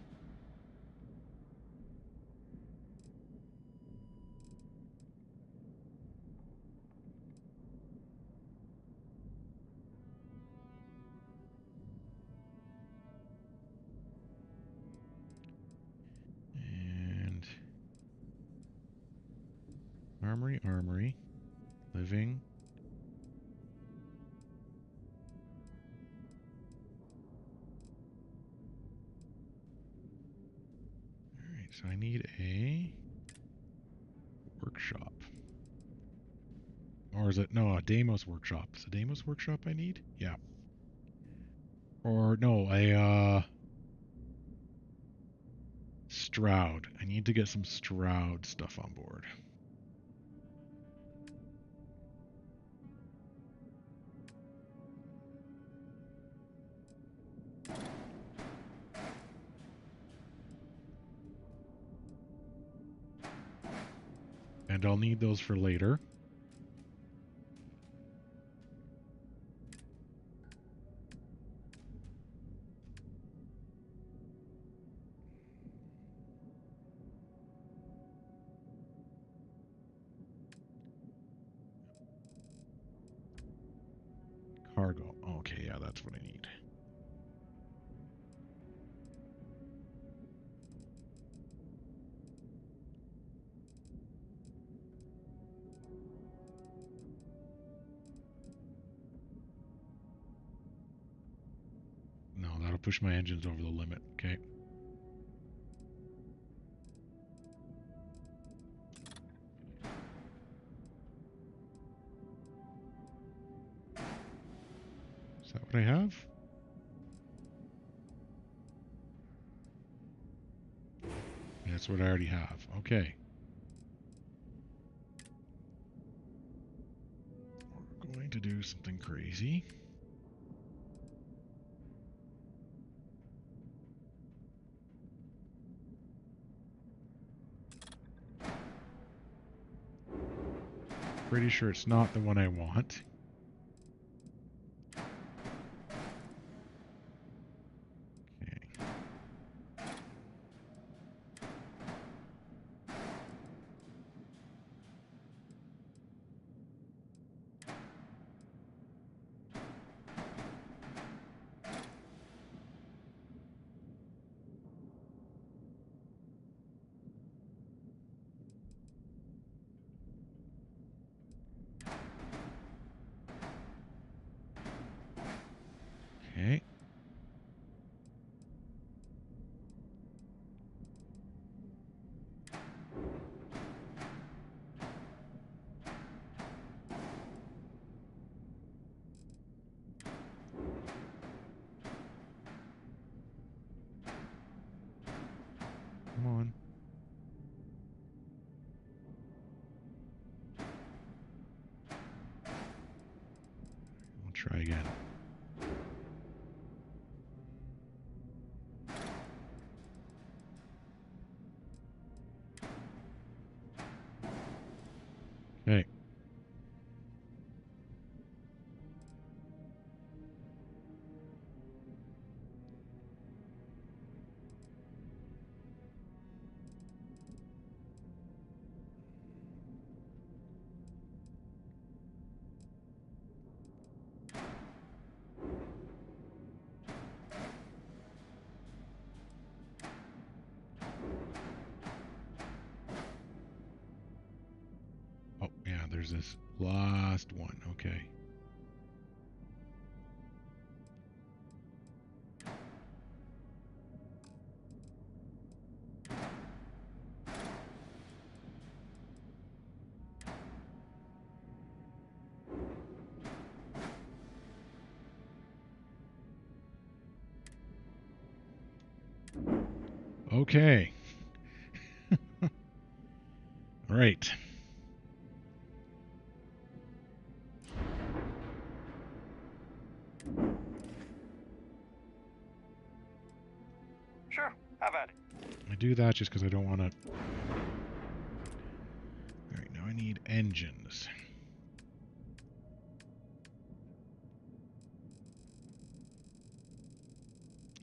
And armory, living. Alright, so I need a workshop. Or is it, no, a Deimos workshop. Is it a Deimos workshop I need? Yeah. Or, no, a, Stroud. I need to get some Stroud stuff on board. And I'll need those for later. Cargo. Okay, yeah, that's what I need. No, that'll push my engines over the limit. Okay. Is that what I have? That's what I already have. Okay. We're going to do something crazy. Pretty sure it's not the one I want. Come on. We'll try again. Okay. Oh, yeah, there's this last one. Okay. Okay. All right. Sure, have at it. I do that just because I don't want to... All right, now I need engines.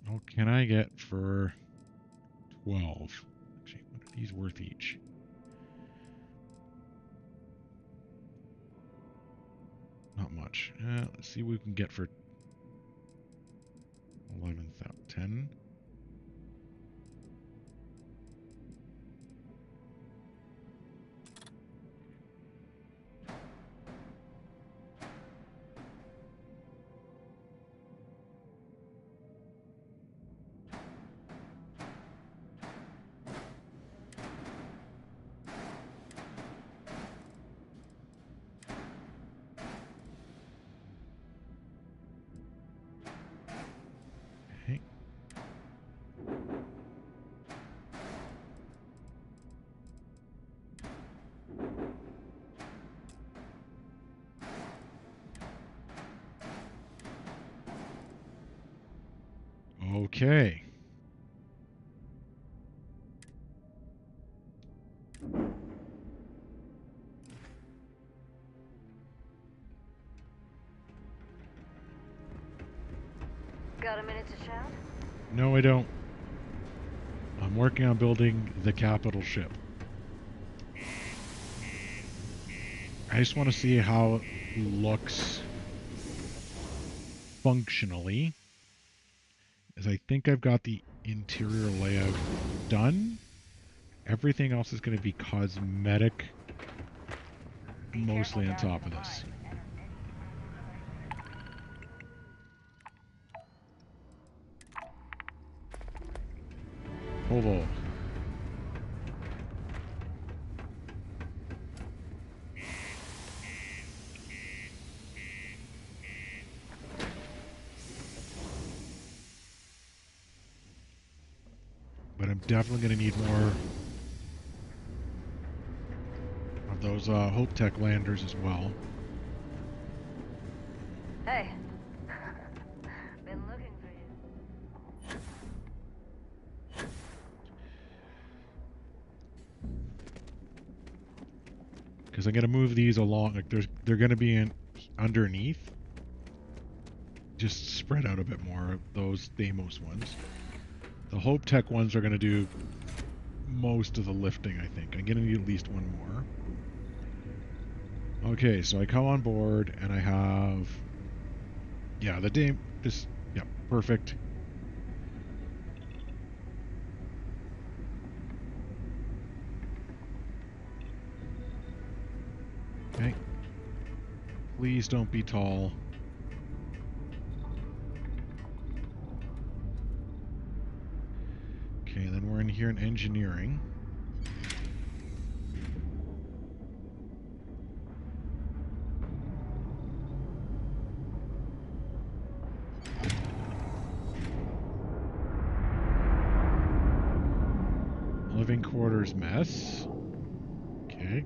What can I get for 12? Actually, what are these worth each? Not much. Let's see what we can get for 11,000. 10. Okay. Okay. Got a minute to chat? No, I don't. I'm working on building the capital ship. I just want to see how it looks functionally, as I think I've got the interior layout done. Everything else is going to be cosmetic, mostly on top of this. Hold. But I'm definitely going to need more of those Hope Tech landers as well. Hey. Been looking for you. Because I'm going to move these along. Like they're going to be in underneath. Just spread out a bit more of those Deimos ones. The Hope Tech ones are going to do most of the lifting, I think. I'm going to need at least one more. Okay, so I come on board and I have... Yeah, the Dame... Yeah, perfect. Okay. Please don't be tall. Okay, then we're in here in engineering. quarters mess. Okay.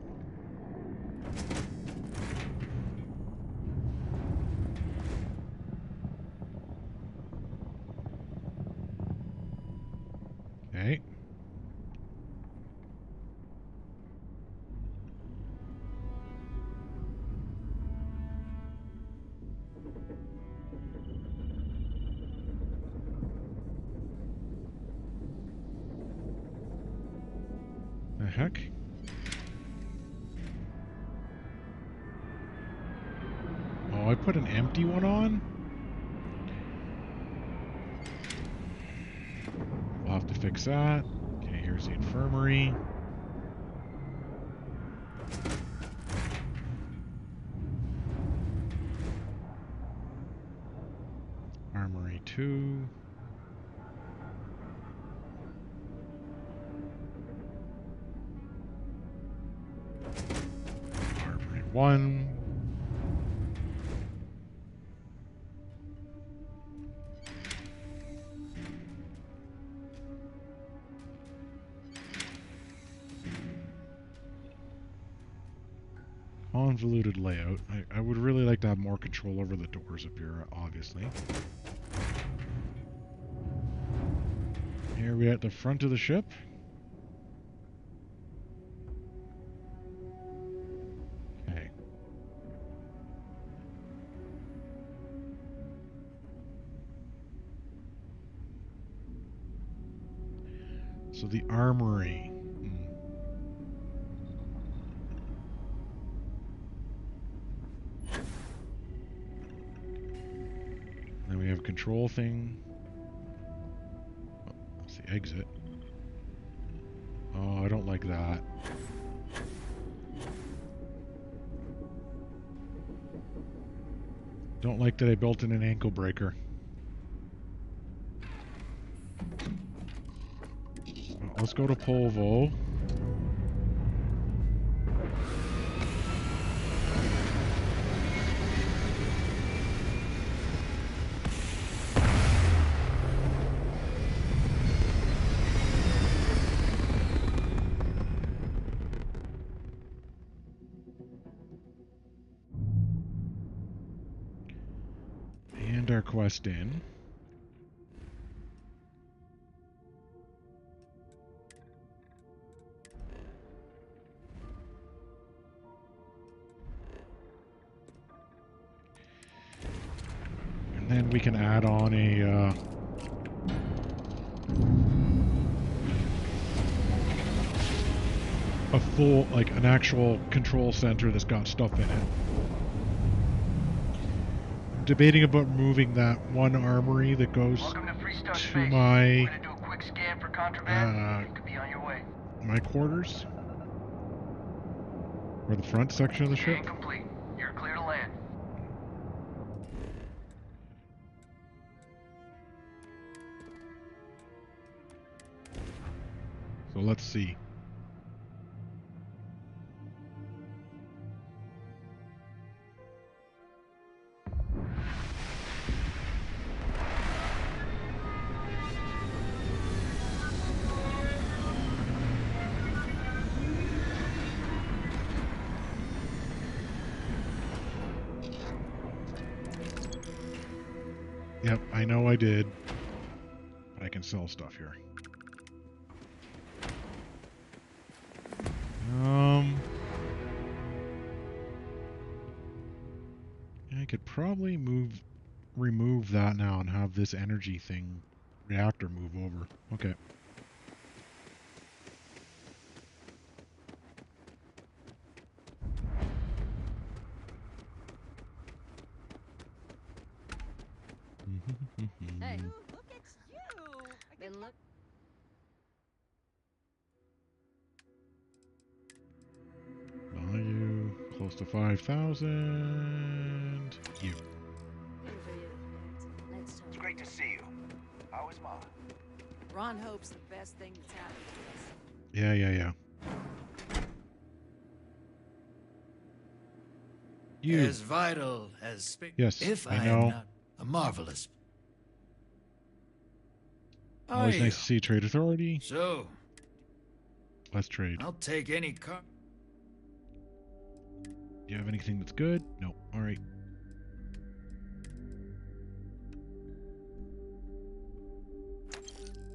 Okay. The heck? Oh, I put an empty one on? We'll have to fix that. Okay, here's the infirmary. Armory 2. Armory 1. Convoluted layout. I would really like to have more control over the doors up here, obviously. Here we're at the front of the ship. Okay. So the armory. Then we have a control thing. Oh, that's the exit. Oh, I don't like that. Don't like that I built in an ankle breaker. Well, let's go to Polvo. Our quest in. And then we can add on a full, like an actual control center that's got stuff in it. Debating about moving that one armory that goes to my my quarters, or the front section of the ship. Complete. You're clear to land. So let's see. Yep, I know I did, but I can sell stuff here. I could probably remove that now and have this energy thing, reactor move over. Okay. Hey, look at you! Been look. Value close to 5,000. You. It's great to see you. How is Mom? Ron hopes the best thing that's happened to us. Yeah. You. As vital as space. Yes, if I I know. am not a marvelous. Always nice to see Trade Authority. So, Let's trade. I'll take any car. Do you have anything that's good? No. All right.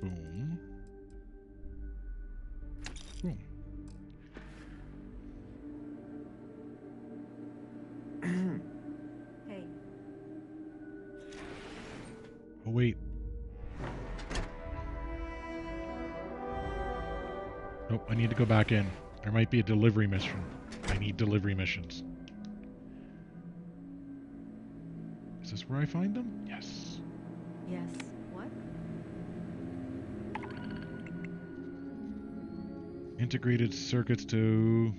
Boom. Boom. Hey. Oh, wait. Nope, I need to go back in. There might be a delivery mission. I need delivery missions. Is this where I find them? Yes. Yes. What? Integrated circuits to...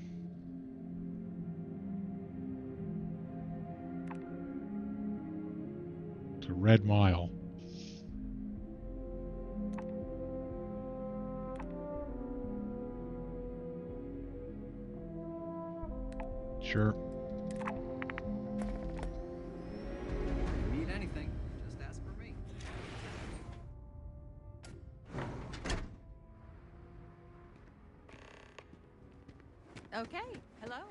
Red Mile. Sure. If you need anything, just ask for me. Okay, hello.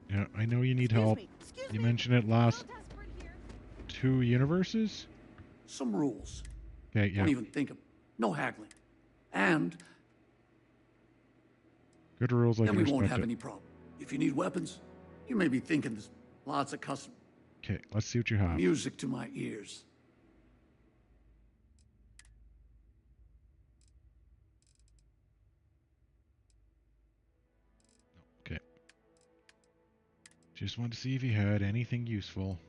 Yeah, I know you need help. You mentioned it last 2 universes? Some rules. Okay, yeah. Don't even think of no haggling. And Good rules, I then can we won't respect have it. any problem. If you need weapons, you may be thinking there's lots of custom Okay, let's see what you have. music to my ears. Okay. Just wanted to see if you had anything useful.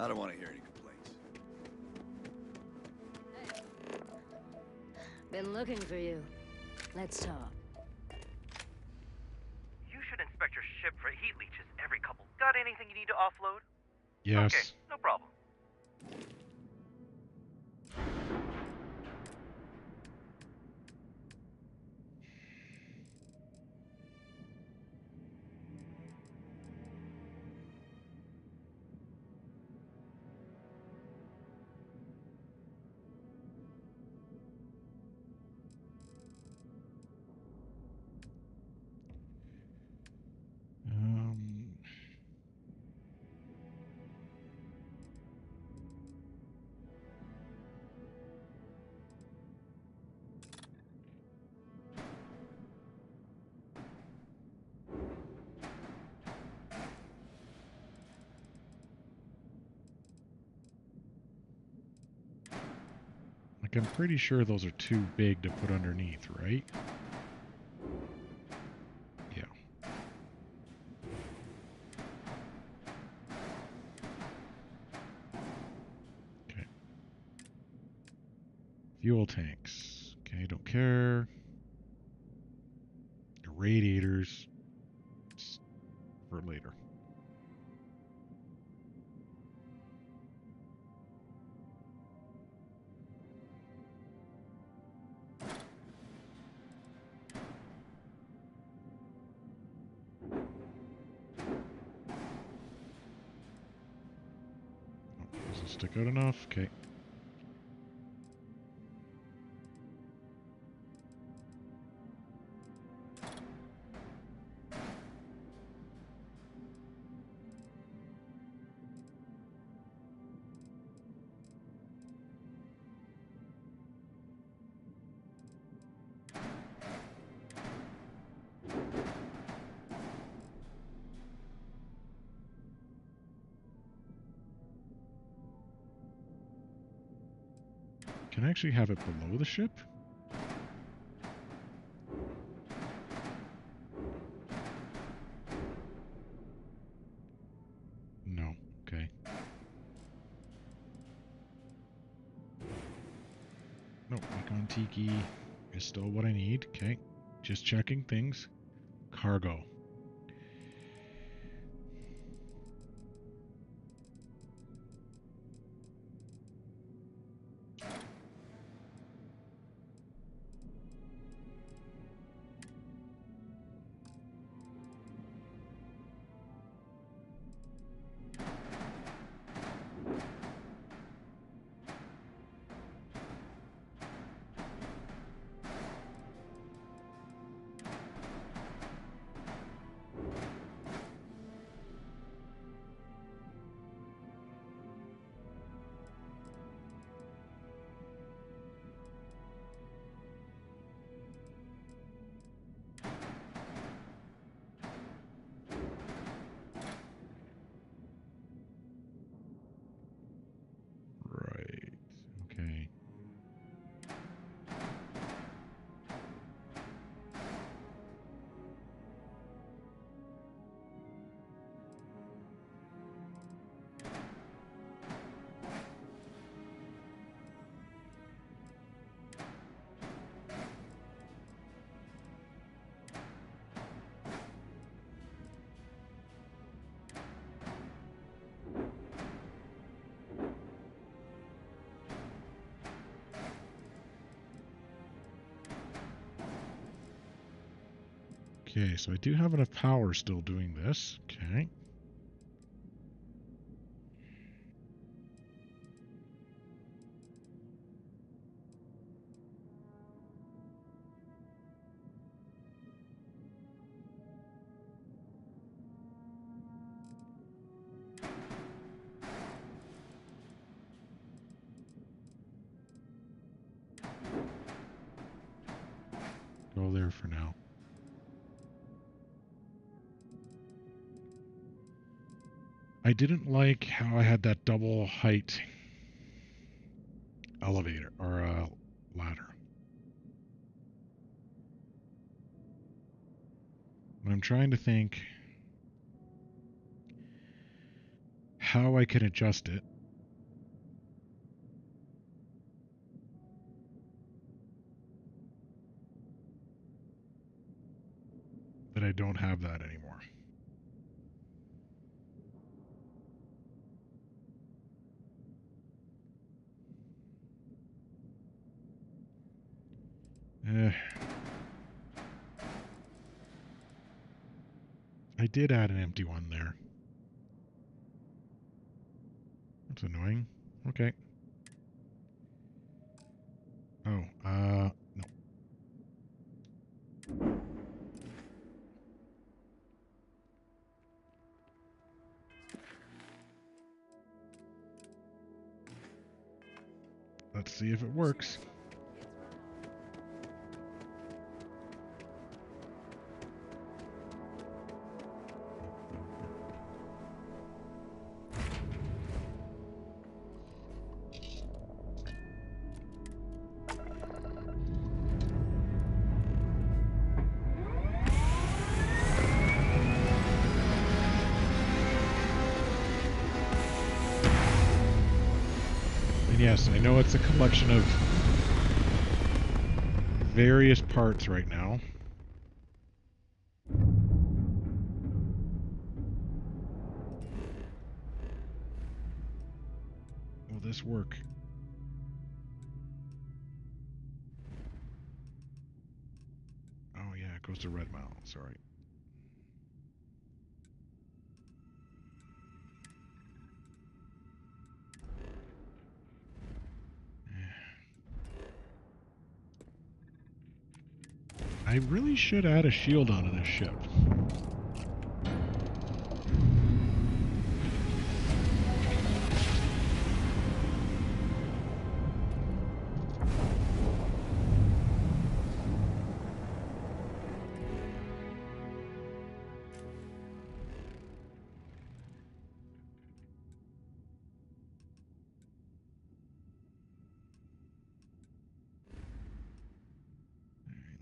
I don't want to hear any complaints. Been looking for you. Let's talk. You should inspect your ship for heat leeches every couple. Got anything you need to offload? Yes. Okay, no problem. Like, I'm pretty sure those are too big to put underneath, right? Yeah. Okay. Fuel tanks. Okay, don't care. Radiators. It's for later. Doesn't stick out enough. Okay. Can I actually have it below the ship? No. Okay. No, Icon Tiki is still what I need. Okay. Just checking things. Cargo. Okay, so I do have enough power still doing this. Okay. Go there for now. I didn't like how I had that double height elevator or ladder. And I'm trying to think how I can adjust it. That I don't have that anymore. I did add an empty one there. That's annoying. Okay. Oh, no. Let's see if it works. Yes, I know it's a collection of various parts right now. Will this work? Oh yeah, it goes to Red Mountain, sorry. I really should add a shield onto this ship.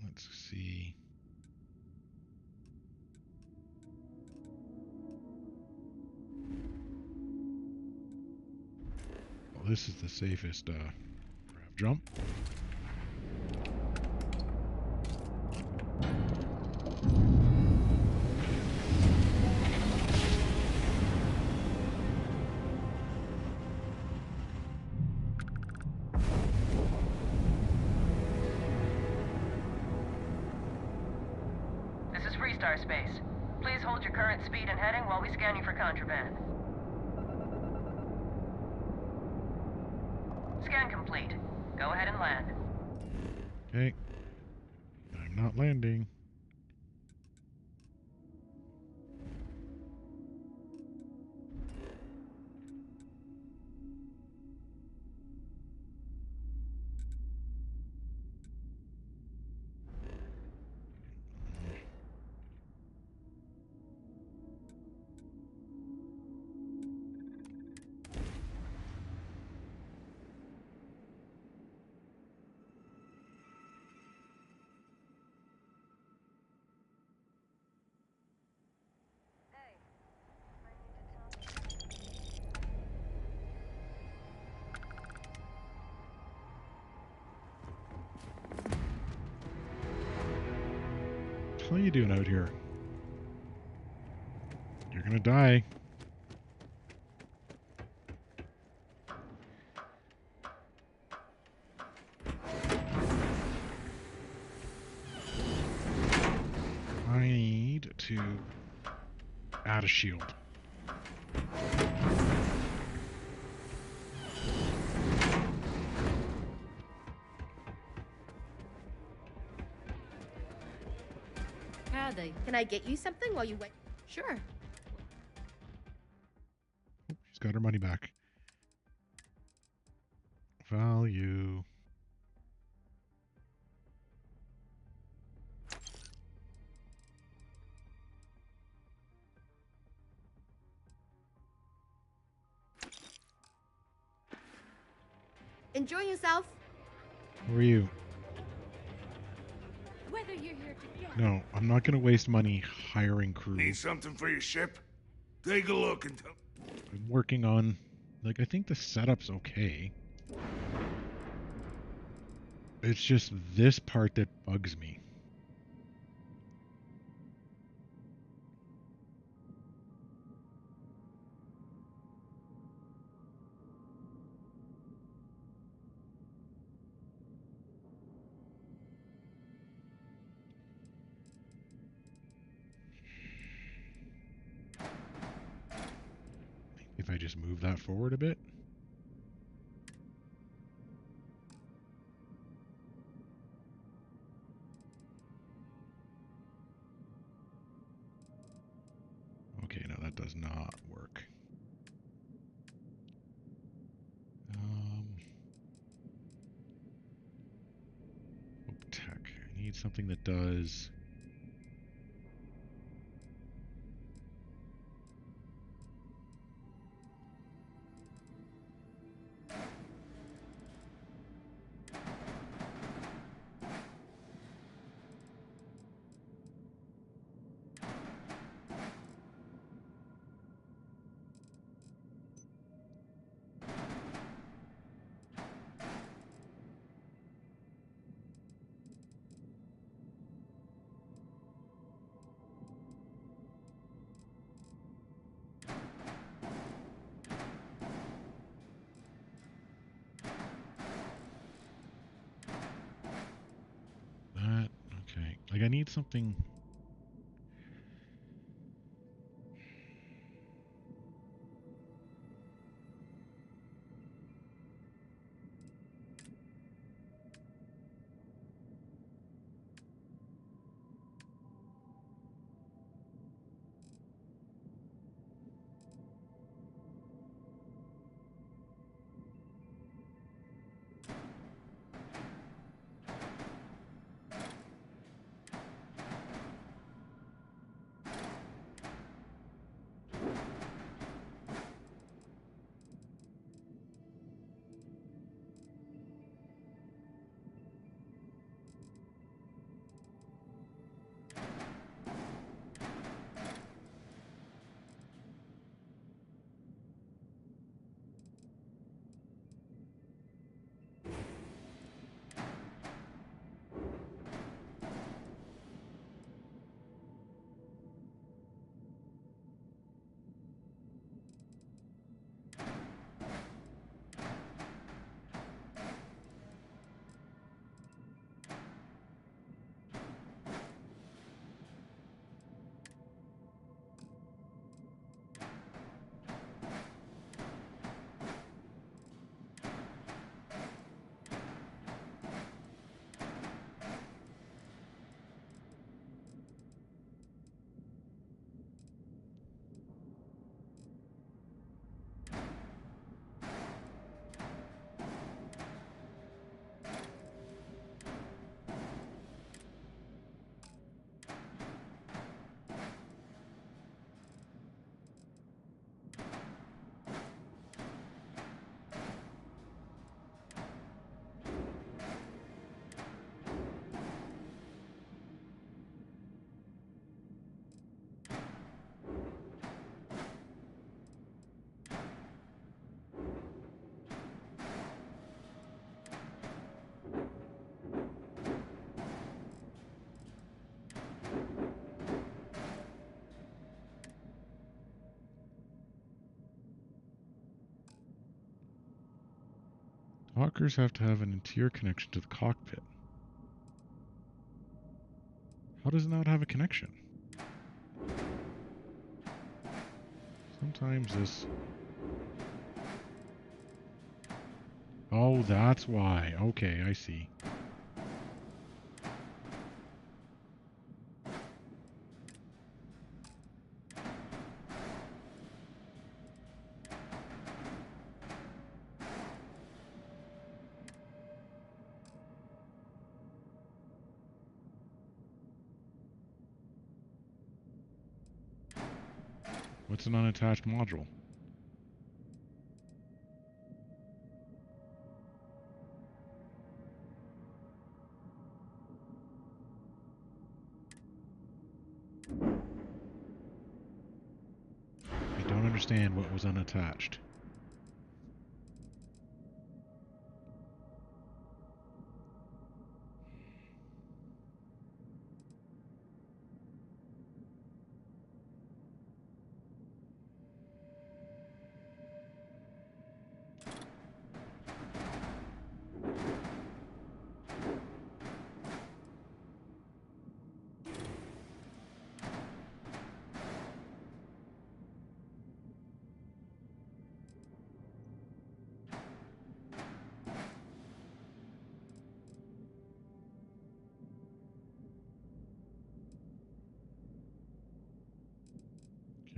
Let's see. Well, this is the safest grav jump. Space. Please hold your current speed and heading while we scan you for contraband. Scan complete. Go ahead and land. Okay. I'm not landing. What are you doing out here? You're gonna die. Hi. Add a shield. Howdy. Can I get you something while you wait? Sure. She's got her money back. Value. Enjoy yourself. Who are you? Whether you're here together. No, I'm not going to waste money hiring crew. Need something for your ship? Take a look and tell. I'm working on, like, I think the setup's okay. It's just this part that bugs me. If I just move that forward a bit. Okay, no, that does not work. Tech. I need something that does. Okay. Like, I need something. Talkers have to have an interior connection to the cockpit. How does it not have a connection? Sometimes this... Oh, that's why. Okay, I see. What's an unattached module? I don't understand what was unattached.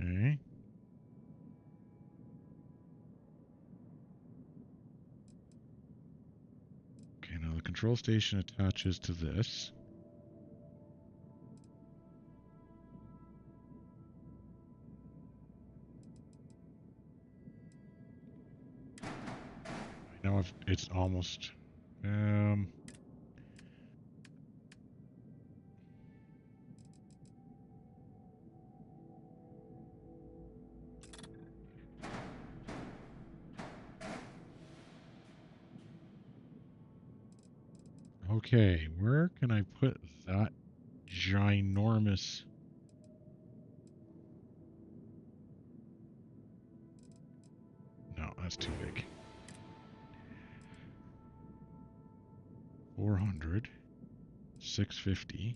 Okay. Okay, now the control station attaches to this. I know if it's almost... Okay, where can I put that ginormous... No, that's too big. 400. 650.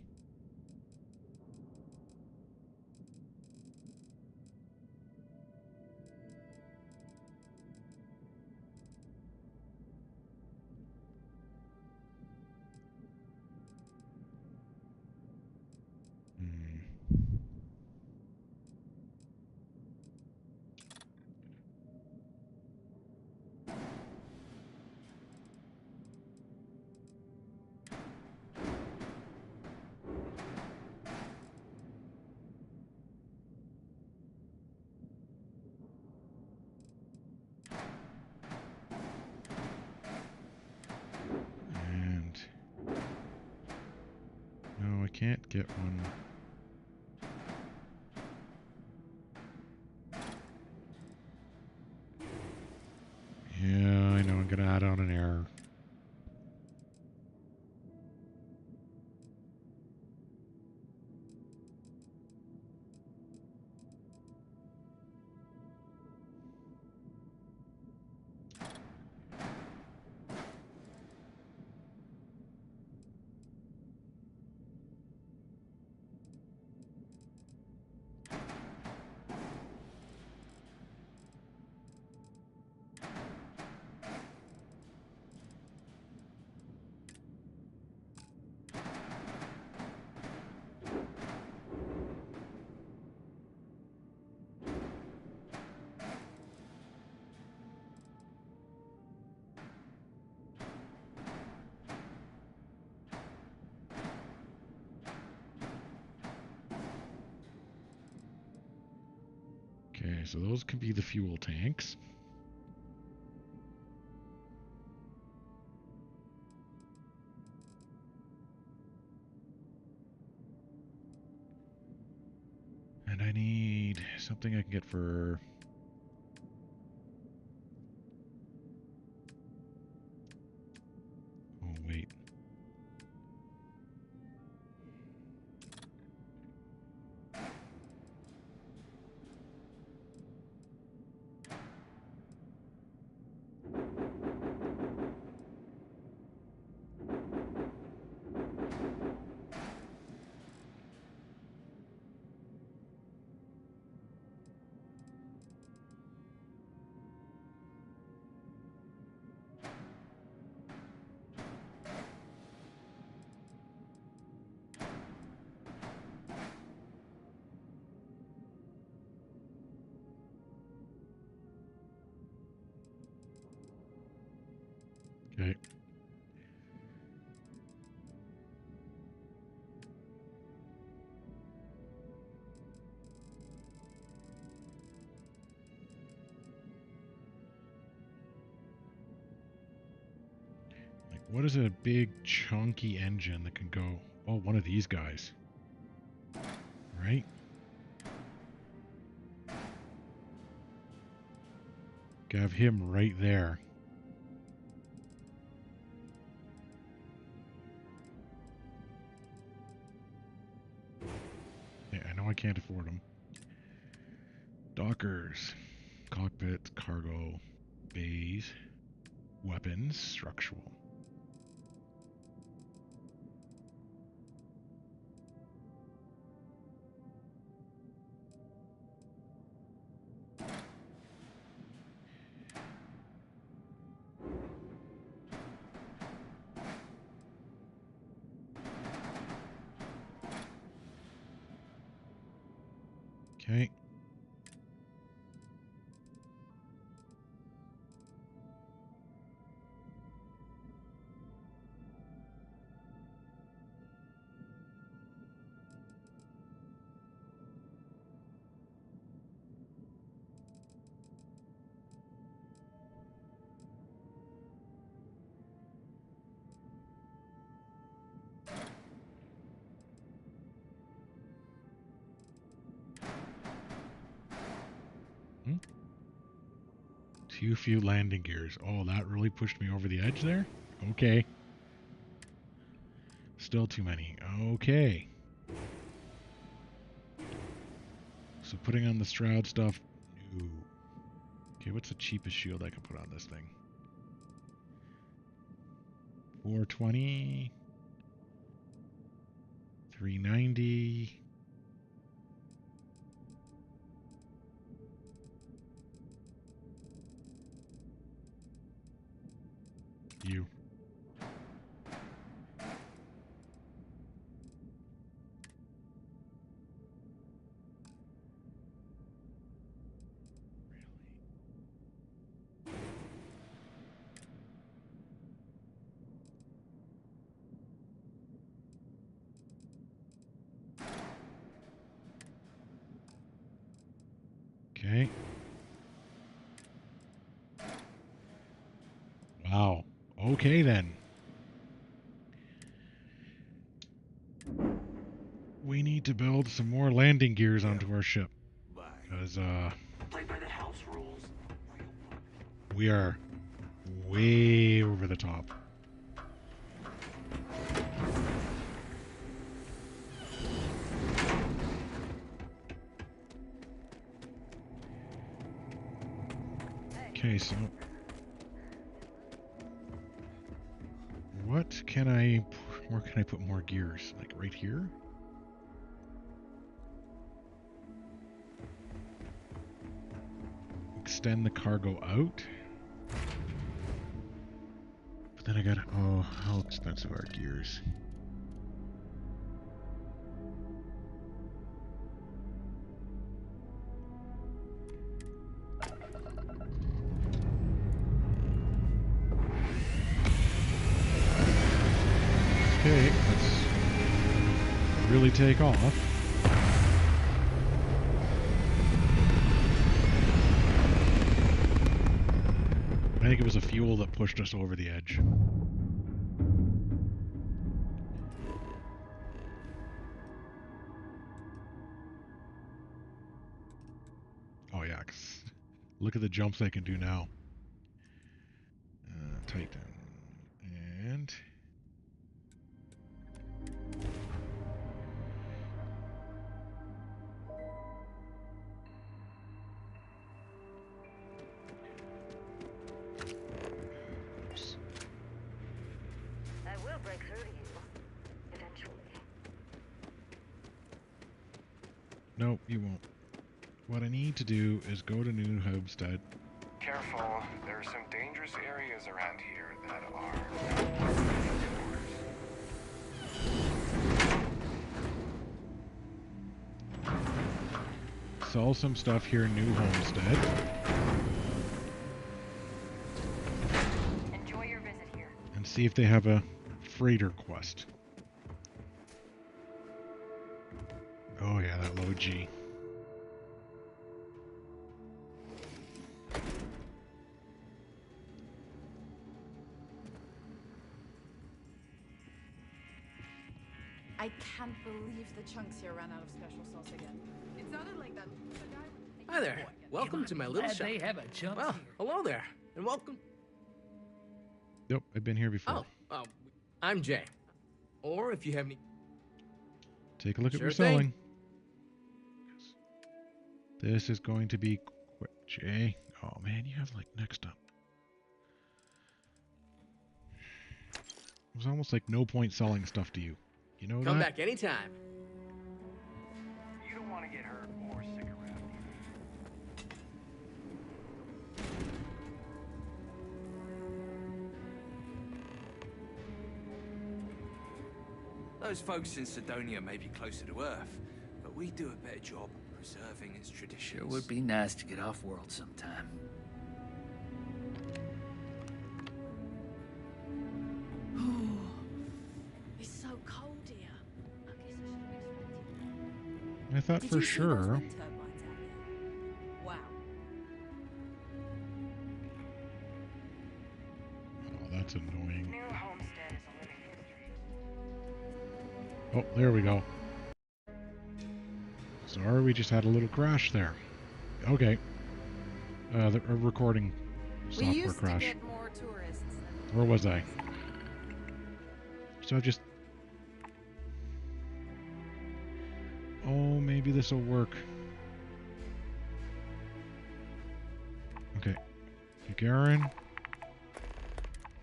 And... No, I can't get one. Yeah, I know, I'm gonna add on an error. Okay, so those can be the fuel tanks. And I need something I can get for... Oh, wait. What is a big chunky engine that can go? Oh, one of these guys. Right? Have him right there. Yeah, I know I can't afford them. Dockers, cockpit, cargo, bays, weapons, structural. Okay. Too few landing gears. Oh, that really pushed me over the edge there? Okay. Still too many. Okay. So putting on the Stroud stuff. No. Okay, what's the cheapest shield I can put on this thing? 420. 390. You. Okay. Wow. Okay then. We need to build some more landing gears onto our ship. Because, Play by the house rules. we are way over the top. Okay, so what can where can I put more gears? Like right here? Extend the cargo out. But then I gotta, oh, how expensive are gears? Okay, let's really take off. I think it was a fuel that pushed us over the edge. Oh yeah, look at the jumps I can do now. Titan. And... I will break through to you, eventually. Nope, you won't. What I need to do is go to New Homestead. Careful, there are some dangerous areas around here that are... Sell some stuff here in New Homestead. Enjoy your visit here. And see if they have a freighter quest. Oh yeah, that low G. I can't believe the chunks here ran out of special sauce again. It sounded like that. Hi there. Welcome to my little shop. They have a chunk Well, here. hello there, and welcome. Nope, I've been here before. Oh, I'm Jay. Or if you have any... Take a look at Sure what we're thing. selling. This is going to be quick, Jay. Oh man, you have like next up. It was almost like no point selling stuff to you. You know Come that? back anytime. You don't want to get hurt or sick around Those folks in Sidonia may be closer to Earth, but we do a better job preserving its traditions. Sure would be nice to get off-world sometime. It's so cold here. I guess I should have expected. I thought Did for you see those sure. wind turbines out there? Wow. Oh, that's annoying. New homestead is a living history. Oh, there we go. Sorry, we just had a little crash there. Okay. The recording We software used crash. to get more tourists. Where was I? So just... Oh, maybe this will work. Okay. Gagarin.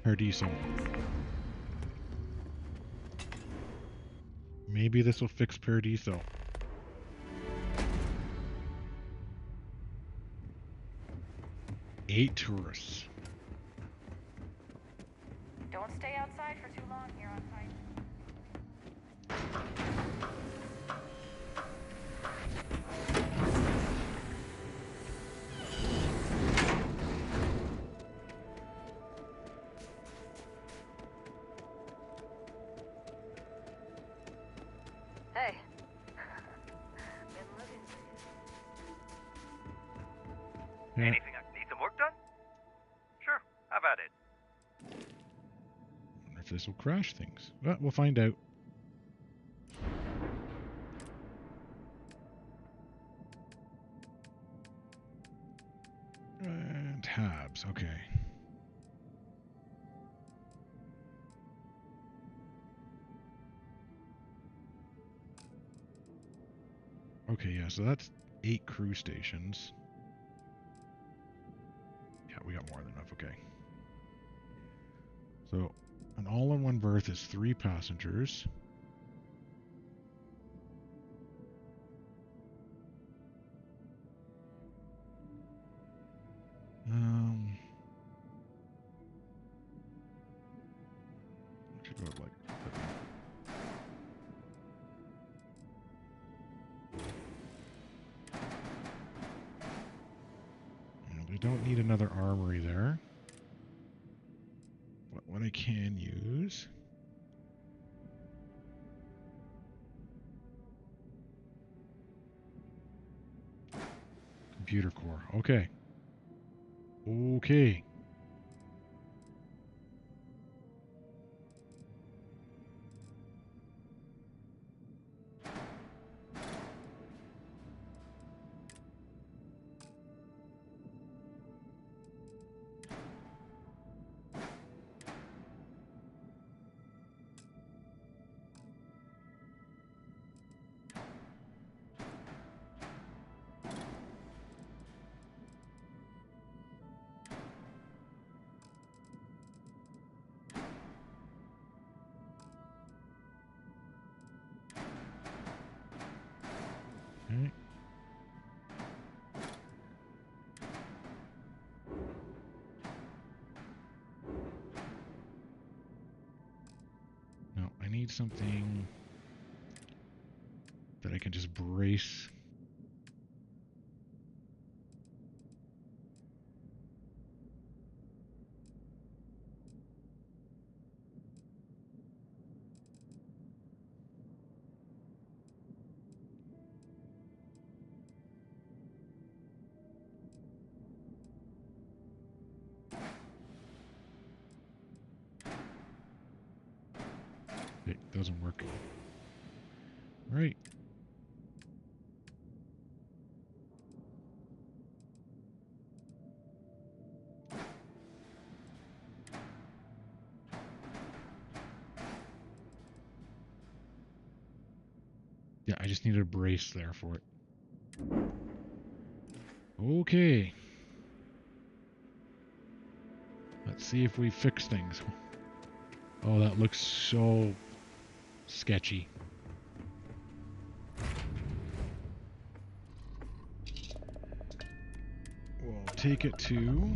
Paradiso. Maybe this will fix Paradiso. Eight tourists. Don't stay outside for too long here on site. Hey. Been looking for you. Yeah. Anything I need some work done? Sure, how about it? Wonder if this will crash things. Well, we'll find out. And tabs, okay. Okay, yeah, so that's 8 crew stations. Yeah, we got more than enough, okay. So, an all-in-one berth is 3 passengers. Should go like... We don't need another armory there. But what I can use... Computer core. Okay. Okay. Okay. No, I need something that I can just brace. It doesn't work. Right. Yeah, I just needed a brace there for it. Okay. Let's see if we fix things. Oh, that looks so sketchy. We'll take it to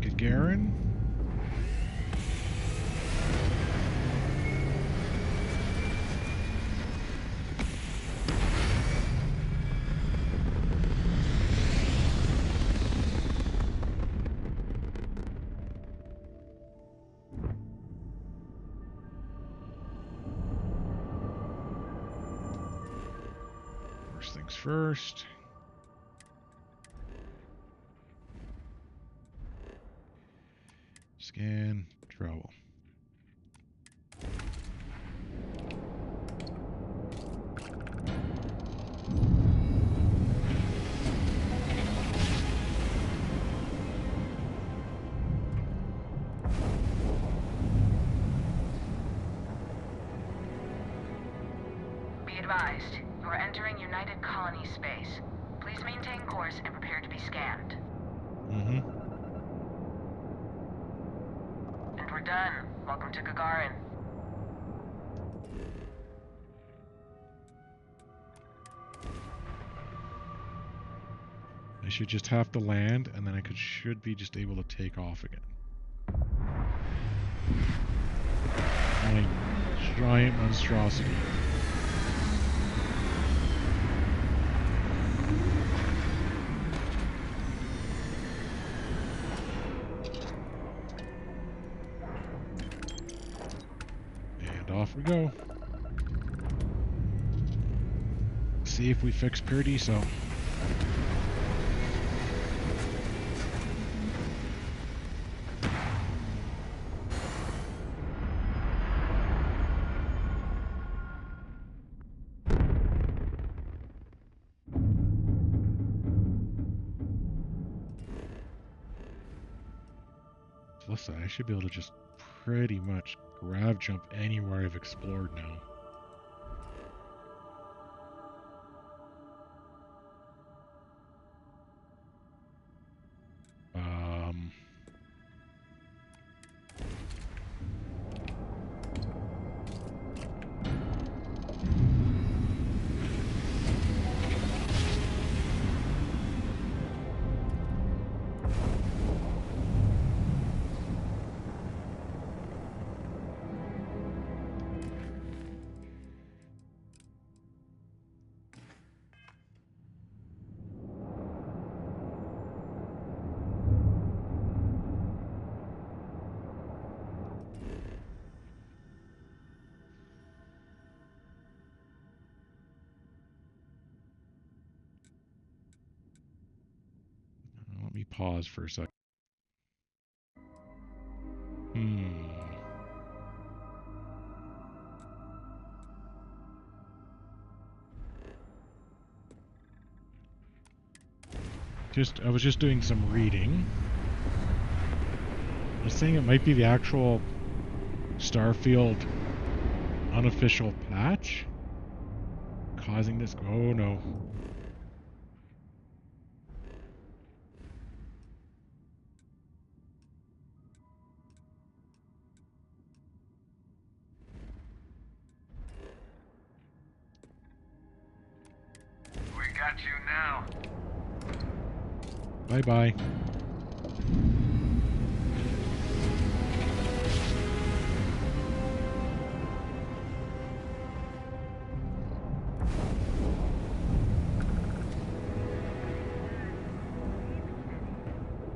Gagarin. First things first. Scan, travel. Be advised, you are entering United Colony space. Please maintain course and prepare to be scanned. Mm-hmm. And we're done. Welcome to Gagarin. I should just have to land, and then I should be just able to take off again. My giant monstrosity. And off we go. See if we fix Paradiso. Listen, I should be able to just pretty much grav jump anywhere I've explored now. Let me pause for a sec. I was just doing some reading. I was saying it might be the actual Starfield unofficial patch causing this. Oh no. We got you now. Bye-bye.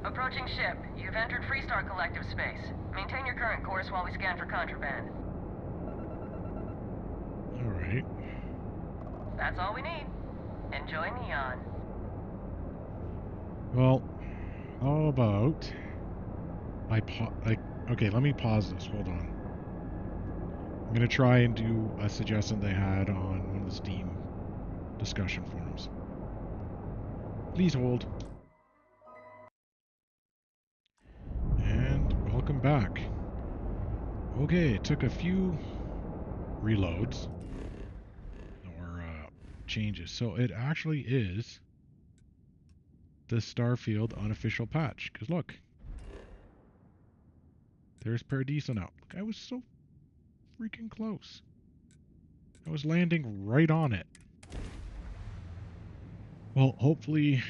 Approaching ship. You've entered Freestar Collective space. Maintain your current course while we scan for contraband. Alright. That's all we need. Enjoy Neon. Well, how about okay, let me pause this. Hold on. I'm going to try and do a suggestion they had on one of the Steam discussion forums. Please hold. And welcome back. Okay, it took a few reloads or changes. So it actually is the Starfield unofficial patch. Because look, there's Paradiso now. Look, I was so freaking close. I was landing right on it. Well, hopefully,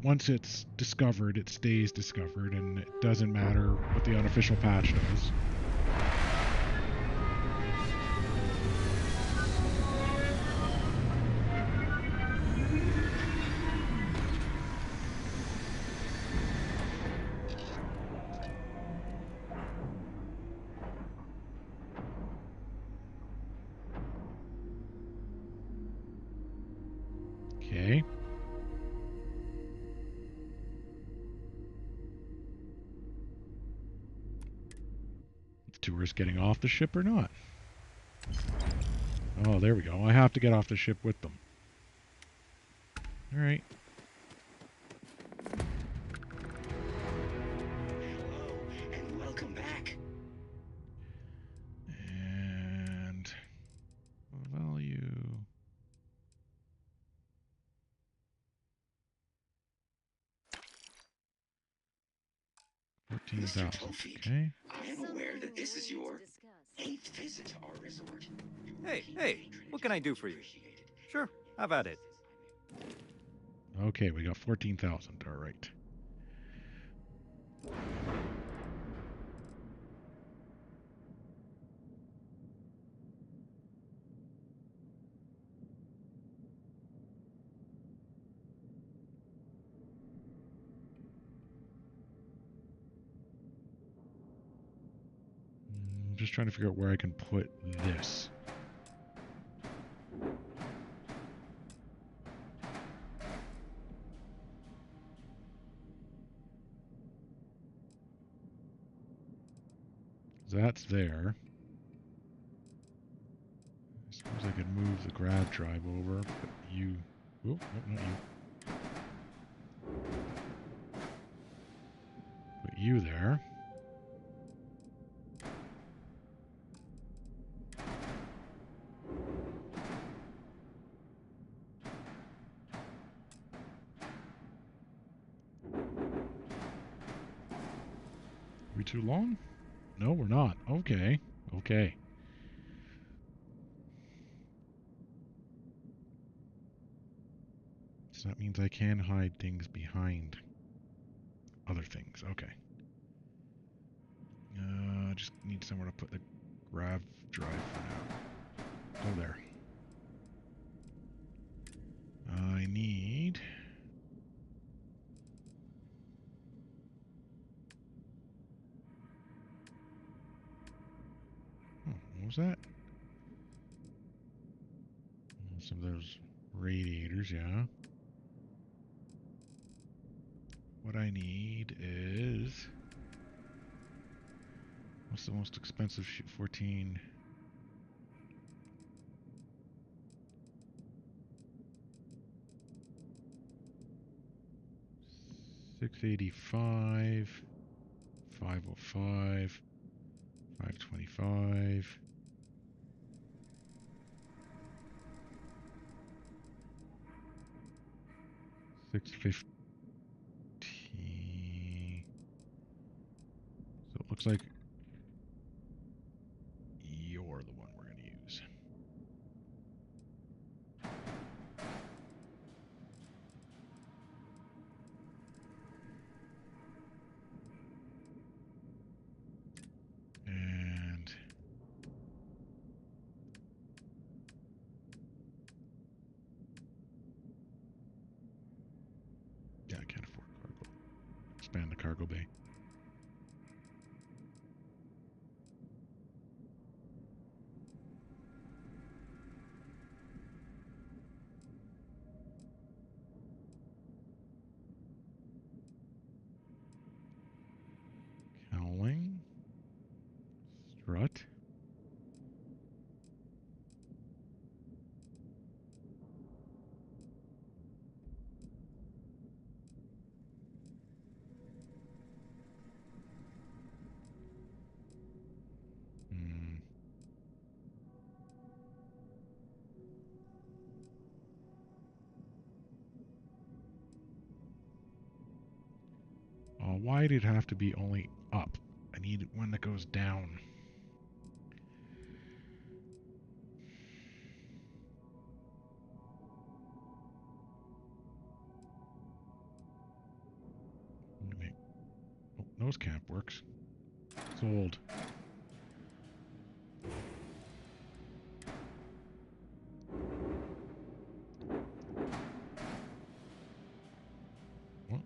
once it's discovered, it stays discovered, and it doesn't matter what the unofficial patch does. Okay. The tourists getting off the ship or not? Oh, there we go. I have to get off the ship with them. All right. Hello, and welcome back. And value. Mr. 14,000. Tofik, Okay. I am aware that this is your 8th visit to our resort. Hey, what can I do for you? Sure, how about it? Okay, we got 14,000. All right. I'm just trying to figure out where I can put this. That's there. I suppose I could move the grab drive over, but you... Oh, no, not you. Put you there. Are we too long? No, we're not. Okay. Okay. So that means I can hide things behind other things. Okay. Just need somewhere to put the grav drive for now. Oh, there. I need... Oh, what was that? Some of those radiators, yeah. What I need is... What's the most expensive ship? 14... 685, 505, 525. $650. So it looks like you're the one we're going to use. And yeah, I can't afford cargo. Expand the cargo bay. Cowling. Strut. Why did it have to be only up? I need one that goes down. Wait. Oh, nose cap works. Sold. What?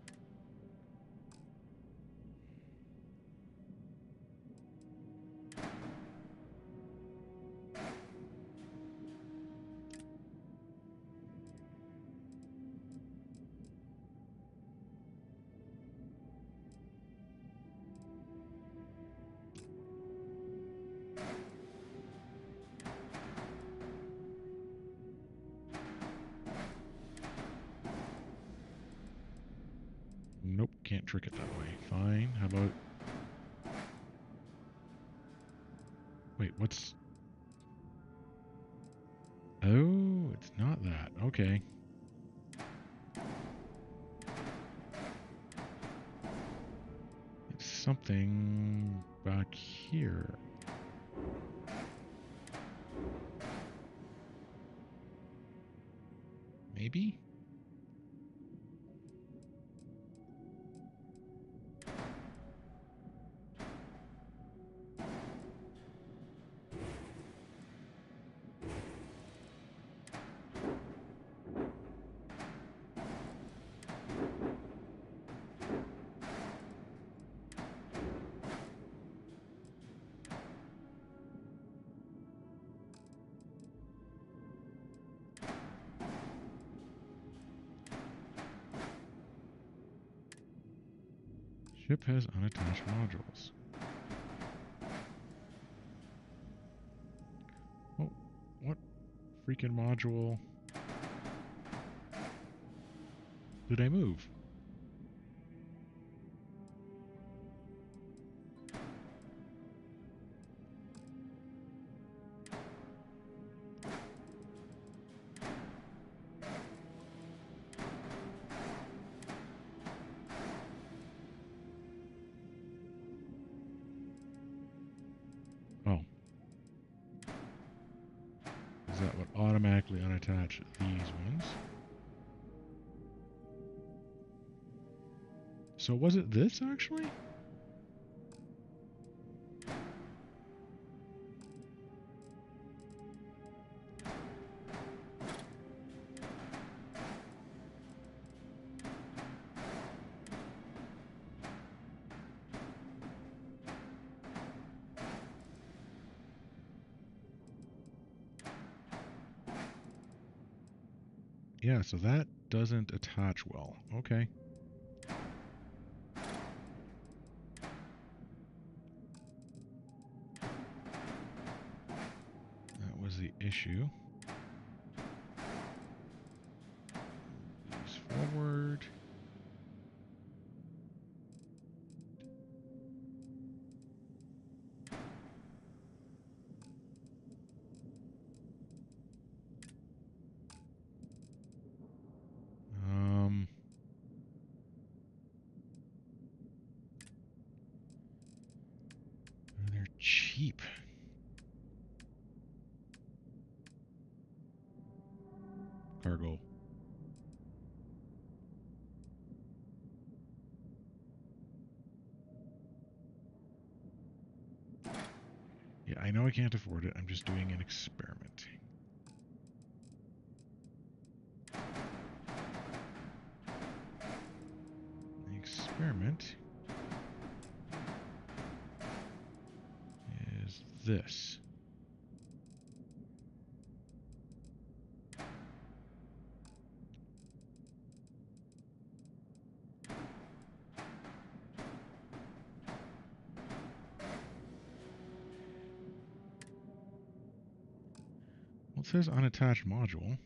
Nope, can't trick it that way. Fine, how about... Wait, what's... Oh, it's not that. Okay. It's something back here. Maybe? Ship has unattached modules. Oh, what freaking module did I move? Oh. Is that what automatically unattach these ones? So was it this, actually? Yeah, so that doesn't attach well. Okay. That was the issue. Moves forward. They're cheap. Cargo. Yeah, I know I can't afford it. I'm just doing an experiment. The experiment is this. Well, it says unattached module.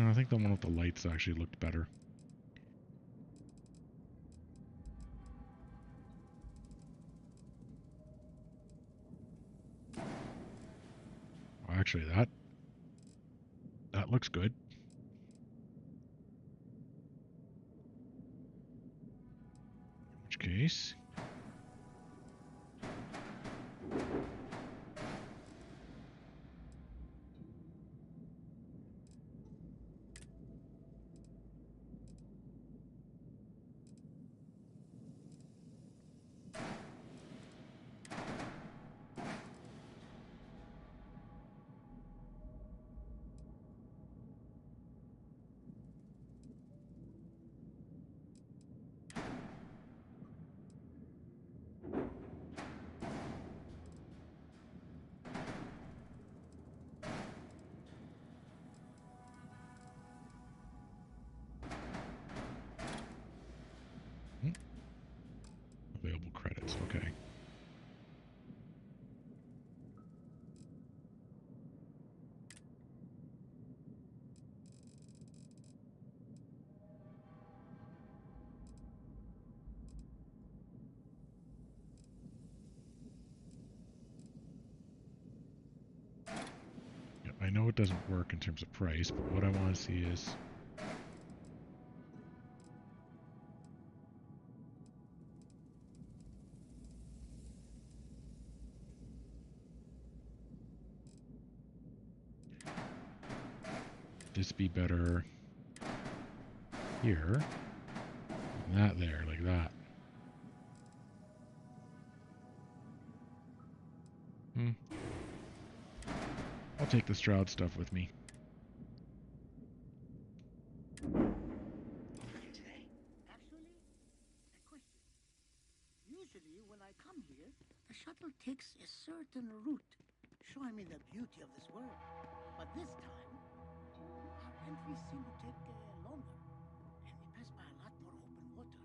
I think the one with the lights actually looked better. Oh, actually, that looks good. In which case... Available credits, okay. Yeah, I know it doesn't work in terms of price, but what I want to see is... this be better here, and that there, like that. I'll take the Stroud stuff with me. Actually, a question. Usually when I come here, the shuttle takes a certain route, showing me the beauty of this world. But this time, our entries seem to take longer, and we pass by a lot more open water.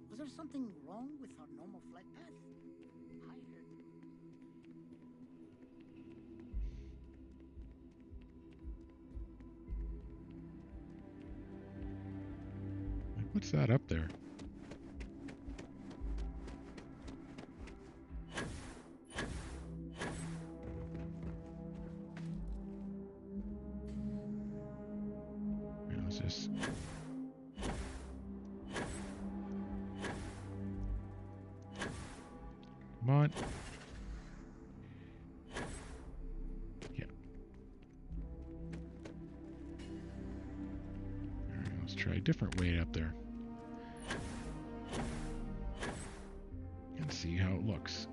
Was there something wrong with our normal flight path? I heard. What's that up there? What's this? Come on. Yeah. Alright, let's try a different way up there. And see how it looks.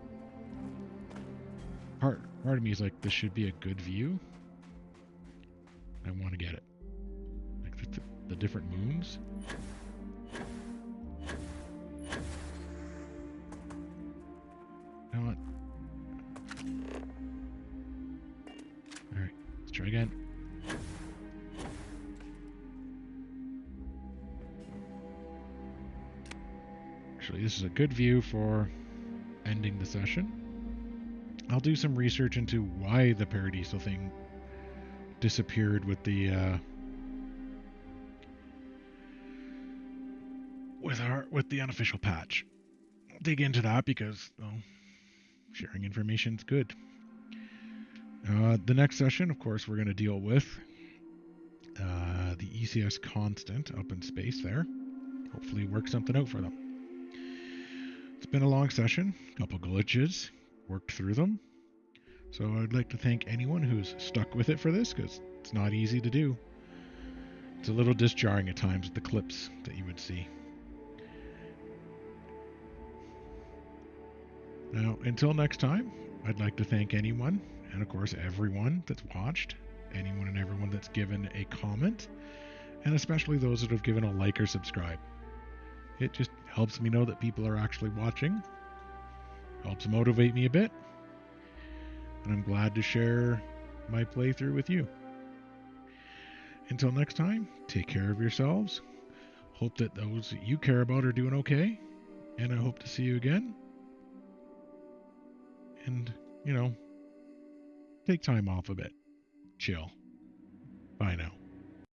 Part of me is like, this should be a good view. I want to get it. Like the different moons. Come on. Alright, let's try again. Actually, this is a good view for ending the session. I'll do some research into why the Paradiso thing disappeared with the with the unofficial patch. I'll dig into that because, well, sharing information's good. The next session, of course, we're going to deal with the ECS Constant up in space there. Hopefully work something out for them. It's been a long session, a couple glitches, worked through them. So I'd like to thank anyone who's stuck with it for this, because it's not easy to do. It's a little disjarring at times with the clips that you would see. Now, until next time, I'd like to thank anyone, and of course everyone that's watched, anyone and everyone that's given a comment, and especially those that have given a like or subscribe. It just helps me know that people are actually watching, helps motivate me a bit, and I'm glad to share my playthrough with you. Until next time, take care of yourselves. Hope that those that you care about are doing okay, and I hope to see you again. And, you know, take time off a bit. Chill. Bye now.